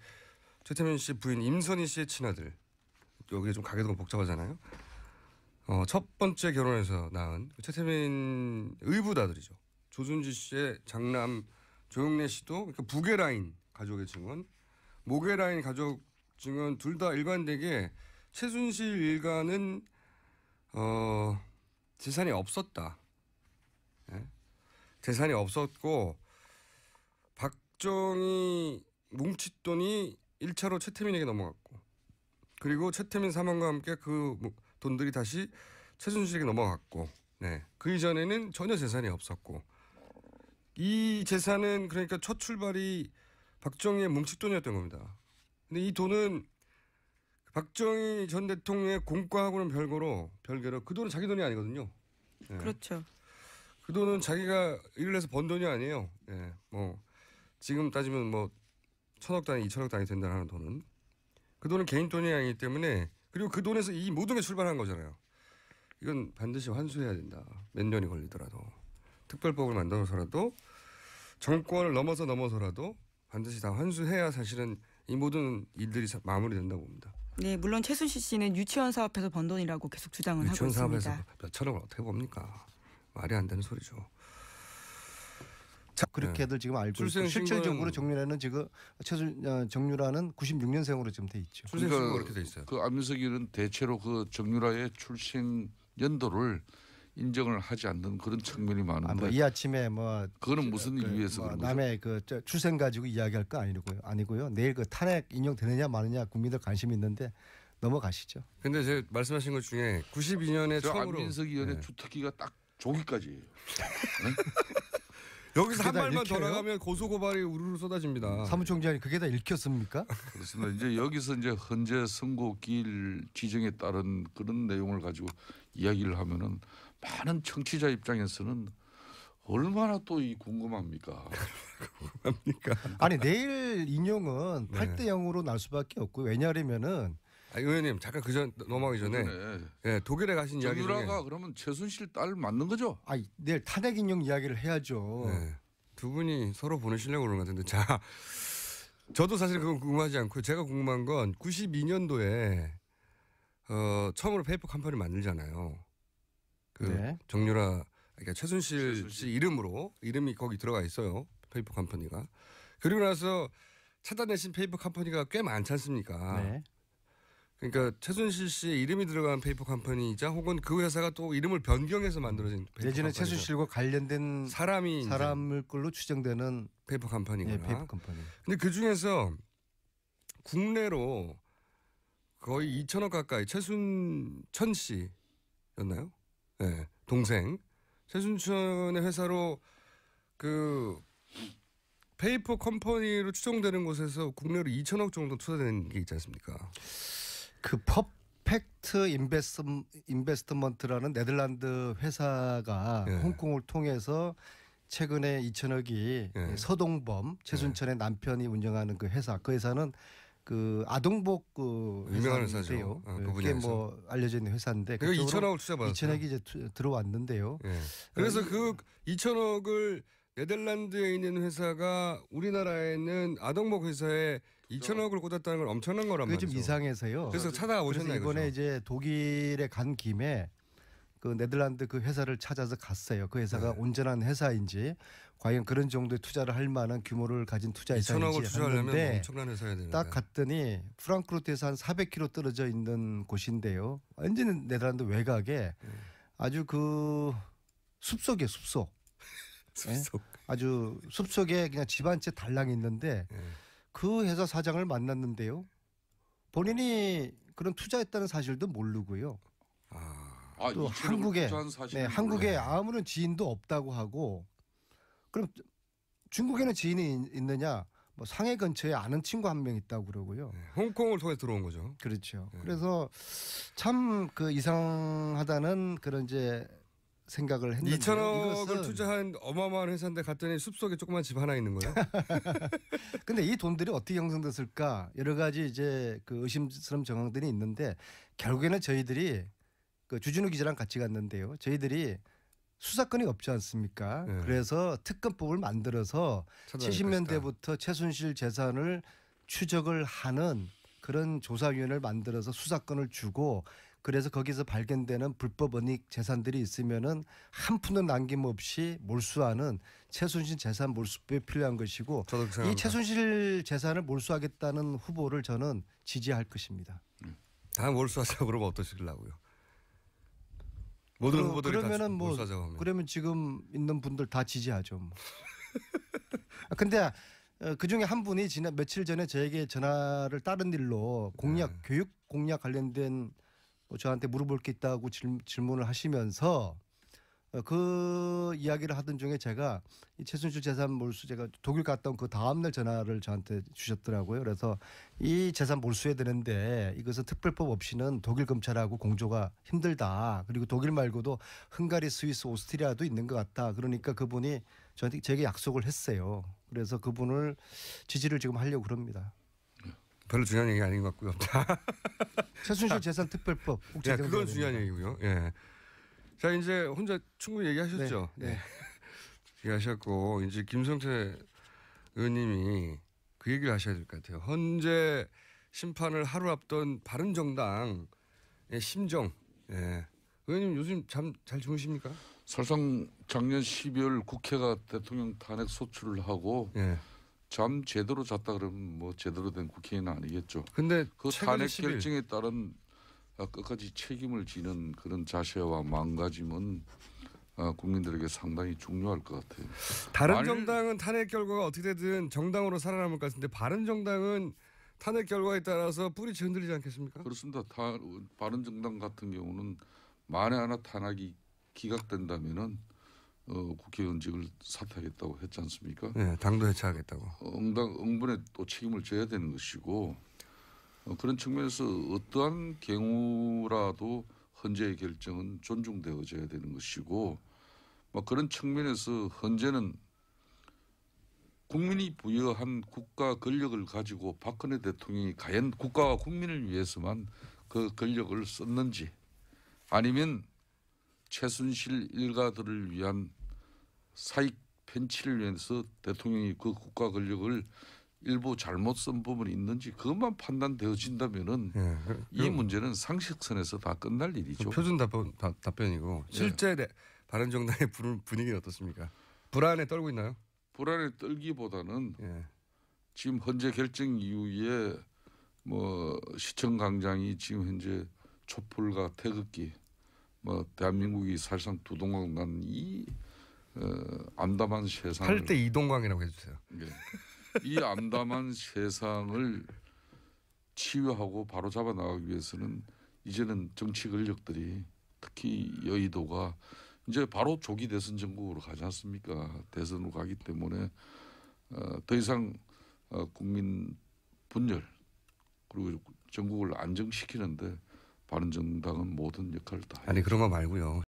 최태민 씨 부인 임선희 씨의 친아들 여기 좀 가게도 복잡하잖아요. 첫 번째 결혼해서 낳은 최태민 의붓아들이죠. 조순지 씨의 장남 조영래 씨도 그러니까 북의 라인 가족의 증언, 목의 라인 가족 증언 둘 다 일관되게 최순실 일가는 재산이 없었다. 예? 재산이 없었고 박정희 뭉칫돈이 1차로 최태민에게 넘어갔고 그리고 최태민 사망과 함께 그 돈들이 다시 최순실에게 넘어갔고 네. 그 이전에는 전혀 재산이 없었고 이 재산은 그러니까 첫 출발이 박정희의 뭉칫돈이었던 겁니다. 근데 이 돈은 박정희 전 대통령의 공과하고는 별개로 그 돈은 자기 돈이 아니거든요. 네. 그렇죠. 그 돈은 자기가 일을 해서 번 돈이 아니에요. 예, 뭐 지금 따지면 뭐 1,000억 단위, 2,000억 단위 된다는 돈은 그 돈은 개인 돈이 아니기 때문에 그리고 그 돈에서 이 모든 게 출발한 거잖아요. 이건 반드시 환수해야 된다. 몇 년이 걸리더라도 특별법을 만들어서라도 정권을 넘어서라도 반드시 다 환수해야 사실은 이 모든 일들이 마무리된다고 봅니다. 네, 물론 최순실 씨는 유치원 사업에서 번 돈이라고 계속 주장을 하고 유치원 있습니다. 사업에서 몇 천억을 어떻게 봅니까? 말이 안 되는 소리죠. 그렇게들 지금 알고 있고 실질적으로 정유라는 지금 정유라는 96년생으로 지금 돼 있죠. 출생신고 그렇게 돼 있어요. 그 안민석이는 대체로 그 정유라의 출생 연도를 인정을 하지 않는 그런 측면이 많은데 이 아침에 뭐 그거는 무슨 이유에서 그런 거죠? 남의 그 출생 가지고 이야기할 거 아니고요. 내일 그 탄핵 인용되느냐 마느냐 국민들 관심이 있는데 넘어가시죠. 근데 제가 말씀하신 것 중에 92년에 처음으로 안민석 의원의 주특기가 딱 조기까지예요. 여기서 한 그게 다 말만 더 읽혀요? 나가면 고소고발이 우르르 쏟아집니다. 사무총장이 그게 다 읽혔습니까? 그렇습니다. 이제 여기서 이제 헌재 선고기일 지정에 따른 그런 내용을 가지고 이야기를 하면은 많은 청취자 입장에서는 얼마나 또 이 궁금합니까? 합니까? 아니 내일 인용은 네. 8대 0으로 날 수밖에 없고 왜냐하면은 의원님 잠깐 그전 넘어가기 전에 예, 독일에 가신 이야기 중에 정유라가 그러면 최순실 딸 맞는 거죠? 내일 탄핵 인용 이야기를 해야죠. 네, 두 분이 서로 보내시려고 그러는 것 같은데 자 저도 사실 그건 궁금하지 않고 제가 궁금한 건 92년도에 처음으로 페이퍼 컴퍼니 만들잖아요. 그 네. 정유라 그러니까 최순실 씨 이름이 거기 들어가 있어요. 페이퍼 컴퍼니가. 그리고 나서 찾아내신 페이퍼 컴퍼니가 꽤 많지 않습니까? 네. 그러니까 최순실 씨의 이름이 들어간 페이퍼 컴퍼니이자 혹은 그 회사가 또 이름을 변경해서 만들어진 페이퍼 내지는 컴퍼니죠. 최순실과 관련된 사람을 걸로 추정되는 페이퍼 컴퍼니구나. 네, 페이퍼 컴퍼니. 근데 그 중에서 국내로 거의 2천억 가까이 최순천 씨였나요? 네, 동생 최순천의 회사로 그 페이퍼 컴퍼니로 추정되는 곳에서 국내로 2천억 정도 투자되는 게 있지 않습니까? 그 퍼펙트 인베스트먼트라는 네덜란드 회사가 예. 홍콩을 통해서 최근에 2천억이 예. 서동범 최순천의 남편이 운영하는 그 회사는 그 아동복 그 유명한 회사인데요. 회사죠. 그 그게 분야에서. 뭐 알려져 있는 회사인데 그게 그쪽으로 2천억을 투자받았어요. 2천억이 이제 들어왔는데요. 예. 그래서 그 2천억을 네덜란드에 있는 회사가 우리나라에는 아동복 회사에 2천억을 꽂았다는 건 엄청난 거란 그게 말이죠. 좀 이상해서요. 그래서 그래서 찾아오셨나요? 이번에 이제 독일에 간 김에 그 네덜란드 그 회사를 찾아서 갔어요. 그 회사가 네. 온전한 회사인지 과연 그런 정도의 투자를 할 만한 규모를 가진 투자 2천억을 회사인지 투자하려면 뭐 했는데 엄청난 회사야 되는데. 딱 갔더니 프랑크푸르트에서 한 400km 떨어져 있는 곳인데요. 완전히 네덜란드 외곽에 아주 그 숲속에 숲속. 숲속. 아주 숲속에 그냥 집 한 채 달랑 있는데 예. 그 회사 사장을 만났는데요. 본인이 그런 투자했다는 사실도 모르고요. 또 2천억을 한국에 투자한 사실은 한국에 몰라요. 아무런 지인도 없다고 하고 그럼 중국에는 지인이 있느냐? 뭐 상해 근처에 아는 친구 한 명 있다고 그러고요. 홍콩을 통해 들어온 거죠. 그렇죠. 네. 그래서 참 그 이상하다는 그런 이제 생각을 했는데 2천억을 투자한 어마어마한 회사인데 갔더니 숲속에 조그만 집 하나 있는 거예요. 근데 이 돈들이 어떻게 형성됐을까? 여러 가지 이제 그 의심스러운 정황들이 있는데 결국에는 저희들이 그 주진우 기자랑 같이 갔는데요. 저희들이 수사권이 없지 않습니까? 네. 그래서 특검법을 만들어서 찾아낼 70년대부터 최순실 재산을 추적을 하는 그런 조사위원회를 만들어서 수사권을 주고 그래서 거기서 발견되는 불법 은닉 재산들이 있으면은 한 푼도 남김없이 몰수하는 최순실 재산 몰수법이 필요한 것이고 저도 그렇게 이 생각합니다. 최순실 재산을 몰수하겠다는 후보를 저는 지지할 것입니다. 다 몰수하자고 그러면 어떠시려고요? 모든 후보들이 그러면은 다 뭐 몰수하자고 하면. 그러면 지금 있는 분들 다 지지하죠. 뭐. 근데 그 중에 한 분이 지난 며칠 전에 저에게 전화를 다른 일로 공약 교육 공약 관련된 저한테 물어볼 게 있다고 질문을 하시면서 그 이야기를 하던 중에 제가 이 최순실 재산 몰수 제가 독일 갔다 온 그 다음날 전화를 저한테 주셨더라고요. 그래서 이 재산 몰수해야 되는데 이것은 특별법 없이는 독일 검찰하고 공조가 힘들다. 그리고 독일 말고도 헝가리, 스위스, 오스트리아도 있는 것 같다. 그러니까 그분이 저한테 제게 약속을 했어요. 그래서 그분을 지지를 지금 하려고 그럽니다. 별로 중요한 얘기 아닌 것 같고요. 최순실 재산 특별법 꼭 야, 제정돼야 그건 중요한 됩니다. 얘기고요. 예. 자 이제 혼자 충분히 얘기하셨죠. 네, 네. 얘기하셨고 이제 김성태 의원님이 그 얘기를 하셔야 될 것 같아요. 헌재 심판을 하루 앞둔 바른정당의 심정. 예. 의원님 요즘 잠 잘 주무십니까? 사실상 작년 12월 국회가 대통령 탄핵 소추를 하고 예. 잠 제대로 잤다 그러면 뭐 제대로 된 국회의원 아니겠죠. 근데 그 최근 탄핵 10일 결정에 따른 끝까지 책임을 지는 그런 자세와 마음가짐은 국민들에게 상당히 중요할 것 같아요. 바른정당은 탄핵 결과가 어떻게 되든 정당으로 살아남을 것 같은데 바른정당은 탄핵 결과에 따라서 뿌리채 흔들리지 않겠습니까? 그렇습니다. 바른정당 같은 경우는 만에 하나 탄핵이 기각된다면은 국회의원직을 사퇴하겠다고 했지 않습니까? 네, 당도 해체하겠다고. 응분에 또 책임을 져야 되는 것이고 그런 측면에서 어떠한 경우라도 헌재의 결정은 존중되어져야 되는 것이고 그런 측면에서 헌재는 국민이 부여한 국가 권력을 가지고 박근혜 대통령이 과연 국가와 국민을 위해서만 그 권력을 썼는지 아니면 최순실 일가들을 위한 사익 편취를 위해서 대통령이 그 국가 권력을 일부 잘못 쓴 부분이 있는지 그것만 판단되어진다면은 이 문제는 상식선에서 다 끝날 일이죠. 표준 답변이고 실제 바른정당의 분위기는 어떻습니까? 불안에 떨고 있나요? 불안에 떨기보다는 지금 현재 결정 이후에 뭐 시청광장이 지금 현재 촛불과 태극기 뭐 대한민국이 사실상 두동강 난 이 암담한 세상을 8대 이동광이라고 해주세요. 이 암담한 세상을 치유하고 바로잡아 나가기 위해서는 이제는 정치 권력들이 특히 여의도가 이제 바로 조기 대선 전국으로 가지 않습니까? 대선으로 가기 때문에 더 이상 국민 분열 그리고 전국을 안정시키는데 바른정당은 모든 역할을 다 해야죠. 아니 그런 거 말고요.